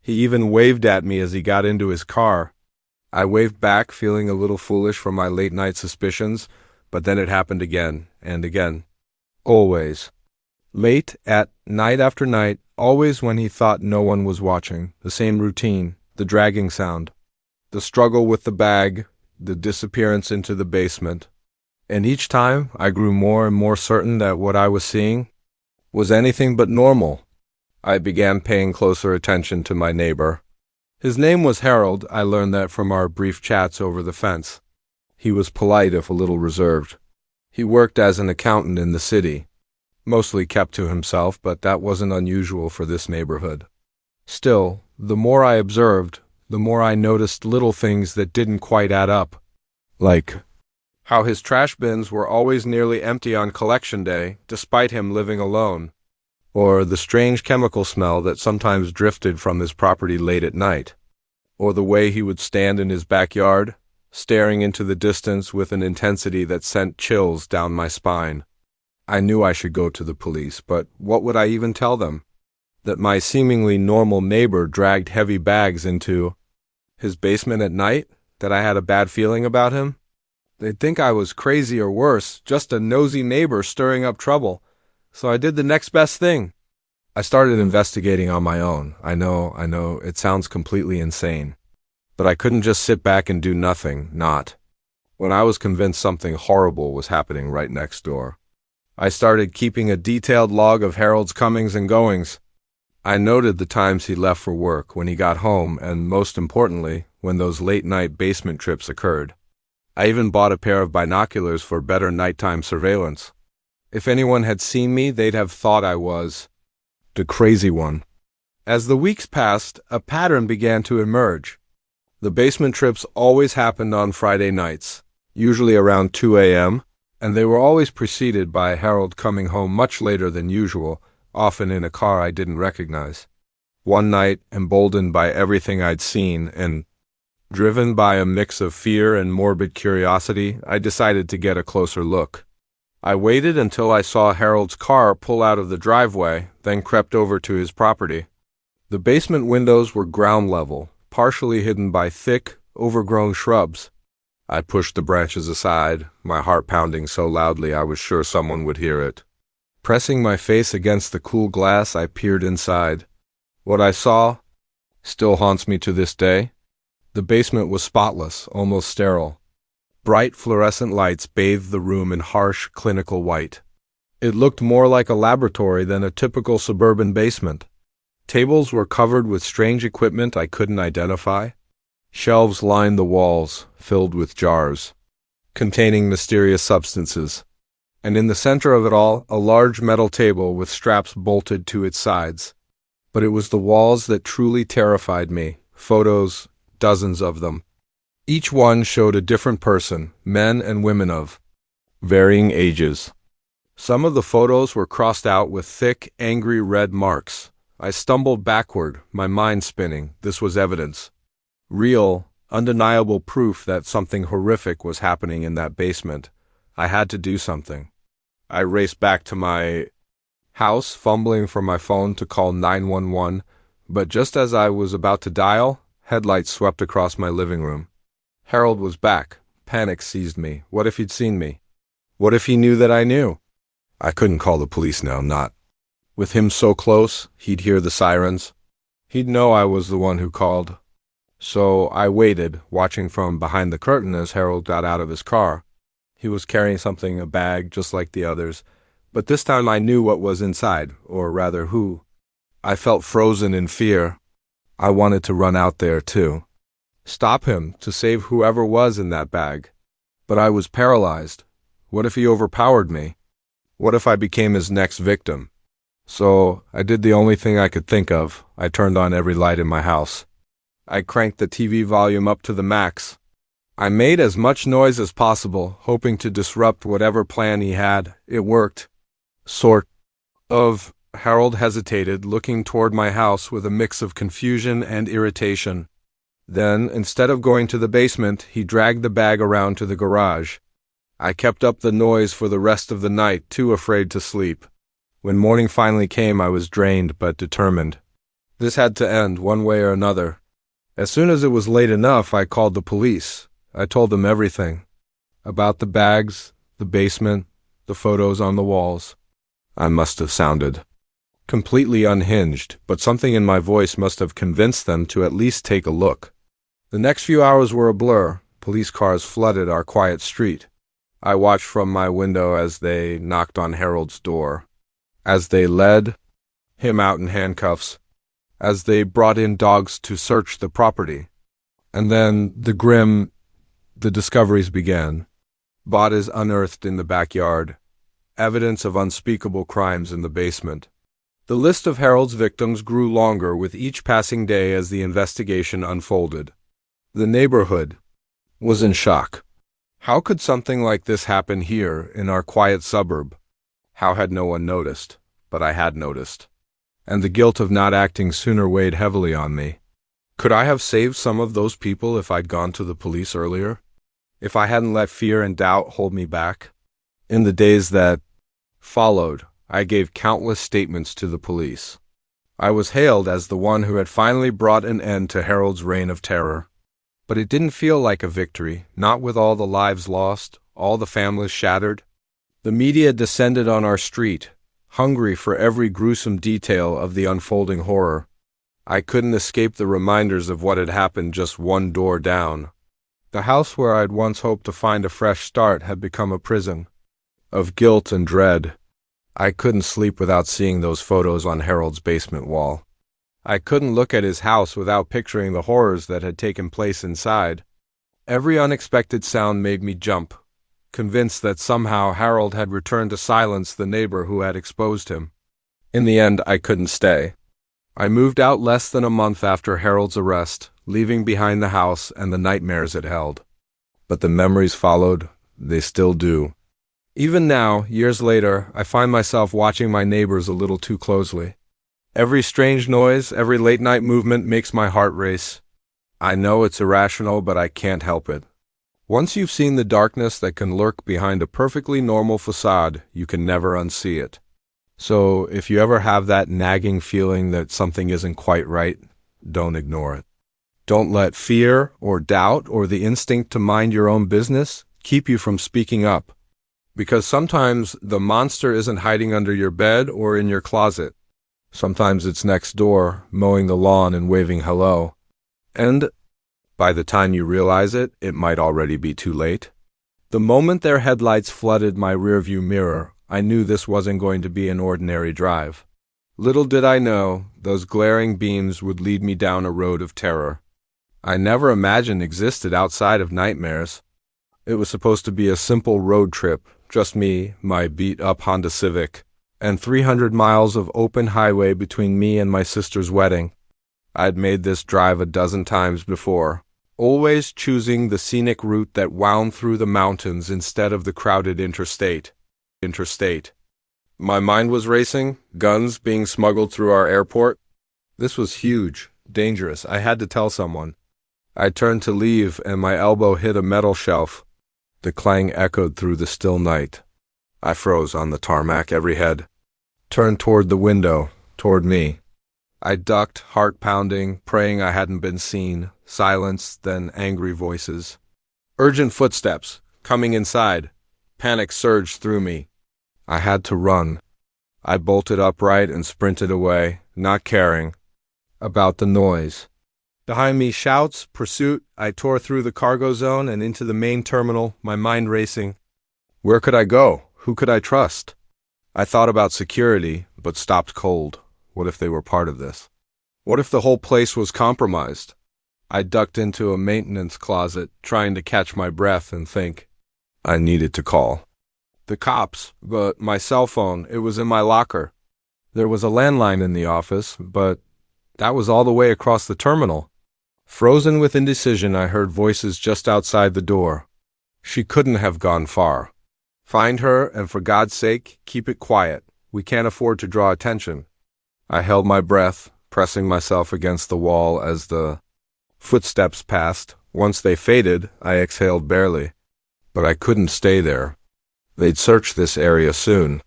He even waved at me as he got into his car. I waved back, feeling a little foolish for my late-night suspicions, but then it happened again and again. Always. Late at night after night, always when he thought no one was watching, the same routine, the dragging sound, the struggle with the bag, the disappearance into the basement. And each time, I grew more and more certain that what I was seeing was anything but normal. I began paying closer attention to my neighbor. His name was Harold. I learned that from our brief chats over the fence. He was polite if a little reserved. He worked as an accountant in the city. mostly kept to himself, but that wasn't unusual for this neighborhood. Still, the more I observed, the more I noticed little things that didn't quite add up. Like how his trash bins were always nearly empty on collection day, despite him living alone. Or the strange chemical smell that sometimes drifted from his property late at night. Or the way he would stand in his backyard, staring into the distance with an intensity that sent chills down my spine. I knew I should go to the police, but what would I even tell them? That my seemingly normal neighbor dragged heavy bags into his basement at night? That I had a bad feeling about him? They'd think I was crazy or worse, just a nosy neighbor stirring up trouble. So I did the next best thing. I started investigating on my own. I know, it sounds completely insane. But I couldn't just sit back and do nothing, not when I was convinced something horrible was happening right next door. I started keeping a detailed log of Harold's comings and goings. I noted the times he left for work, when he got home, and most importantly, when those late-night basement trips occurred. I even bought a pair of binoculars for better nighttime surveillance. If anyone had seen me, they'd have thought I was the crazy one. As the weeks passed, a pattern began to emerge. The basement trips always happened on Friday nights, usually around 2 a.m., and they were always preceded by Harold coming home much later than usual, often in a car I didn't recognize. One night, emboldened by everything I'd seen and driven by a mix of fear and morbid curiosity, I decided to get a closer look. I waited until I saw Harold's car pull out of the driveway, then crept over to his property. The basement windows were ground level, partially hidden by thick, overgrown shrubs. I pushed the branches aside, my heart pounding so loudly I was sure someone would hear it. Pressing my face against the cool glass, I peered inside. What I saw still haunts me to this day. The basement was spotless, almost sterile. Bright fluorescent lights bathed the room in harsh, clinical white. It looked more like a laboratory than a typical suburban basement. Tables were covered with strange equipment I couldn't identify. Shelves lined the walls, filled with jars containing mysterious substances. And in the center of it all, a large metal table with straps bolted to its sides. But it was the walls that truly terrified me. Photos, dozens of them. Each one showed a different person, men and women of varying ages. Some of the photos were crossed out with thick, angry red marks. I stumbled backward, my mind spinning. This was evidence. Real, undeniable proof that something horrific was happening in that basement. I had to do something. I raced back to my house, fumbling for my phone to call 911, but just as I was about to dial, headlights swept across my living room. Harold was back. Panic seized me. What if he'd seen me? What if he knew that I knew? I couldn't call the police now, not. With him so close, he'd hear the sirens. He'd know I was the one who called. So I waited, watching from behind the curtain as Harold got out of his car. He was carrying something, a bag, just like the others. But this time I knew what was inside, or rather who. I felt frozen in fear. I wanted to run out there, too. Stop him, to save whoever was in that bag. But I was paralyzed. What if he overpowered me? What if I became his next victim? So I did the only thing I could think of. I turned on every light in my house. I cranked the TV volume up to the max. I made as much noise as possible, hoping to disrupt whatever plan he had. It worked. Sort of. Harold hesitated, looking toward my house with a mix of confusion and irritation. Then, instead of going to the basement, he dragged the bag around to the garage. I kept up the noise for the rest of the night, too afraid to sleep. When morning finally came, I was drained but determined. This had to end, one way or another. As soon as it was late enough, I called the police. I told them everything. About the bags, the basement, the photos on the walls. I must have sounded completely unhinged, but something in my voice must have convinced them to at least take a look. The next few hours were a blur. Police cars flooded our quiet street. I watched from my window as they knocked on Harold's door, as they led him out in handcuffs, as they brought in dogs to search the property. And then the discoveries began. Bodies unearthed in the backyard, evidence of unspeakable crimes in the basement. The list of Harold's victims grew longer with each passing day as the investigation unfolded. The neighborhood was in shock. How could something like this happen here in our quiet suburb? How had no one noticed? But I had noticed. And the guilt of not acting sooner weighed heavily on me. Could I have saved some of those people if I'd gone to the police earlier? If I hadn't let fear and doubt hold me back? In the days that followed, I gave countless statements to the police. I was hailed as the one who had finally brought an end to Harold's reign of terror. But it didn't feel like a victory, not with all the lives lost, all the families shattered. The media descended on our street, hungry for every gruesome detail of the unfolding horror. I couldn't escape the reminders of what had happened just one door down. The house where I'd once hoped to find a fresh start had become a prison of guilt and dread. I couldn't sleep without seeing those photos on Harold's basement wall. I couldn't look at his house without picturing the horrors that had taken place inside. Every unexpected sound made me jump, convinced that somehow Harold had returned to silence the neighbor who had exposed him. In the end, I couldn't stay. I moved out less than a month after Harold's arrest, leaving behind the house and the nightmares it held. But the memories followed. They still do. Even now, years later, I find myself watching my neighbors a little too closely. Every strange noise, every late-night movement makes my heart race. I know it's irrational, but I can't help it. Once you've seen the darkness that can lurk behind a perfectly normal facade, you can never unsee it. So, if you ever have that nagging feeling that something isn't quite right, don't ignore it. Don't let fear or doubt or the instinct to mind your own business keep you from speaking up. Because sometimes the monster isn't hiding under your bed or in your closet. Sometimes it's next door, mowing the lawn and waving hello. And by the time you realize it, it might already be too late. The moment their headlights flooded my rearview mirror, I knew this wasn't going to be an ordinary drive. Little did I know, those glaring beams would lead me down a road of terror I never imagined existed outside of nightmares. It was supposed to be a simple road trip, just me, my beat-up Honda Civic, and 300 miles of open highway between me and my sister's wedding. I'd made this drive a dozen times before, always choosing the scenic route that wound through the mountains instead of the crowded interstate. My mind was racing, guns being smuggled through our airport. This was huge, dangerous. I had to tell someone. I turned to leave, and my elbow hit a metal shelf. The clang echoed through the still night. I froze on the tarmac, every head turned toward the window, toward me. I ducked, heart pounding, praying I hadn't been seen. Silence, then angry voices. Urgent footsteps, coming inside. Panic surged through me. I had to run. I bolted upright and sprinted away, not caring about the noise. Behind me, shouts, pursuit. I tore through the cargo zone and into the main terminal, my mind racing. Where could I go? Who could I trust? I thought about security, but stopped cold. What if they were part of this? What if the whole place was compromised? I ducked into a maintenance closet, trying to catch my breath and think. I needed to call the cops, but my cell phone, it was in my locker. There was a landline in the office, but that was all the way across the terminal. Frozen with indecision, I heard voices just outside the door. She couldn't have gone far. Find her, and for God's sake, keep it quiet. We can't afford to draw attention. I held my breath, pressing myself against the wall as the footsteps passed. Once they faded, I exhaled barely. But I couldn't stay there. They'd search this area soon.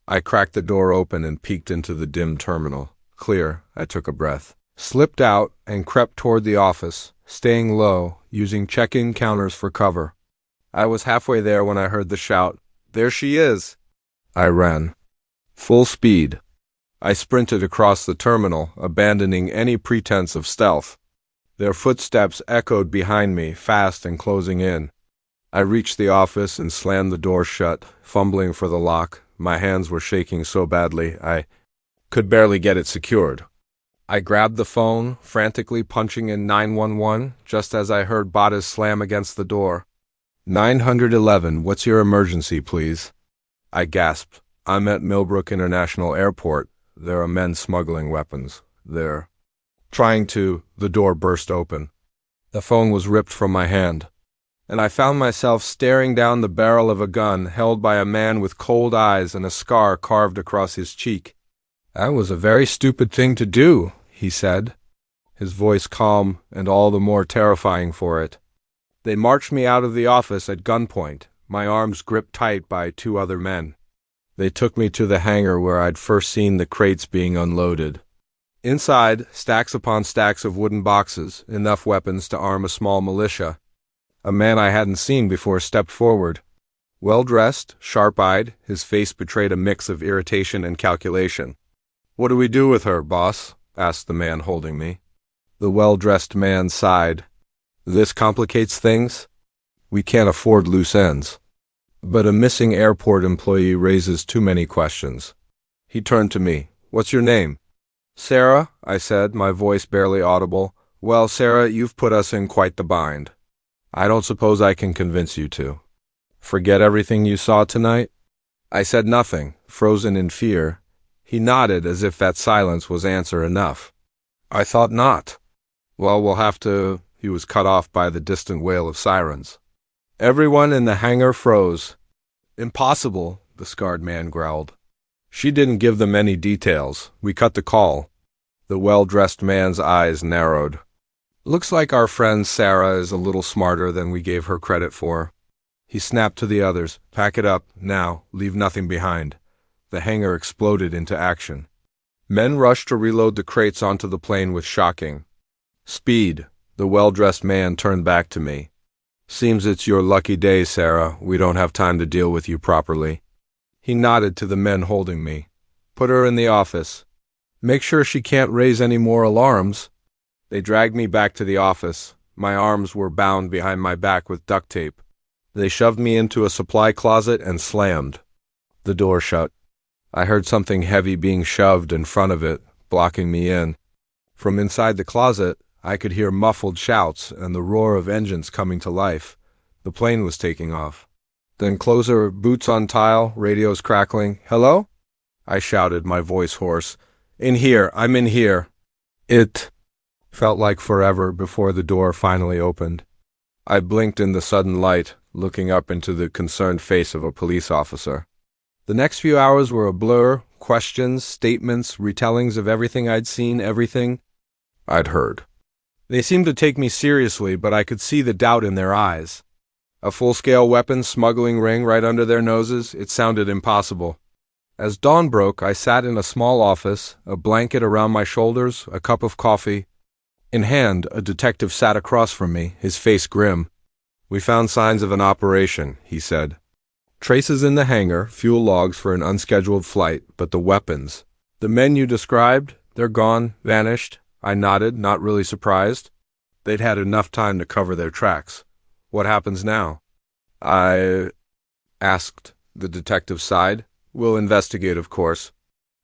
I cracked the door open and peeked into the dim terminal. Clear, I took a breath. Slipped out and crept toward the office, staying low, using check-in counters for cover. I was halfway there when I heard the shout, "There she is!" I ran. Full speed. I sprinted across the terminal, abandoning any pretense of stealth. Their footsteps echoed behind me, fast and closing in. I reached the office and slammed the door shut, fumbling for the lock. My hands were shaking so badly, I could barely get it secured. I grabbed the phone, frantically punching in 911, just as I heard Bada's slam against the door. 911, what's your emergency, please? I gasped. I'm at Millbrook International Airport. There are men smuggling weapons. They're trying to. The door burst open. The phone was ripped from my hand, and I found myself staring down the barrel of a gun held by a man with cold eyes and a scar carved across his cheek. That was a very stupid thing to do, he said, his voice calm and all the more terrifying for it. They marched me out of the office at gunpoint, my arms gripped tight by two other men. They took me to the hangar where I'd first seen the crates being unloaded. Inside, stacks upon stacks of wooden boxes, enough weapons to arm a small militia. A man I hadn't seen before stepped forward. Well-dressed, sharp-eyed, his face betrayed a mix of irritation and calculation. "What do we do with her, boss?" asked the man holding me. The well-dressed man sighed. "This complicates things. We can't afford loose ends." But a missing airport employee raises too many questions. He turned to me. "What's your name?" "Sarah," I said, my voice barely audible. "Well, Sarah, you've put us in quite the bind. I don't suppose I can convince you to. Forget everything you saw tonight?" I said nothing, frozen in fear. He nodded as if that silence was answer enough. "I thought not." "Well, we'll have to—" He was cut off by the distant wail of sirens. Everyone in the hangar froze. "Impossible," the scarred man growled. She didn't give them any details. We cut the call. The well-dressed man's eyes narrowed. "Looks like our friend Sarah is a little smarter than we gave her credit for." He snapped to the others. "Pack it up, now, leave nothing behind." The hangar exploded into action. Men rushed to reload the crates onto the plane with shocking speed. The well-dressed man turned back to me. "Seems it's your lucky day, Sarah. We don't have time to deal with you properly." He nodded to the men holding me. "Put her in the office. Make sure she can't raise any more alarms." They dragged me back to the office. My arms were bound behind my back with duct tape. They shoved me into a supply closet and slammed. The door shut. I heard something heavy being shoved in front of it, blocking me in. From inside the closet, I could hear muffled shouts and the roar of engines coming to life. The plane was taking off. Then closer, boots on tile, radios crackling. "Hello?" I shouted, my voice hoarse. "In here, I'm in here." It felt like forever before the door finally opened. I blinked in the sudden light, looking up into the concerned face of a police officer. The next few hours were a blur, questions, statements, retellings of everything I'd seen, everything I'd heard. They seemed to take me seriously, but I could see the doubt in their eyes. A full-scale weapons smuggling ring right under their noses, it sounded impossible. As dawn broke, I sat in a small office, a blanket around my shoulders, a cup of coffee. In hand, a detective sat across from me, his face grim. "We found signs of an operation," he said. "Traces in the hangar, fuel logs for an unscheduled flight, but the weapons. The men you described, they're gone, vanished." I nodded, not really surprised. They'd had enough time to cover their tracks. "What happens now?" I asked. The detective sighed. "We'll investigate, of course.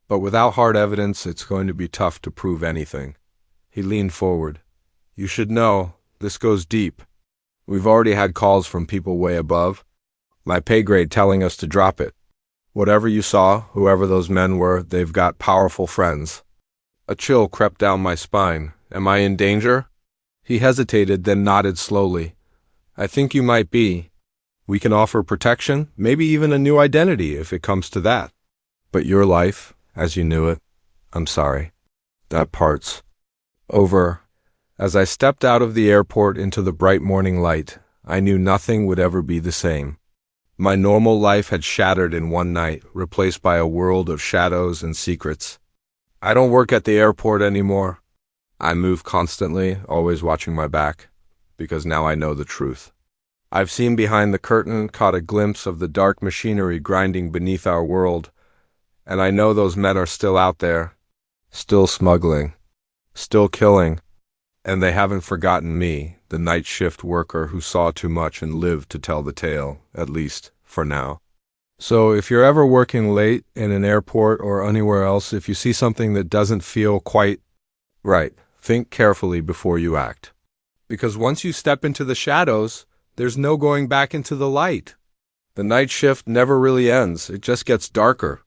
But without hard evidence, it's going to be tough to prove anything." He leaned forward. "You should know, this goes deep. We've already had calls from people way above. My pay grade telling us to drop it. Whatever you saw, whoever those men were, they've got powerful friends." A chill crept down my spine. "Am I in danger?" He hesitated, then nodded slowly. "I think you might be. We can offer protection, maybe even a new identity if it comes to that. But your life, as you knew it, I'm sorry. That part's over." As I stepped out of the airport into the bright morning light, I knew nothing would ever be the same. My normal life had shattered in one night, replaced by a world of shadows and secrets. I don't work at the airport anymore. I move constantly, always watching my back, because now I know the truth. I've seen behind the curtain, caught a glimpse of the dark machinery grinding beneath our world, and I know those men are still out there, still smuggling, still killing, and they haven't forgotten me, the night shift worker who saw too much and lived to tell the tale, at least for now. So if you're ever working late in an airport or anywhere else, if you see something that doesn't feel quite right, think carefully before you act. Because once you step into the shadows, there's no going back into the light. The night shift never really ends, it just gets darker.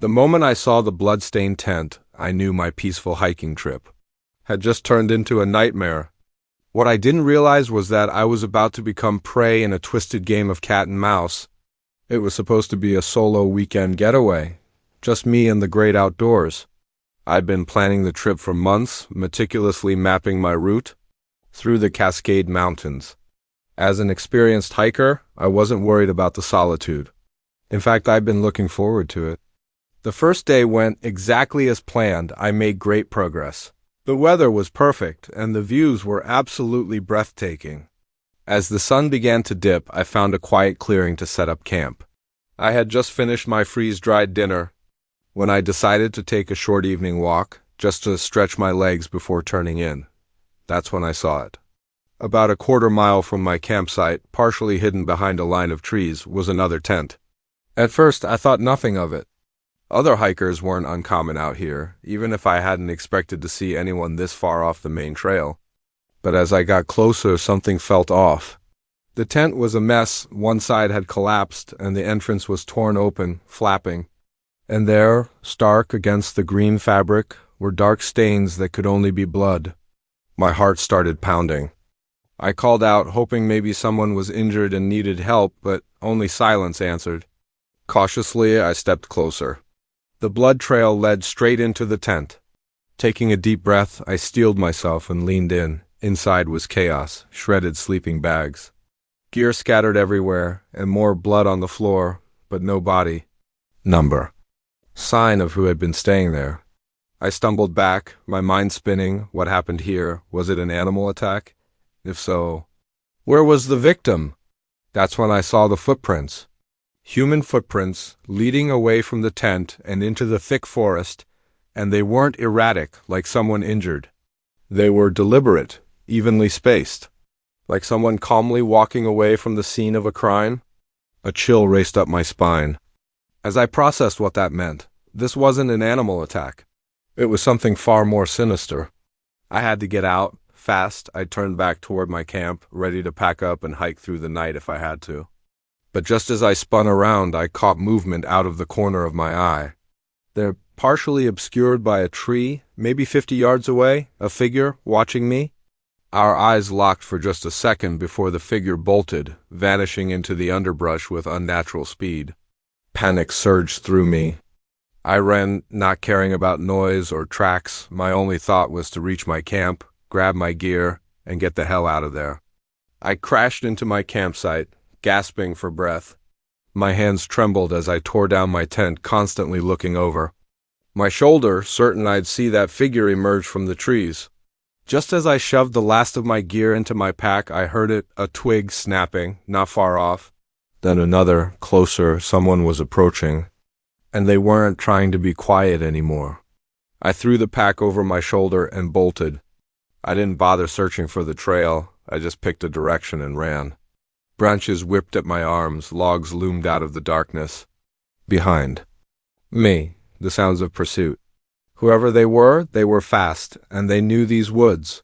The moment I saw the blood-stained tent, I knew my peaceful hiking trip had just turned into a nightmare. What I didn't realize was that I was about to become prey in a twisted game of cat and mouse. It was supposed to be a solo weekend getaway, just me and the great outdoors. I'd been planning the trip for months, meticulously mapping my route through the Cascade Mountains. As an experienced hiker, I wasn't worried about the solitude. In fact, I'd been looking forward to it. The first day went exactly as planned. I made great progress. The weather was perfect, and the views were absolutely breathtaking. As the sun began to dip, I found a quiet clearing to set up camp. I had just finished my freeze-dried dinner when I decided to take a short evening walk, just to stretch my legs before turning in. That's when I saw it. About a quarter-mile from my campsite, partially hidden behind a line of trees, was another tent. At first, I thought nothing of it. Other hikers weren't uncommon out here, even if I hadn't expected to see anyone this far off the main trail. But as I got closer, something felt off. The tent was a mess. One side had collapsed, and the entrance was torn open, flapping. And there, stark against the green fabric, were dark stains that could only be blood. My heart started pounding. I called out, hoping maybe someone was injured and needed help, but only silence answered. Cautiously, I stepped closer. The blood trail led straight into the tent. Taking a deep breath, I steeled myself and leaned in. Inside was chaos, shredded sleeping bags, gear scattered everywhere, and more blood on the floor, but no body. Number. Sign of who had been staying there. I stumbled back, my mind spinning. What happened here? Was it an animal attack? If so, where was the victim? That's when I saw the footprints. Human footprints leading away from the tent and into the thick forest, and they weren't erratic like someone injured. They were deliberate, evenly spaced, like someone calmly walking away from the scene of a crime. A chill raced up my spine. As I processed what that meant, this wasn't an animal attack. It was something far more sinister. I had to get out, fast. I turned back toward my camp, ready to pack up and hike through the night if I had to. But just as I spun around, I caught movement out of the corner of my eye. There, partially obscured by a tree, maybe 50 yards away, a figure watching me. Our eyes locked for just a second before the figure bolted, vanishing into the underbrush with unnatural speed. Panic surged through me. I ran, not caring about noise or tracks. My only thought was to reach my camp, grab my gear, and get the hell out of there. I crashed into my campsite, gasping for breath. My hands trembled as I tore down my tent, constantly looking over my shoulder, certain I'd see that figure emerge from the trees. Just as I shoved the last of my gear into my pack, I heard it, a twig snapping, not far off. Then another, closer. Someone was approaching, and they weren't trying to be quiet anymore. I threw the pack over my shoulder and bolted. I didn't bother searching for the trail. I just picked a direction and ran. Branches whipped at my arms, logs loomed out of the darkness. Behind me, the sounds of pursuit. Whoever they were fast, and they knew these woods.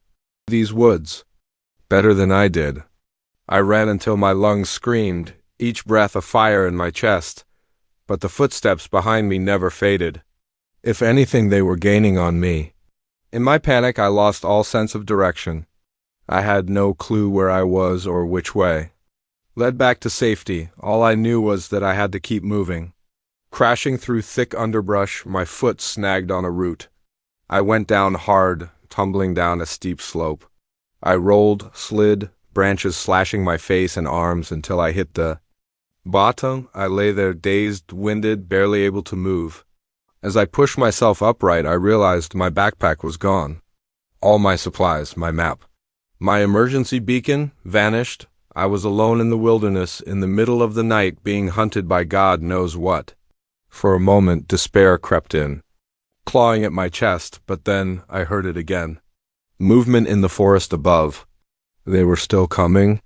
Better than I did. I ran until my lungs screamed, each breath a fire in my chest. But the footsteps behind me never faded. If anything, they were gaining on me. In my panic, I lost all sense of direction. I had no clue where I was or which way. Led back to safety, all I knew was that I had to keep moving. Crashing through thick underbrush, my foot snagged on a root. I went down hard, tumbling down a steep slope. I rolled, slid, branches slashing my face and arms until I hit the bottom. I lay there dazed, winded, barely able to move. As I pushed myself upright, I realized my backpack was gone. All my supplies, my map. My emergency beacon vanished. I was alone in the wilderness, in the middle of the night, being hunted by God knows what. For a moment, despair crept in, clawing at my chest, but then I heard it again. Movement in the forest above. They were still coming.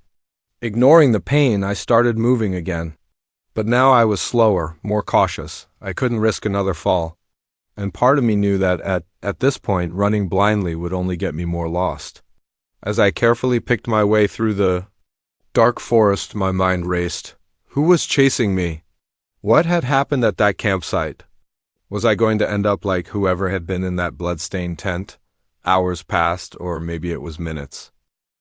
Ignoring the pain, I started moving again. But now I was slower, more cautious. I couldn't risk another fall. And part of me knew that at this point, running blindly would only get me more lost. As I carefully picked my way through the dark forest, my mind raced. Who was chasing me? What had happened at that campsite? Was I going to end up like whoever had been in that blood-stained tent? Hours passed, or maybe it was minutes.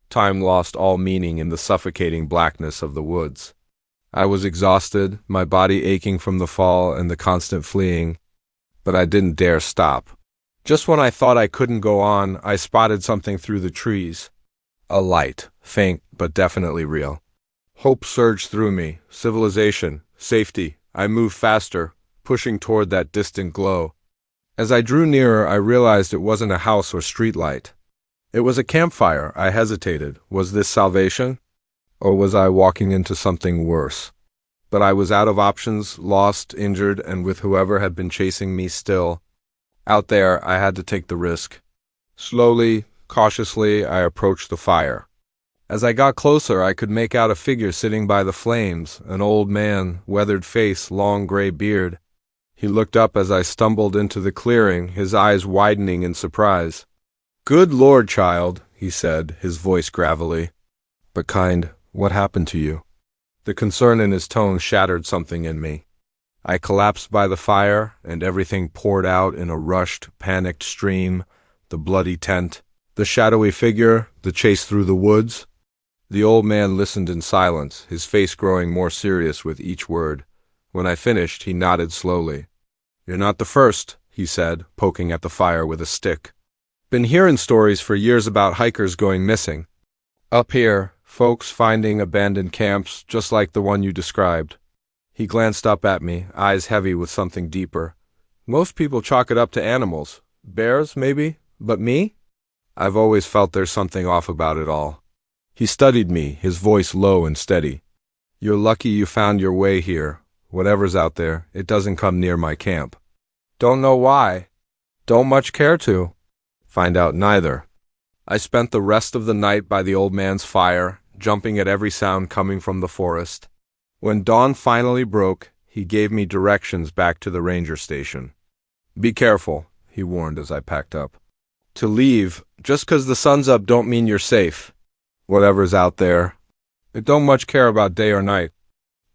Time lost all meaning in the suffocating blackness of the woods. I was exhausted, my body aching from the fall and the constant fleeing, but I didn't dare stop. Just when I thought I couldn't go on, I spotted something through the trees. A light, faint but definitely real. Hope surged through me. Civilization, safety. I moved faster, pushing toward that distant glow. As I drew nearer, I realized it wasn't a house or street light. It was a campfire. I hesitated. Was this salvation? Or was I walking into something worse? But I was out of options, lost, injured, and with whoever had been chasing me still. Out there, I had to take the risk. Slowly, cautiously, I approached the fire. As I got closer, I could make out a figure sitting by the flames, an old man, weathered face, long gray beard. He looked up as I stumbled into the clearing, his eyes widening in surprise. "Good Lord, child," he said, his voice gravelly. "But kind, what happened to you?" The concern in his tone shattered something in me. I collapsed by the fire, and everything poured out in a rushed, panicked stream. The bloody tent, the shadowy figure, the chase through the woods. The old man listened in silence, his face growing more serious with each word. When I finished, he nodded slowly. "You're not the first," he said, poking at the fire with a stick. "Been hearing stories for years about hikers going missing. Up here, folks finding abandoned camps just like the one you described." He glanced up at me, eyes heavy with something deeper. "Most people chalk it up to animals. Bears, maybe? But me? I've always felt there's something off about it all." He studied me, his voice low and steady. "You're lucky you found your way here. Whatever's out there, it doesn't come near my camp." "Don't know why. Don't much care to." "Find out neither." I spent the rest of the night by the old man's fire, jumping at every sound coming from the forest. When dawn finally broke, he gave me directions back to the ranger station. "Be careful," he warned as I packed up. "To leave, just 'cause the sun's up don't mean you're safe. Whatever's out there, it don't much care about day or night."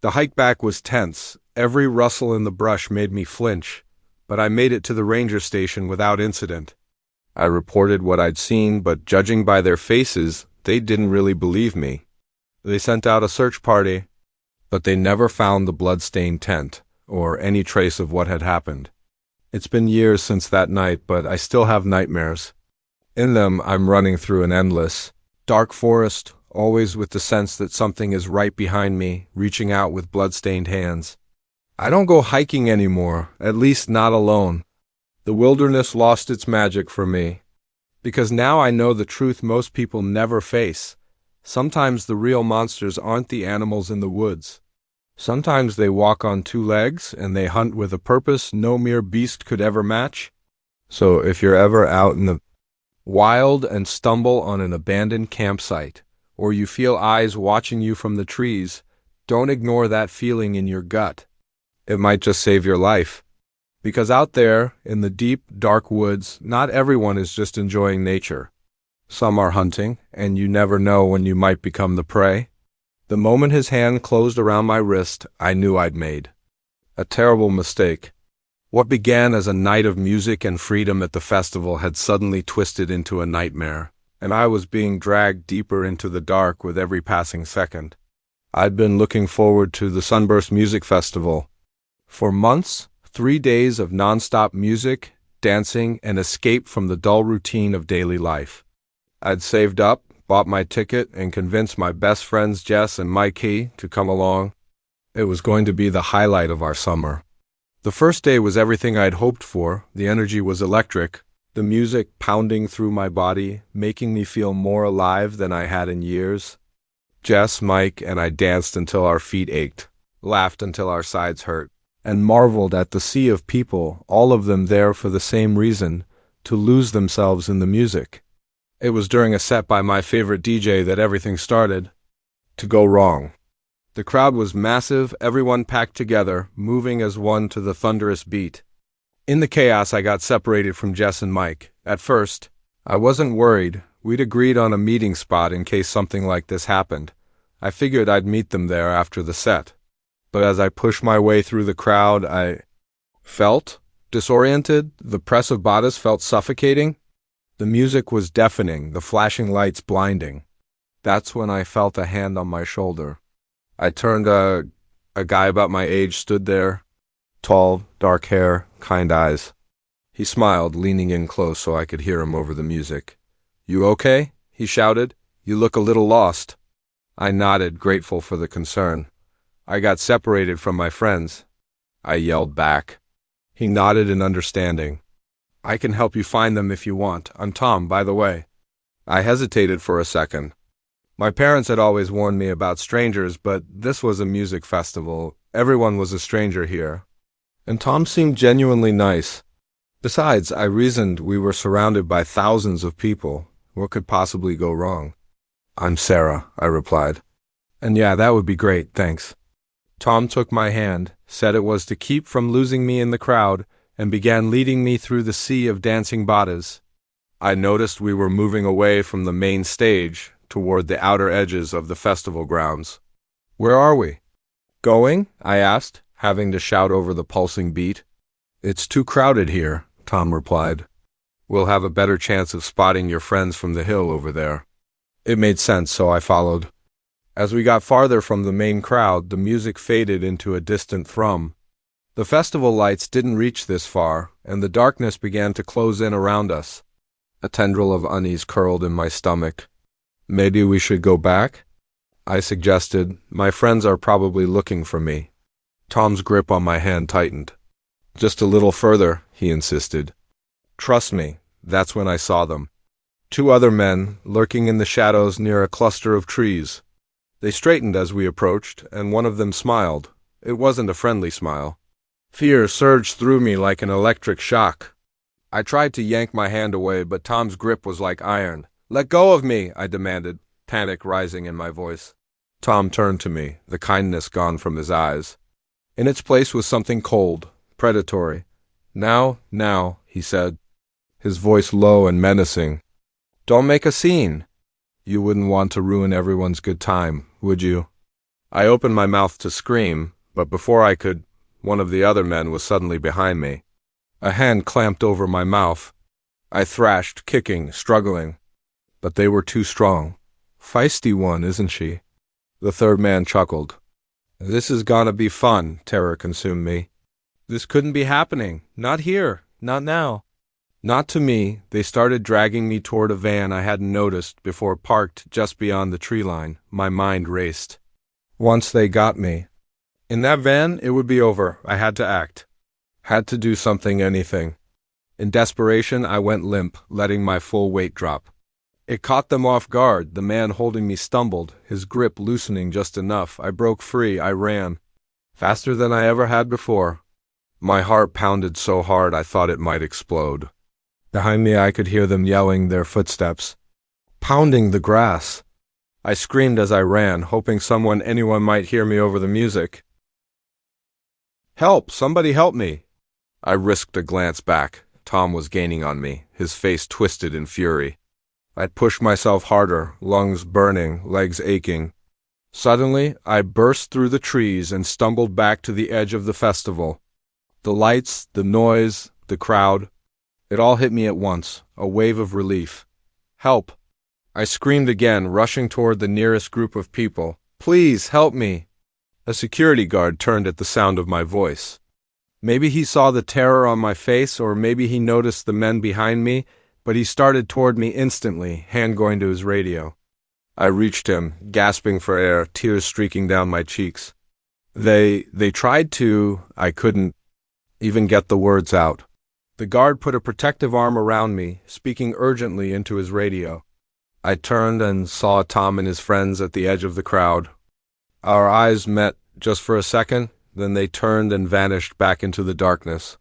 The hike back was tense. Every rustle in the brush made me flinch, but I made it to the ranger station without incident. I reported what I'd seen, but judging by their faces, they didn't really believe me. They sent out a search party, but they never found the blood-stained tent, or any trace of what had happened. It's been years since that night, but I still have nightmares. In them, I'm running through an endless, dark forest, always with the sense that something is right behind me, reaching out with blood-stained hands. I don't go hiking anymore, at least not alone. The wilderness lost its magic for me, because now I know the truth most people never face. Sometimes the real monsters aren't the animals in the woods. Sometimes they walk on two legs, and they hunt with a purpose no mere beast could ever match. So if you're ever out in the wild and stumble on an abandoned campsite, or you feel eyes watching you from the trees, don't ignore that feeling in your gut. It might just save your life. Because out there, in the deep, dark woods, not everyone is just enjoying nature. Some are hunting, and you never know when you might become the prey. The moment his hand closed around my wrist, I knew I'd made a terrible mistake. What began as a night of music and freedom at the festival had suddenly twisted into a nightmare, and I was being dragged deeper into the dark with every passing second. I'd been looking forward to the Sunburst Music Festival. For months, 3 days of nonstop music, dancing, and escape from the dull routine of daily life. I'd saved up, bought my ticket, and convinced my best friends Jess and Mikey to come along. It was going to be the highlight of our summer. The first day was everything I'd hoped for. The energy was electric, the music pounding through my body, making me feel more alive than I had in years. Jess, Mike, and I danced until our feet ached, laughed until our sides hurt, and marveled at the sea of people, all of them there for the same reason, to lose themselves in the music. It was during a set by my favorite DJ that everything started to go wrong. The crowd was massive, everyone packed together, moving as one to the thunderous beat. In the chaos, I got separated from Jess and Mike. At first, I wasn't worried. We'd agreed on a meeting spot in case something like this happened. I figured I'd meet them there after the set. but as I pushed my way through the crowd, I felt disoriented. The press of bodice felt suffocating. The music was deafening, the flashing lights blinding. That's when I felt a hand on my shoulder. I turned. A guy about my age stood there, tall, dark hair, kind eyes. He smiled, leaning in close so I could hear him over the music. "You okay?" he shouted. "You look a little lost." I nodded, grateful for the concern. "I got separated from my friends," I yelled back. He nodded in understanding. "I can help you find them if you want. I'm Tom, by the way." I hesitated for a second. My parents had always warned me about strangers, but this was a music festival. Everyone was a stranger here. And Tom seemed genuinely nice. Besides, I reasoned, we were surrounded by thousands of people. What could possibly go wrong? "I'm Sarah," I replied. "And yeah, that would be great, thanks." Tom took my hand, said it was to keep from losing me in the crowd, and began leading me through the sea of dancing bodies. I noticed we were moving away from the main stage, toward the outer edges of the festival grounds. "Where are we going?" I asked, having to shout over the pulsing beat. "It's too crowded here," Tom replied. "We'll have a better chance of spotting your friends from the hill over there." It made sense, so I followed. As we got farther from the main crowd, the music faded into a distant thrum. The festival lights didn't reach this far, and the darkness began to close in around us. A tendril of unease curled in my stomach. "Maybe we should go back?" I suggested. "My friends are probably looking for me." Tom's grip on my hand tightened. "Just a little further," he insisted. Trust me, that's when I saw them. 2 other men, lurking in the shadows near a cluster of trees. They straightened as we approached, and one of them smiled. It wasn't a friendly smile. Fear surged through me like an electric shock. I tried to yank my hand away, but Tom's grip was like iron. "Let go of me," I demanded, panic rising in my voice. Tom turned to me, the kindness gone from his eyes. In its place was something cold, predatory. Now, he said, his voice low and menacing. "Don't make a scene. You wouldn't want to ruin everyone's good time, would you?" I opened my mouth to scream, but before I could, one of the other men was suddenly behind me. A hand clamped over my mouth. I thrashed, kicking, struggling. But they were too strong. "Feisty one, isn't she?" The third man chuckled. "This is gonna be fun," terror consumed me. "This couldn't be happening. Not here. Not now." Not to me. They started dragging me toward a van I hadn't noticed before parked just beyond the tree line. My mind raced. Once they got me. In that van, it would be over. I had to act. Had to do something, anything. In desperation, I went limp, letting my full weight drop. It caught them off guard. The man holding me stumbled, his grip loosening just enough. I broke free. I ran. Faster than I ever had before. My heart pounded so hard I thought it might explode. Behind me I could hear them yelling, their footsteps, pounding the grass. I screamed as I ran, hoping anyone might hear me over the music. "Help! Somebody help me!" I risked a glance back. Tom was gaining on me, his face twisted in fury. I pushed myself harder, lungs burning, legs aching. Suddenly, I burst through the trees and stumbled back to the edge of the festival. The lights, the noise, the crowd. It all hit me at once, a wave of relief. "Help!" I screamed again, rushing toward the nearest group of people. "Please, help me!" A security guard turned at the sound of my voice. Maybe he saw the terror on my face, or maybe he noticed the men behind me, but he started toward me instantly, hand going to his radio. I reached him, gasping for air, tears streaking down my cheeks. They tried to, I couldn't even get the words out. The guard put a protective arm around me, speaking urgently into his radio. I turned and saw Tom and his friends at the edge of the crowd. Our eyes met just for a second, then they turned and vanished back into the darkness.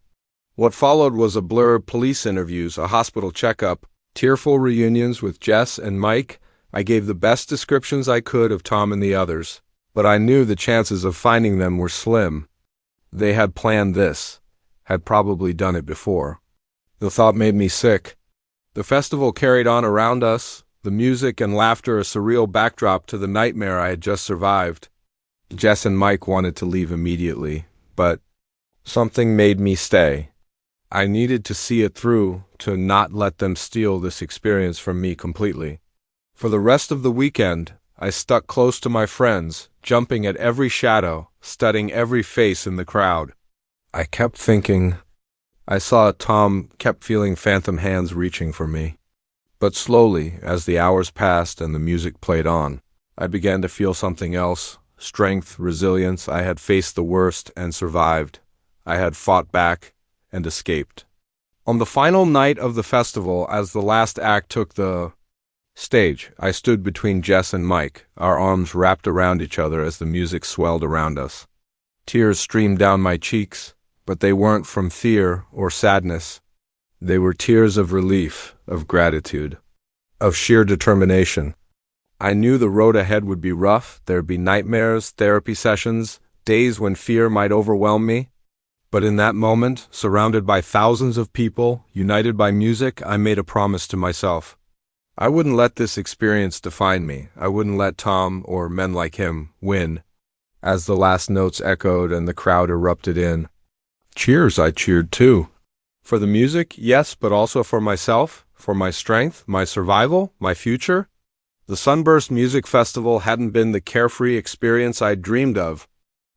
What followed was a blur of police interviews, a hospital checkup, tearful reunions with Jess and Mike. I gave the best descriptions I could of Tom and the others, but I knew the chances of finding them were slim. They had planned this, had probably done it before. The thought made me sick. The festival carried on around us, the music and laughter a surreal backdrop to the nightmare I had just survived. Jess and Mike wanted to leave immediately, but something made me stay. I needed to see it through, to not let them steal this experience from me completely. For the rest of the weekend, I stuck close to my friends, jumping at every shadow, studying every face in the crowd. I kept thinking. I saw Tom kept feeling phantom hands reaching for me. But slowly, as the hours passed and the music played on, I began to feel something else. Strength, resilience. I had faced the worst and survived. I had fought back and escaped. On the final night of the festival, as the last act took the stage, I stood between Jess and Mike, our arms wrapped around each other as the music swelled around us. Tears streamed down my cheeks, but they weren't from fear or sadness. They were tears of relief, of gratitude, of sheer determination. I knew the road ahead would be rough. There'd be nightmares, therapy sessions, days when fear might overwhelm me. But in that moment, surrounded by thousands of people, united by music, I made a promise to myself. I wouldn't let this experience define me. I wouldn't let Tom, or men like him, win. As the last notes echoed and the crowd erupted in cheers, I cheered too. For the music, yes, but also for myself, for my strength, my survival, my future. The Sunburst Music Festival hadn't been the carefree experience I'd dreamed of.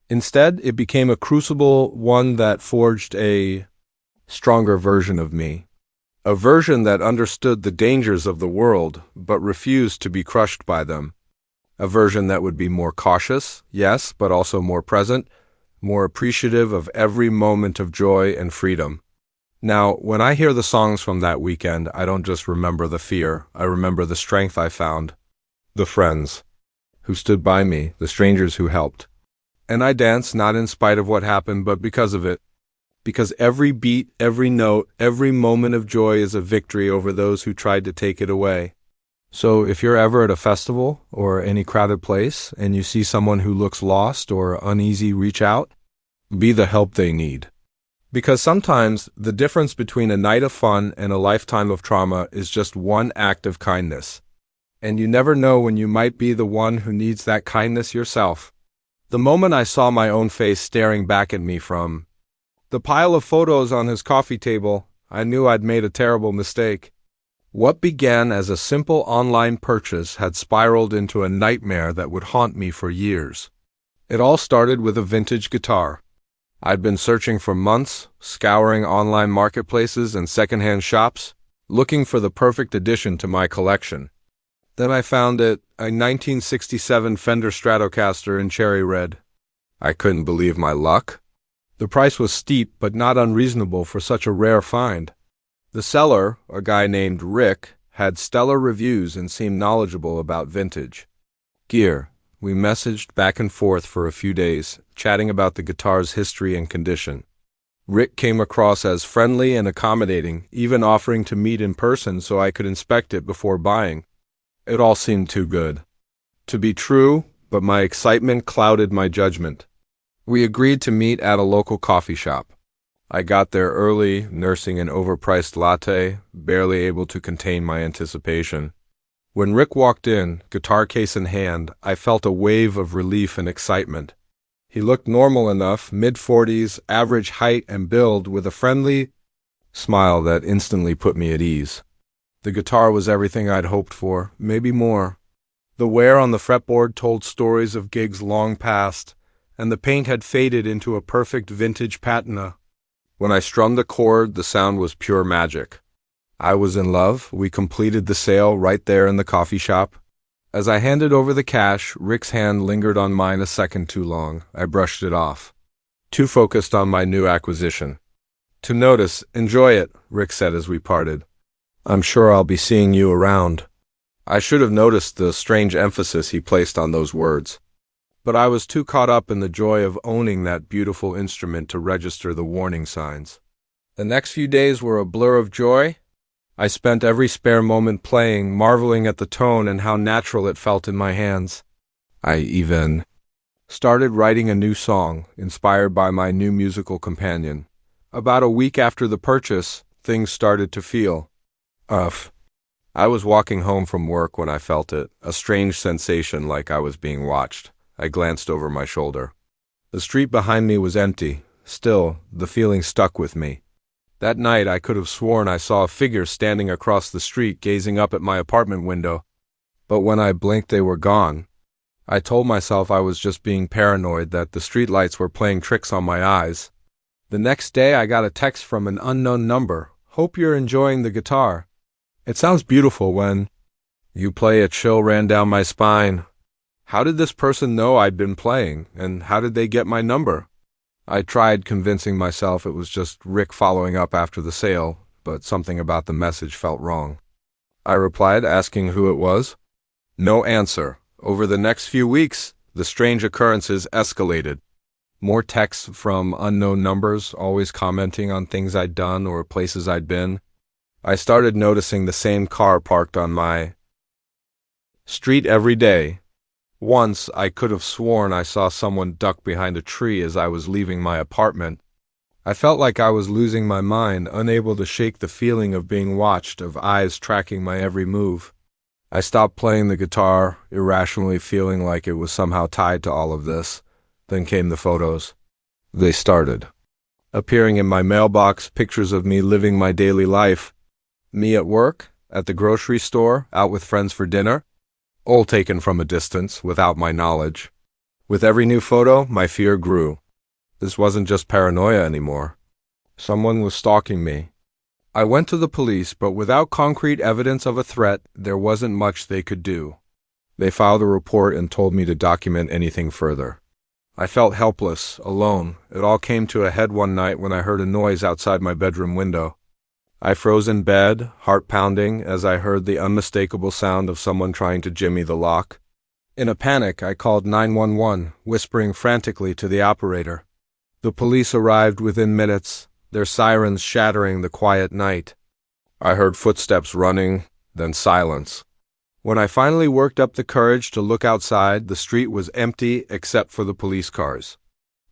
Instead, it became a crucible, one that forged a stronger version of me. A version that understood the dangers of the world, but refused to be crushed by them. A version that would be more cautious, yes, but also more present, more appreciative of every moment of joy and freedom. Now, when I hear the songs from that weekend, I don't just remember the fear. I remember the strength I found, the friends who stood by me, the strangers who helped. And I danced not in spite of what happened, but because of it. Because every beat, every note, every moment of joy is a victory over those who tried to take it away. So if you're ever at a festival or any crowded place and you see someone who looks lost or uneasy, reach out. Be the help they need. Because sometimes the difference between a night of fun and a lifetime of trauma is just one act of kindness. And you never know when you might be the one who needs that kindness yourself. The moment I saw my own face staring back at me from the pile of photos on his coffee table, I knew I'd made a terrible mistake. What began as a simple online purchase had spiraled into a nightmare that would haunt me for years. It all started with a vintage guitar. I'd been searching for months, scouring online marketplaces and secondhand shops, looking for the perfect addition to my collection. Then I found it, a 1967 Fender Stratocaster in cherry red. I couldn't believe my luck. The price was steep but not unreasonable for such a rare find. The seller, a guy named Rick, had stellar reviews and seemed knowledgeable about vintage gear. We messaged back and forth for a few days, chatting about the guitar's history and condition. Rick came across as friendly and accommodating, even offering to meet in person so I could inspect it before buying. It all seemed too good to be true, but my excitement clouded my judgment. We agreed to meet at a local coffee shop. I got there early, nursing an overpriced latte, barely able to contain my anticipation. When Rick walked in, guitar case in hand, I felt a wave of relief and excitement. He looked normal enough, mid-40s, average height and build, with a friendly smile that instantly put me at ease. The guitar was everything I'd hoped for, maybe more. The wear on the fretboard told stories of gigs long past, and the paint had faded into a perfect vintage patina. When I strummed a chord, the sound was pure magic. I was in love. We completed the sale right there in the coffee shop. As I handed over the cash, Rick's hand lingered on mine a second too long. I brushed it off, too focused on my new acquisition. To notice, enjoy it, Rick said as we parted. I'm sure I'll be seeing you around. I should have noticed the strange emphasis he placed on those words. But I was too caught up in the joy of owning that beautiful instrument to register the warning signs. The next few days were a blur of joy. I spent every spare moment playing, marveling at the tone and how natural it felt in my hands. I even started writing a new song, inspired by my new musical companion. About a week after the purchase, things started to feel off. I was walking home from work when I felt it, a strange sensation like I was being watched. I glanced over my shoulder. The street behind me was empty. Still, the feeling stuck with me. That night, I could have sworn I saw a figure standing across the street gazing up at my apartment window. But when I blinked, they were gone. I told myself I was just being paranoid, that the streetlights were playing tricks on my eyes. The next day, I got a text from an unknown number. "Hope you're enjoying the guitar. It sounds beautiful when you play." A chill ran down my spine. How did this person know I'd been playing, and how did they get my number? I tried convincing myself it was just Rick following up after the sale, but something about the message felt wrong. I replied, asking who it was. No answer. Over the next few weeks, the strange occurrences escalated. More texts from unknown numbers, always commenting on things I'd done or places I'd been. I started noticing the same car parked on my street every day. Once, I could have sworn I saw someone duck behind a tree as I was leaving my apartment. I felt like I was losing my mind, unable to shake the feeling of being watched, of eyes tracking my every move. I stopped playing the guitar, irrationally feeling like it was somehow tied to all of this. Then came the photos. They started appearing in my mailbox, pictures of me living my daily life. Me at work, at the grocery store, out with friends for dinner. All taken from a distance, without my knowledge. With every new photo, my fear grew. This wasn't just paranoia anymore. Someone was stalking me. I went to the police, but without concrete evidence of a threat, there wasn't much they could do. They filed a report and told me to document anything further. I felt helpless, alone. It all came to a head one night when I heard a noise outside my bedroom window. I froze in bed, heart pounding, as I heard the unmistakable sound of someone trying to jimmy the lock. In a panic, I called 911, whispering frantically to the operator. The police arrived within minutes, their sirens shattering the quiet night. I heard footsteps running, then silence. When I finally worked up the courage to look outside, the street was empty except for the police cars.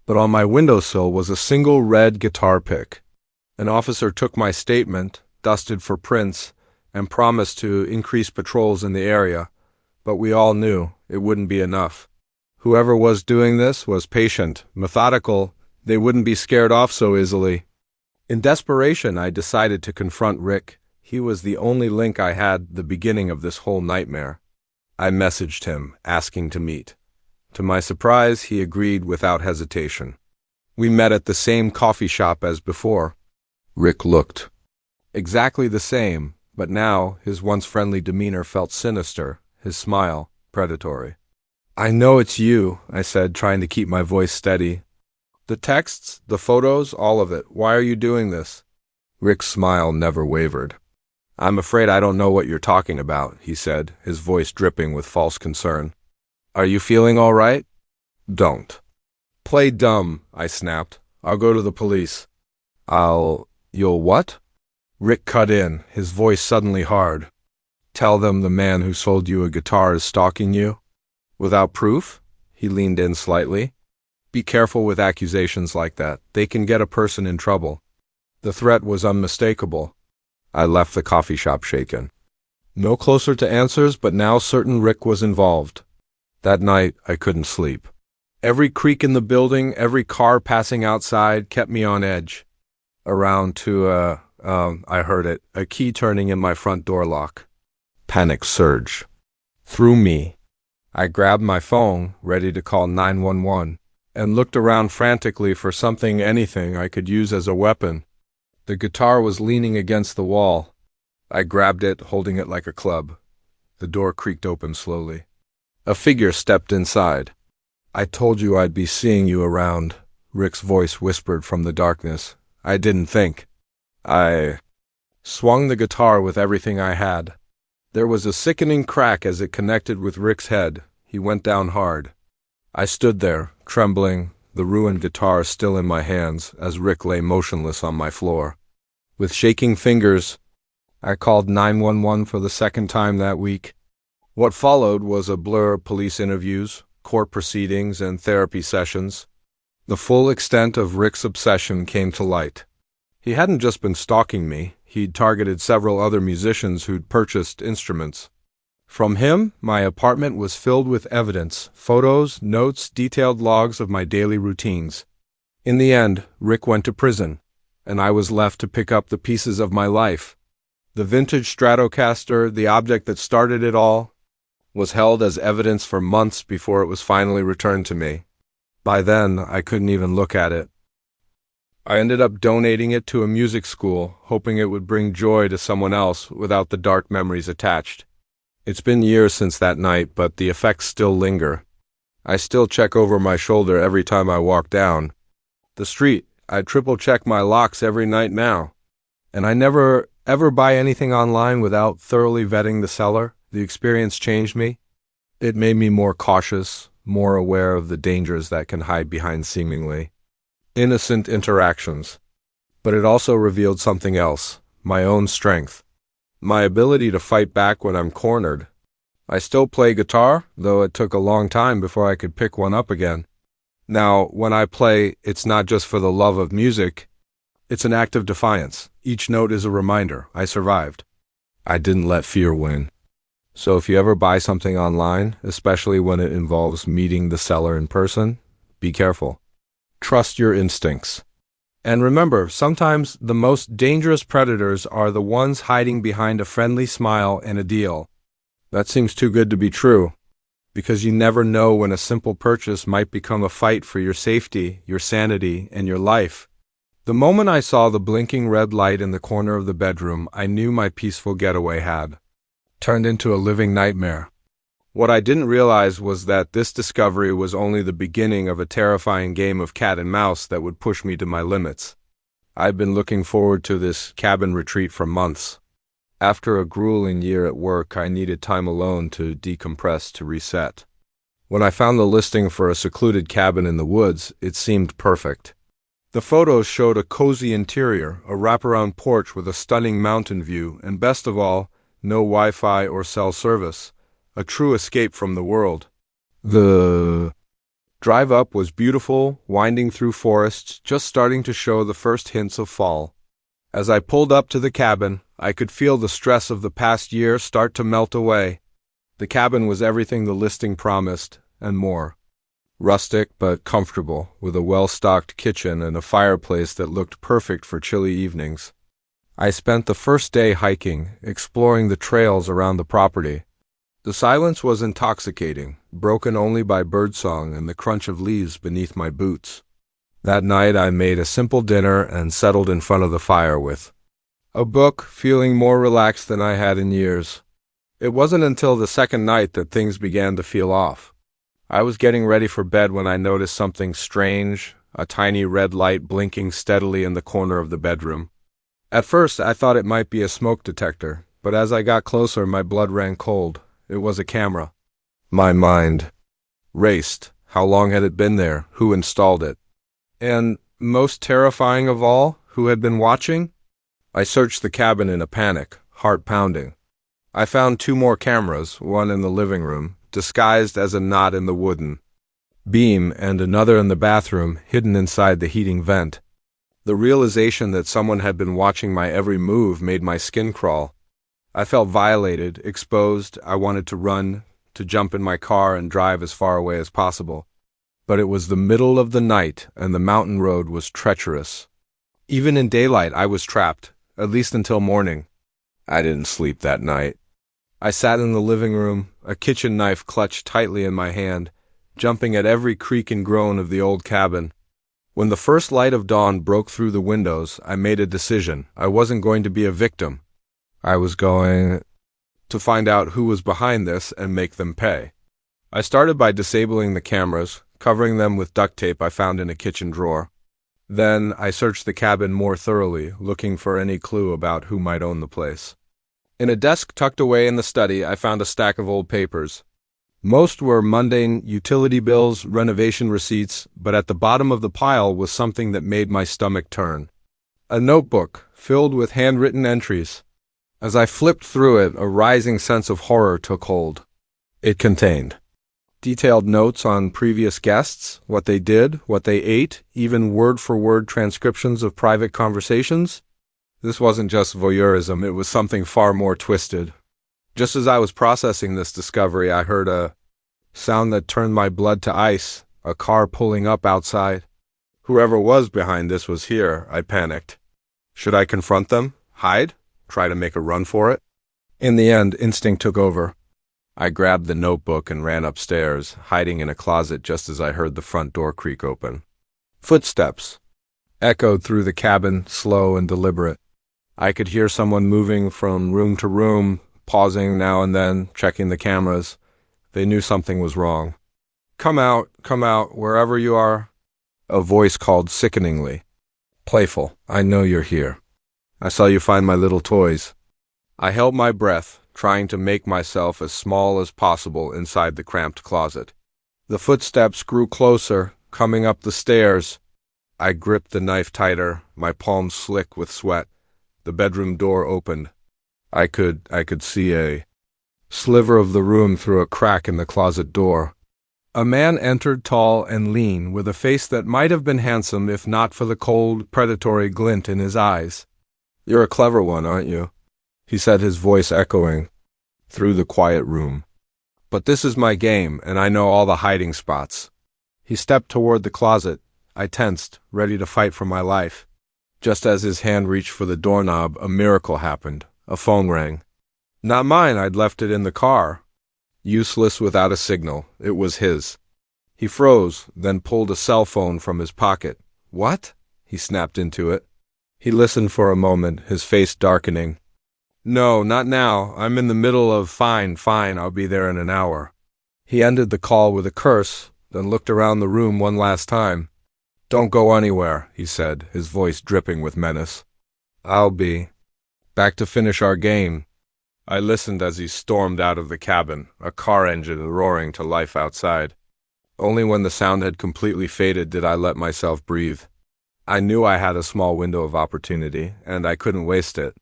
But on my windowsill was a single red guitar pick. An officer took my statement, dusted for prints, and promised to increase patrols in the area, but we all knew it wouldn't be enough. Whoever was doing this was patient, methodical. They wouldn't be scared off so easily. In desperation, I decided to confront Rick. He was the only link I had at the beginning of this whole nightmare. I messaged him, asking to meet. To my surprise, he agreed without hesitation. We met at the same coffee shop as before. Rick looked exactly the same, but now his once friendly demeanor felt sinister, his smile predatory. "I know it's you," I said, trying to keep my voice steady. "The texts, the photos, all of it. Why are you doing this?" Rick's smile never wavered. "I'm afraid I don't know what you're talking about," he said, his voice dripping with false concern. "Are you feeling all right?" "Don't play dumb," I snapped. "I'll go to the police." You'll what?" Rick cut in, his voice suddenly hard. "Tell them the man who sold you a guitar is stalking you?" "Without proof?" He leaned in slightly. "Be careful with accusations like that. They can get a person in trouble." The threat was unmistakable. I left the coffee shop shaken. No closer to answers, but now certain Rick was involved. That night, I couldn't sleep. Every creak in the building, every car passing outside kept me on edge. Around to, I heard it, a key turning in my front door lock. Panic surged through me. I grabbed my phone, ready to call 911, and looked around frantically for something, anything I could use as a weapon. The guitar was leaning against the wall. I grabbed it, holding it like a club. The door creaked open slowly. A figure stepped inside. "I told you I'd be seeing you around," Rick's voice whispered from the darkness. I didn't think. I swung the guitar with everything I had. There was a sickening crack as it connected with Rick's head. He went down hard. I stood there, trembling, the ruined guitar still in my hands, as Rick lay motionless on my floor. With shaking fingers, I called 911 for the second time that week. What followed was a blur of police interviews, court proceedings, and therapy sessions. The full extent of Rick's obsession came to light. He hadn't just been stalking me, he'd targeted several other musicians who'd purchased instruments. From him, my apartment was filled with evidence, photos, notes, detailed logs of my daily routines. In the end, Rick went to prison, and I was left to pick up the pieces of my life. The vintage Stratocaster, the object that started it all, was held as evidence for months before it was finally returned to me. By then, I couldn't even look at it. I ended up donating it to a music school, hoping it would bring joy to someone else without the dark memories attached. It's been years since that night, but the effects still linger. I still check over my shoulder every time I walk down the street. I triple-check my locks every night now. And I never, ever buy anything online without thoroughly vetting the seller. The experience changed me. It made me more cautious, more aware of the dangers that can hide behind seemingly innocent interactions. But it also revealed something else, my own strength, my ability to fight back when I'm cornered. I still play guitar, though it took a long time before I could pick one up again. Now, when I play, it's not just for the love of music. It's an act of defiance. Each note is a reminder. I survived. I didn't let fear win. So if you ever buy something online, especially when it involves meeting the seller in person, be careful. Trust your instincts. And remember, sometimes the most dangerous predators are the ones hiding behind a friendly smile and a deal. That seems too good to be true, because you never know when a simple purchase might become a fight for your safety, your sanity, and your life. The moment I saw the blinking red light in the corner of the bedroom, I knew my peaceful getaway had turned into a living nightmare. What I didn't realize was that this discovery was only the beginning of a terrifying game of cat and mouse that would push me to my limits. I've been looking forward to this cabin retreat for months. After a grueling year at work, I needed time alone to decompress, to reset. When I found the listing for a secluded cabin in the woods, it seemed perfect. The photos showed a cozy interior, a wraparound porch with a stunning mountain view, and best of all, no Wi-Fi or cell service. A true escape from the world. The drive up was beautiful, winding through forests, just starting to show the first hints of fall. As I pulled up to the cabin, I could feel the stress of the past year start to melt away. The cabin was everything the listing promised, and more. Rustic but comfortable, with a well-stocked kitchen and a fireplace that looked perfect for chilly evenings. I spent the first day hiking, exploring the trails around the property. The silence was intoxicating, broken only by birdsong and the crunch of leaves beneath my boots. That night I made a simple dinner and settled in front of the fire with a book, feeling more relaxed than I had in years. It wasn't until the second night that things began to feel off. I was getting ready for bed when I noticed something strange, a tiny red light blinking steadily in the corner of the bedroom. At first I thought it might be a smoke detector, but as I got closer my blood ran cold. It was a camera. My mind raced. How long had it been there? Who installed it? And, most terrifying of all, who had been watching? I searched the cabin in a panic, heart pounding. I found 2 more cameras, one in the living room, disguised as a knot in the wooden beam, and another in the bathroom, hidden inside the heating vent. The realization that someone had been watching my every move made my skin crawl. I felt violated, exposed. I wanted to run, to jump in my car and drive as far away as possible. But it was the middle of the night, and the mountain road was treacherous. Even in daylight, I was trapped, at least until morning. I didn't sleep that night. I sat in the living room, a kitchen knife clutched tightly in my hand, jumping at every creak and groan of the old cabin. When the first light of dawn broke through the windows, I made a decision. I wasn't going to be a victim. I was going to find out who was behind this and make them pay. I started by disabling the cameras, covering them with duct tape I found in a kitchen drawer. Then I searched the cabin more thoroughly, looking for any clue about who might own the place. In a desk tucked away in the study, I found a stack of old papers. Most were mundane utility bills, renovation receipts, but at the bottom of the pile was something that made my stomach turn. A notebook filled with handwritten entries. As I flipped through it, a rising sense of horror took hold. It contained detailed notes on previous guests, what they did, what they ate, even word-for-word transcriptions of private conversations. This wasn't just voyeurism, it was something far more twisted. Just as I was processing this discovery, I heard a sound that turned my blood to ice, a car pulling up outside. Whoever was behind this was here, I panicked. Should I confront them? Hide? Try to make a run for it? In the end, instinct took over. I grabbed the notebook and ran upstairs, hiding in a closet just as I heard the front door creak open. Footsteps echoed through the cabin, slow and deliberate. I could hear someone moving from room to room, pausing now and then, checking the cameras. They knew something was wrong. Come out, wherever you are. A voice called sickeningly. Playful, I know you're here. I saw you find my little toys. I held my breath, trying to make myself as small as possible inside the cramped closet. The footsteps grew closer, coming up the stairs. I gripped the knife tighter, my palms slick with sweat. The bedroom door opened. I could see a sliver of the room through a crack in the closet door. A man entered, tall and lean, with a face that might have been handsome if not for the cold, predatory glint in his eyes. You're a clever one, aren't you? He said, his voice echoing through the quiet room. But this is my game, and I know all the hiding spots. He stepped toward the closet. I tensed, ready to fight for my life. Just as his hand reached for the doorknob, a miracle happened. A phone rang. Not mine, I'd left it in the car. Useless without a signal. It was his. He froze, then pulled a cell phone from his pocket. What? He snapped into it. He listened for a moment, his face darkening. No, not now. I'm in the middle of fine, I'll be there in an hour. He ended the call with a curse, then looked around the room one last time. Don't go anywhere, he said, his voice dripping with menace. I'll be back to finish our game. I listened as he stormed out of the cabin, a car engine roaring to life outside. Only when the sound had completely faded did I let myself breathe. I knew I had a small window of opportunity, and I couldn't waste it.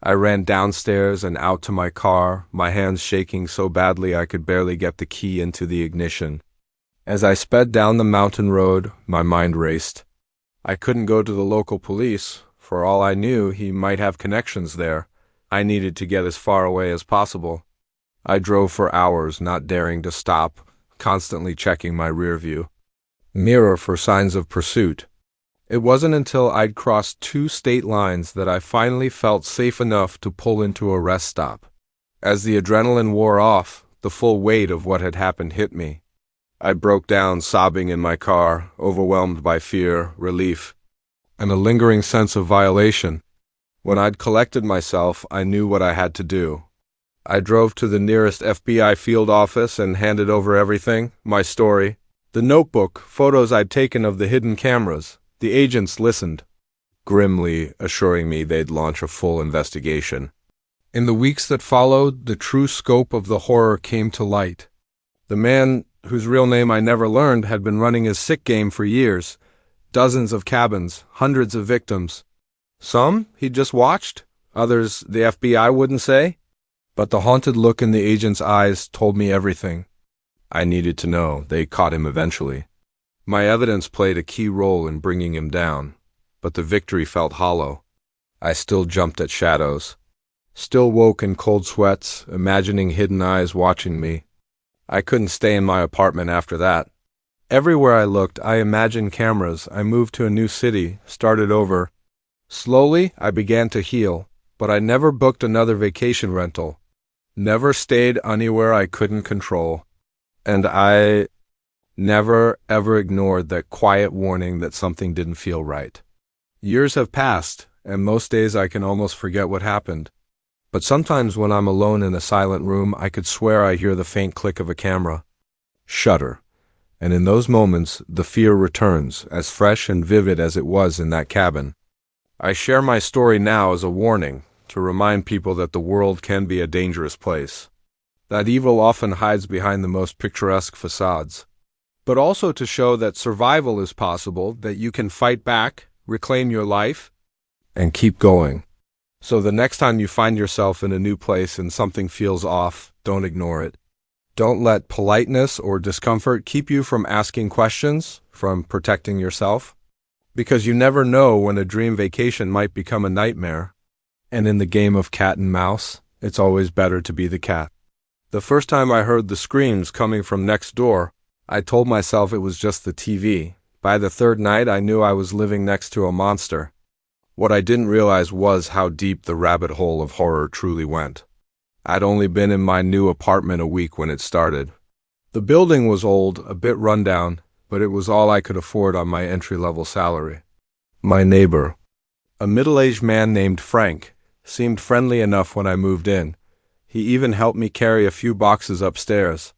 I ran downstairs and out to my car, my hands shaking so badly I could barely get the key into the ignition. As I sped down the mountain road, my mind raced. I couldn't go to the local police. For all I knew, he might have connections there. I needed to get as far away as possible. I drove for hours, not daring to stop, constantly checking my rear view mirror for signs of pursuit. It wasn't until I'd crossed 2 state lines that I finally felt safe enough to pull into a rest stop. As the adrenaline wore off, the full weight of what had happened hit me. I broke down, sobbing in my car, overwhelmed by fear, relief, and a lingering sense of violation. When I'd collected myself, I knew what I had to do. I drove to the nearest FBI field office and handed over everything, my story, the notebook, photos I'd taken of the hidden cameras. The agents listened, grimly assuring me they'd launch a full investigation. In the weeks that followed, the true scope of the horror came to light. The man, whose real name I never learned, had been running his sick game for years. Dozens of cabins, hundreds of victims. Some he'd just watched, others the FBI wouldn't say. But the haunted look in the agent's eyes told me everything I needed to know. They caught him eventually. My evidence played a key role in bringing him down, but the victory felt hollow. I still jumped at shadows, still woke in cold sweats, imagining hidden eyes watching me. I couldn't stay in my apartment after that. Everywhere I looked, I imagined cameras. I moved to a new city, started over. Slowly, I began to heal, but I never booked another vacation rental. Never stayed anywhere I couldn't control. And I never, ever ignored that quiet warning that something didn't feel right. Years have passed, and most days I can almost forget what happened. But sometimes when I'm alone in a silent room, I could swear I hear the faint click of a camera. Shudder. And in those moments, the fear returns, as fresh and vivid as it was in that cabin. I share my story now as a warning, to remind people that the world can be a dangerous place. That evil often hides behind the most picturesque facades. But also to show that survival is possible, that you can fight back, reclaim your life, and keep going. So the next time you find yourself in a new place and something feels off, don't ignore it. Don't let politeness or discomfort keep you from asking questions, from protecting yourself. Because you never know when a dream vacation might become a nightmare. And in the game of cat and mouse, It's always better to be the cat. The first time I heard the screams coming from next door, I told myself it was just the TV. By the third night, I knew I was living next to a monster. What I didn't realize was how deep the rabbit hole of horror truly went. I'd only been in my new apartment a week when it started. The building was old, a bit rundown, but it was all I could afford on my entry-level salary. My neighbor, a middle-aged man named Frank, seemed friendly enough when I moved in. He even helped me carry a few boxes upstairs.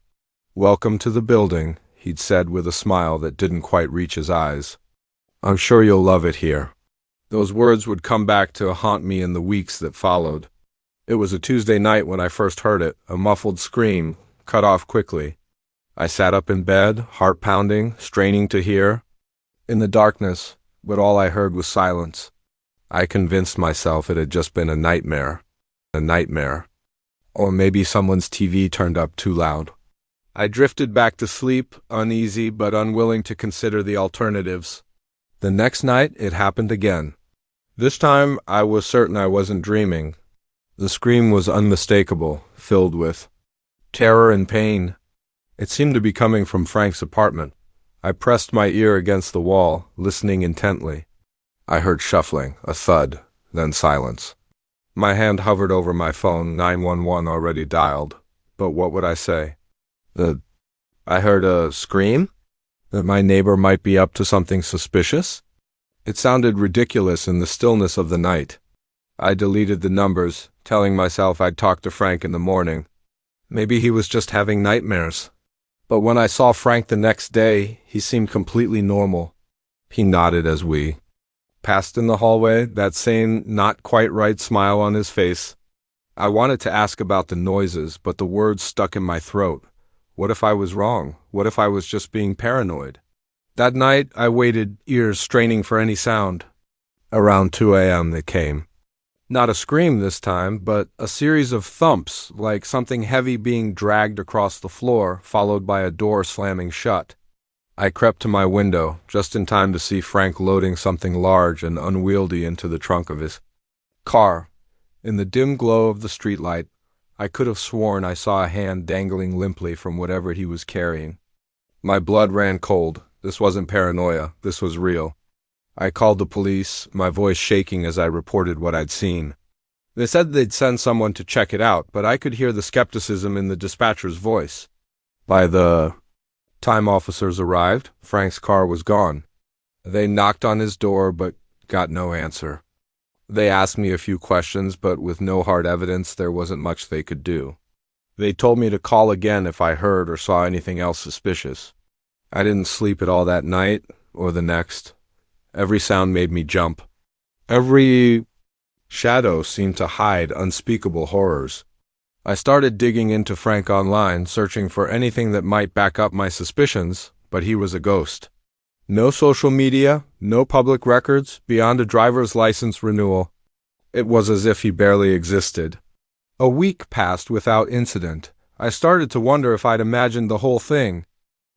"Welcome to the building," he'd said with a smile that didn't quite reach his eyes. "I'm sure you'll love it here." Those words would come back to haunt me in the weeks that followed. It was a Tuesday night when I first heard it, a muffled scream, cut off quickly. I sat up in bed, heart pounding, straining to hear. In the darkness, but all I heard was silence. I convinced myself it had just been a nightmare. A nightmare. Or maybe someone's TV turned up too loud. I drifted back to sleep, uneasy but unwilling to consider the alternatives. The next night, it happened again. This time, I was certain I wasn't dreaming. The scream was unmistakable, filled with terror and pain. It seemed to be coming from Frank's apartment. I pressed my ear against the wall, listening intently. I heard shuffling, a thud, then silence. My hand hovered over my phone, 911 already dialed. But what would I say? I heard a scream? That my neighbor might be up to something suspicious? It sounded ridiculous in the stillness of the night. I deleted the numbers, telling myself I'd talk to Frank in the morning. Maybe he was just having nightmares. But when I saw Frank the next day, he seemed completely normal. He nodded as we passed in the hallway, that same not-quite-right smile on his face. I wanted to ask about the noises, but the words stuck in my throat. What if I was wrong? What if I was just being paranoid? That night, I waited, ears straining for any sound. Around 2 a.m. it came. Not a scream this time, but a series of thumps, like something heavy being dragged across the floor, followed by a door slamming shut. I crept to my window, just in time to see Frank loading something large and unwieldy into the trunk of his car. In the dim glow of the streetlight, I could have sworn I saw a hand dangling limply from whatever he was carrying. My blood ran cold. This wasn't paranoia. This was real. I called the police, my voice shaking as I reported what I'd seen. They said they'd send someone to check it out, but I could hear the skepticism in the dispatcher's voice. By the time officers arrived, Frank's car was gone. They knocked on his door, but got no answer. They asked me a few questions, but with no hard evidence, there wasn't much they could do. They told me to call again if I heard or saw anything else suspicious. I didn't sleep at all that night, or the next. Every sound made me jump. Every shadow seemed to hide unspeakable horrors. I started digging into Frank online, searching for anything that might back up my suspicions, but he was a ghost. No social media, no public records, beyond a driver's license renewal. It was as if he barely existed. A week passed without incident. I started to wonder if I'd imagined the whole thing.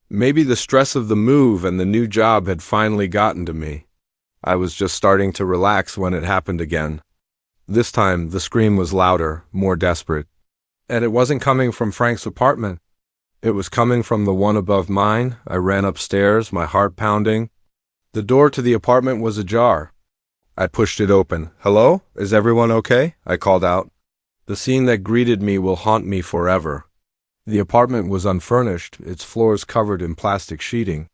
Maybe the stress of the move and the new job had finally gotten to me. I was just starting to relax when it happened again. This time, the scream was louder, more desperate. And it wasn't coming from Frank's apartment. It was coming from the one above mine. I ran upstairs, my heart pounding. The door to the apartment was ajar. I pushed it open. "Hello? Is everyone okay?" I called out. The scene that greeted me will haunt me forever. The apartment was unfurnished, its floors covered in plastic sheeting.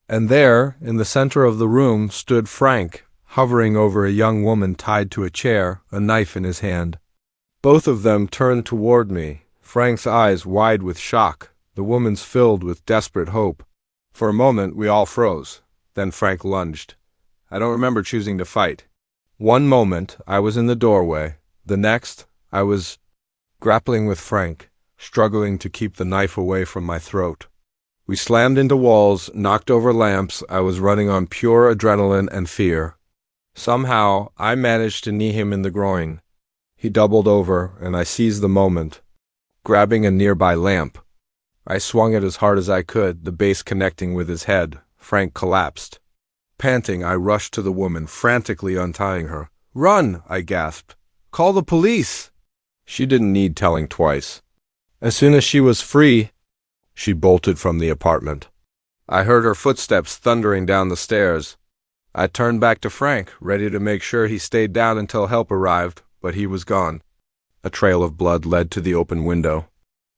And there, in the center of the room, stood Frank, hovering over a young woman tied to a chair, a knife in his hand. Both of them turned toward me, Frank's eyes wide with shock, the woman's filled with desperate hope. For a moment, we all froze. Then Frank lunged. I don't remember choosing to fight. One moment, I was in the doorway. The next, I was grappling with Frank, struggling to keep the knife away from my throat. We slammed into walls, knocked over lamps. I was running on pure adrenaline and fear. Somehow, I managed to knee him in the groin. He doubled over, and I seized the moment, grabbing a nearby lamp. I swung it as hard as I could, the base connecting with his head. Frank collapsed. Panting, I rushed to the woman, frantically untying her. "Run!" I gasped. "Call the police!" She didn't need telling twice. As soon as she was free, she bolted from the apartment. I heard her footsteps thundering down the stairs. I turned back to Frank, ready to make sure he stayed down until help arrived, but he was gone. A trail of blood led to the open window.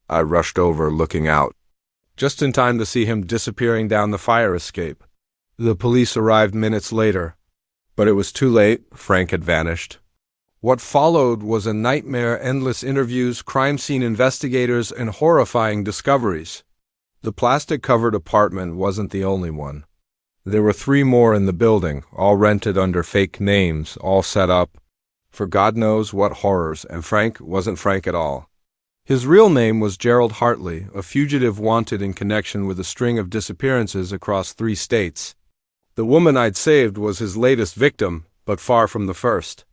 I rushed over, looking out, just in time to see him disappearing down the fire escape. The police arrived minutes later, but it was too late. Frank had vanished. What followed was a nightmare: endless interviews, crime scene investigators, and horrifying discoveries. The plastic-covered apartment wasn't the only one. There were 3 more in the building, all rented under fake names, all set up for God knows what horrors, and Frank wasn't Frank at all. His real name was Gerald Hartley, a fugitive wanted in connection with a string of disappearances across 3 states. The woman I'd saved was his latest victim, but far from the first.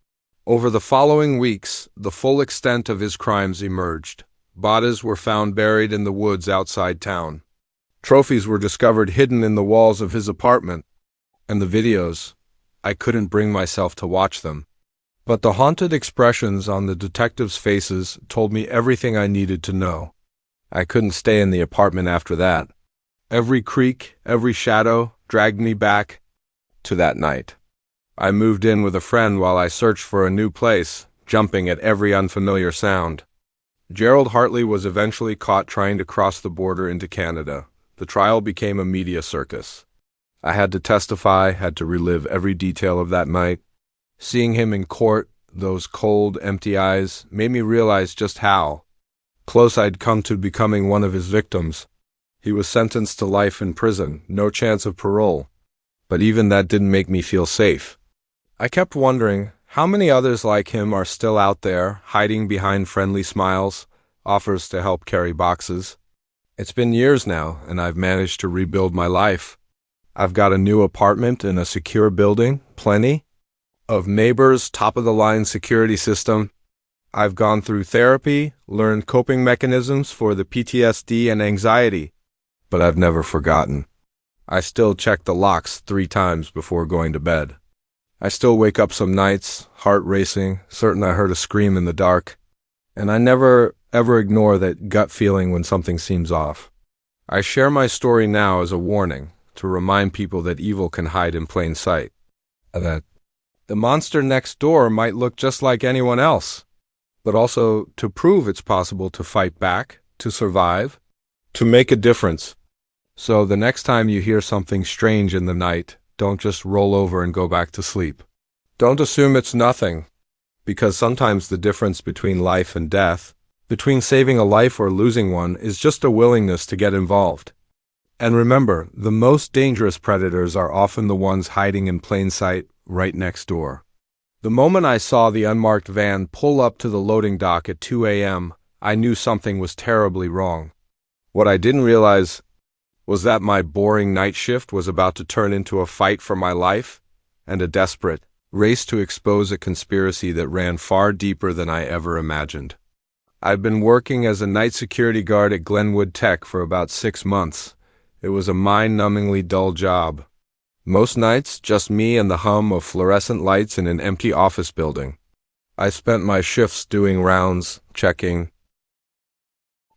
Over the following weeks, the full extent of his crimes emerged. Bodies were found buried in the woods outside town. Trophies were discovered hidden in the walls of his apartment. And the videos, I couldn't bring myself to watch them. But the haunted expressions on the detectives' faces told me everything I needed to know. I couldn't stay in the apartment after that. Every creak, every shadow dragged me back to that night. I moved in with a friend while I searched for a new place, jumping at every unfamiliar sound. Gerald Hartley was eventually caught trying to cross the border into Canada. The trial became a media circus. I had to testify, had to relive every detail of that night. Seeing him in court, those cold, empty eyes, made me realize just how close I'd come to becoming one of his victims. He was sentenced to life in prison, no chance of parole. But even that didn't make me feel safe. I kept wondering how many others like him are still out there, hiding behind friendly smiles, offers to help carry boxes. It's been years now, and I've managed to rebuild my life. I've got a new apartment in a secure building, plenty of neighbors, top-of-the-line security system. I've gone through therapy, learned coping mechanisms for the PTSD and anxiety, but I've never forgotten. I still check the locks 3 times before going to bed. I still wake up some nights, heart racing, certain I heard a scream in the dark, and I never, ever ignore that gut feeling when something seems off. I share my story now as a warning, to remind people that evil can hide in plain sight, that the monster next door might look just like anyone else, but also to prove it's possible to fight back, to survive, to make a difference. So the next time you hear something strange in the night, don't just roll over and go back to sleep. Don't assume it's nothing, because sometimes the difference between life and death, between saving a life or losing one, is just a willingness to get involved. And remember, the most dangerous predators are often the ones hiding in plain sight right next door. The moment I saw the unmarked van pull up to the loading dock at 2 a.m., I knew something was terribly wrong. What I didn't realize was that my boring night shift was about to turn into a fight for my life and a desperate race to expose a conspiracy that ran far deeper than I ever imagined. I'd been working as a night security guard at Glenwood Tech for about 6 months. It was a mind-numbingly dull job. Most nights, just me and the hum of fluorescent lights in an empty office building. I spent my shifts doing rounds, checking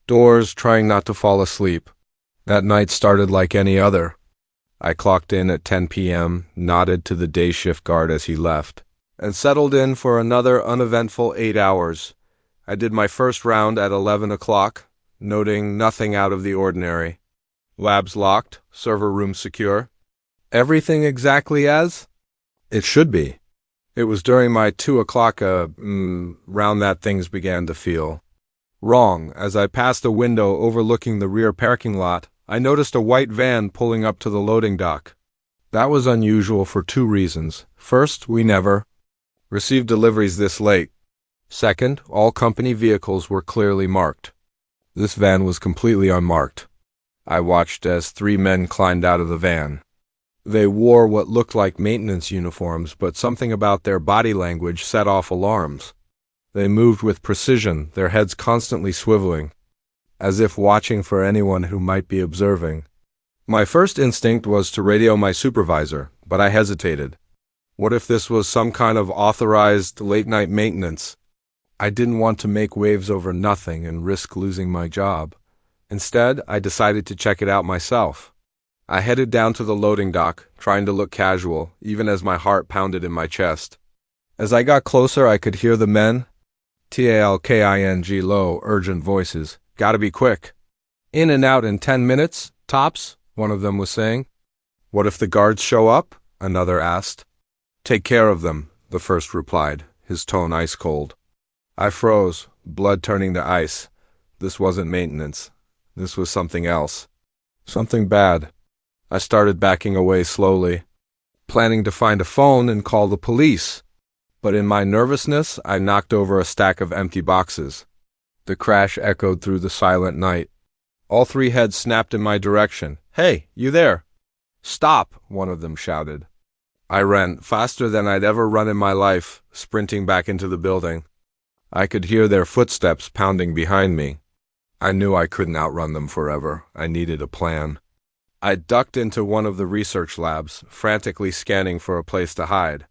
doors, trying not to fall asleep. That night started like any other. I clocked in at 10 p.m., nodded to the day shift guard as he left, and settled in for another uneventful 8 hours. I did my first round at 11 o'clock, noting nothing out of the ordinary. Labs locked, server room secure. Everything exactly as it should be. It was during my 2 o'clock round that things began to feel wrong. As I passed a window overlooking the rear parking lot, I noticed a white van pulling up to the loading dock. That was unusual for 2 reasons. First, we never received deliveries this late. Second, all company vehicles were clearly marked. This van was completely unmarked. I watched as 3 men climbed out of the van. They wore what looked like maintenance uniforms, but something about their body language set off alarms. They moved with precision, their heads constantly swiveling, as if watching for anyone who might be observing. My first instinct was to radio my supervisor, but I hesitated. What if this was some kind of authorized late-night maintenance? I didn't want to make waves over nothing and risk losing my job. Instead, I decided to check it out myself. I headed down to the loading dock, trying to look casual, even as my heart pounded in my chest. As I got closer, I could hear the men, talking low, urgent voices. Gotta be quick. In and out in 10 minutes, tops, one of them was saying. What if the guards show up? Another asked. Take care of them, the first replied, his tone ice cold. I froze, blood turning to ice. This wasn't maintenance. This was something else. Something bad. I started backing away slowly, planning to find a phone and call the police. But in my nervousness, I knocked over a stack of empty boxes. The crash echoed through the silent night. All three heads snapped in my direction. Hey, you there? Stop, one of them shouted. I ran, faster than I'd ever run in my life, sprinting back into the building. I could hear their footsteps pounding behind me. I knew I couldn't outrun them forever. I needed a plan. I ducked into one of the research labs, frantically scanning for a place to hide.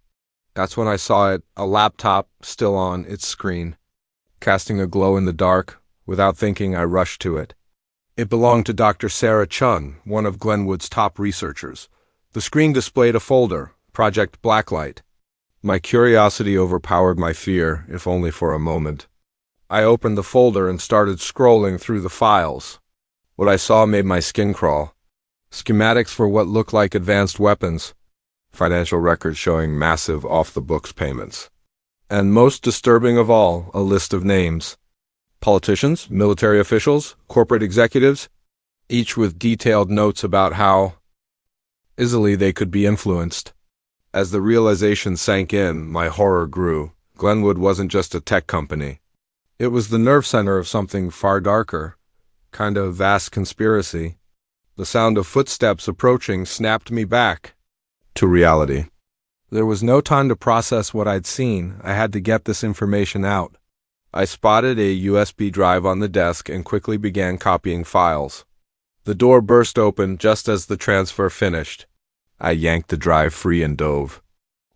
That's when I saw it, a laptop still on its screen, casting a glow in the dark. Without thinking, I rushed to it. It belonged to Dr. Sarah Chun, one of Glenwood's top researchers. The screen displayed a folder, Project Blacklight. My curiosity overpowered my fear, if only for a moment. I opened the folder and started scrolling through the files. What I saw made my skin crawl. Schematics for what looked like advanced weapons, financial records showing massive off-the-books payments. And most disturbing of all, a list of names. Politicians, military officials, corporate executives, each with detailed notes about how easily they could be influenced. As the realization sank in, my horror grew. Glenwood wasn't just a tech company. It was the nerve center of something far darker, kind of vast conspiracy. The sound of footsteps approaching snapped me back to reality. There was no time to process what I'd seen. I had to get this information out. I spotted a USB drive on the desk and quickly began copying files. The door burst open just as the transfer finished. I yanked the drive free and dove.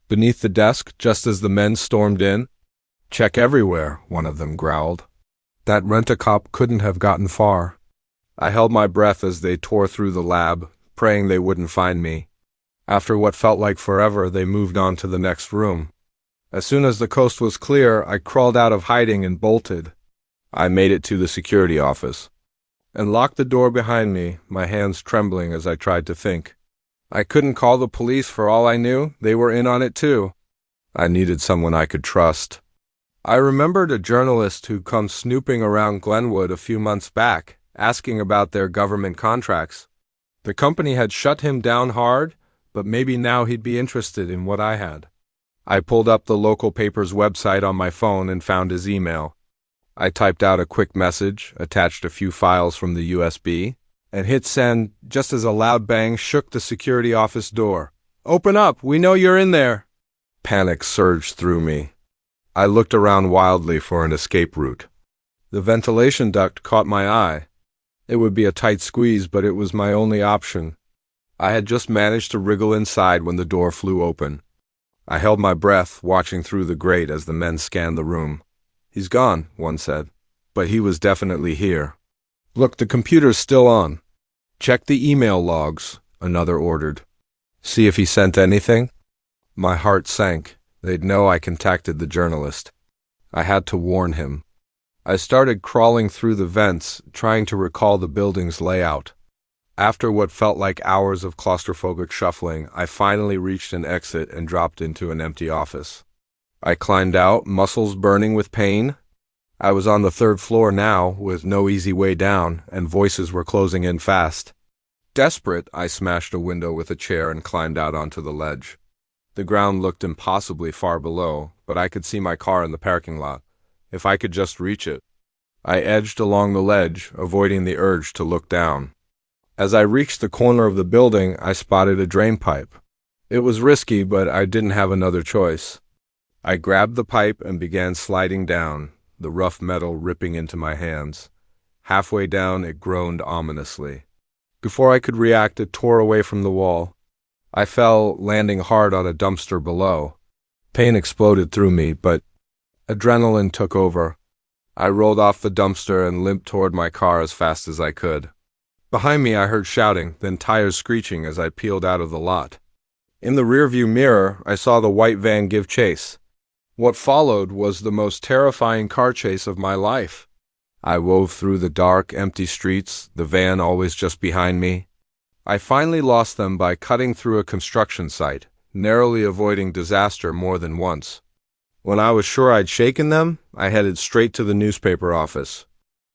Beneath the desk, just as the men stormed in, "Check everywhere," one of them growled. That rent-a-cop couldn't have gotten far. I held my breath as they tore through the lab, praying they wouldn't find me. After what felt like forever, they moved on to the next room. As soon as the coast was clear, I crawled out of hiding and bolted. I made it to the security office and locked the door behind me, my hands trembling as I tried to think. I couldn't call the police for all I knew. They were in on it too. I needed someone I could trust. I remembered a journalist who'd come snooping around Glenwood a few months back, asking about their government contracts. The company had shut him down hard, but maybe now he'd be interested in what I had. I pulled up the local paper's website on my phone and found his email. I typed out a quick message, attached a few files from the USB, and hit send just as a loud bang shook the security office door. "Open up! We know you're in there!" Panic surged through me. I looked around wildly for an escape route. The ventilation duct caught my eye. It would be a tight squeeze, but it was my only option. I had just managed to wriggle inside when the door flew open. I held my breath, watching through the grate as the men scanned the room. "He's gone," one said. But he was definitely here. "Look, the computer's still on." "Check the email logs," another ordered. "See if he sent anything." My heart sank. They'd know I contacted the journalist. I had to warn him. I started crawling through the vents, trying to recall the building's layout. After what felt like hours of claustrophobic shuffling, I finally reached an exit and dropped into an empty office. I climbed out, muscles burning with pain. I was on the third floor now, with no easy way down, and voices were closing in fast. Desperate, I smashed a window with a chair and climbed out onto the ledge. The ground looked impossibly far below, but I could see my car in the parking lot. If I could just reach it. I edged along the ledge, avoiding the urge to look down. As I reached the corner of the building, I spotted a drain pipe. It was risky, but I didn't have another choice. I grabbed the pipe and began sliding down, the rough metal ripping into my hands. Halfway down, it groaned ominously. Before I could react, it tore away from the wall. I fell, landing hard on a dumpster below. Pain exploded through me, but Adrenaline took over. I rolled off the dumpster and limped toward my car as fast as I could. Behind me I heard shouting, then tires screeching as I peeled out of the lot. In the rearview mirror, I saw the white van give chase. What followed was the most terrifying car chase of my life. I wove through the dark, empty streets, the van always just behind me. I finally lost them by cutting through a construction site, narrowly avoiding disaster more than once. When I was sure I'd shaken them, I headed straight to the newspaper office.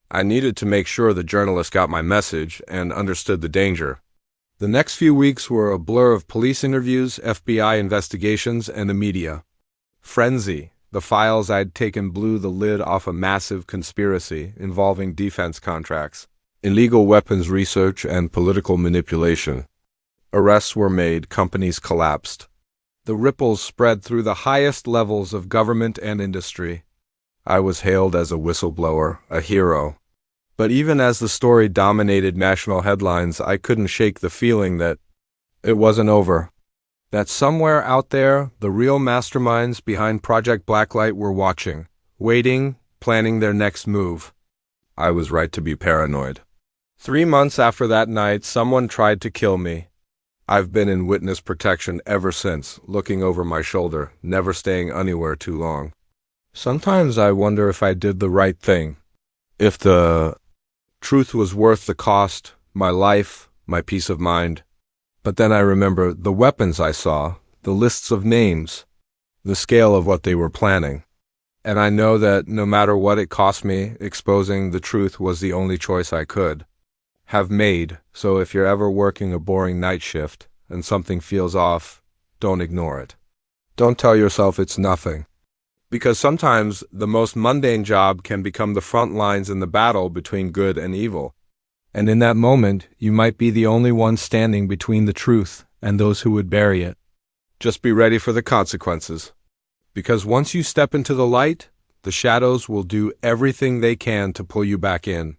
I needed to make sure the journalist got my message and understood the danger. The next few weeks were a blur of police interviews, FBI investigations, and the media. Frenzy. The files I'd taken blew the lid off a massive conspiracy involving defense contracts, illegal weapons research, and political manipulation. Arrests were made, companies collapsed. The ripples spread through the highest levels of government and industry. I was hailed as a whistleblower, a hero. But even as the story dominated national headlines, I couldn't shake the feeling that it wasn't over. That somewhere out there, the real masterminds behind Project Blacklight were watching, waiting, planning their next move. I was right to be paranoid. 3 months after that night, someone tried to kill me. I've been in witness protection ever since, looking over my shoulder, never staying anywhere too long. Sometimes I wonder if I did the right thing. If the truth was worth the cost, my life, my peace of mind. But then I remember the weapons I saw, the lists of names, the scale of what they were planning. And I know that no matter what it cost me, exposing the truth was the only choice I could have made. So if you're ever working a boring night shift and something feels off, don't ignore it. Don't tell yourself it's nothing. Because sometimes the most mundane job can become the front lines in the battle between good and evil. And in that moment, you might be the only one standing between the truth and those who would bury it. Just be ready for the consequences. Because once you step into the light, the shadows will do everything they can to pull you back in.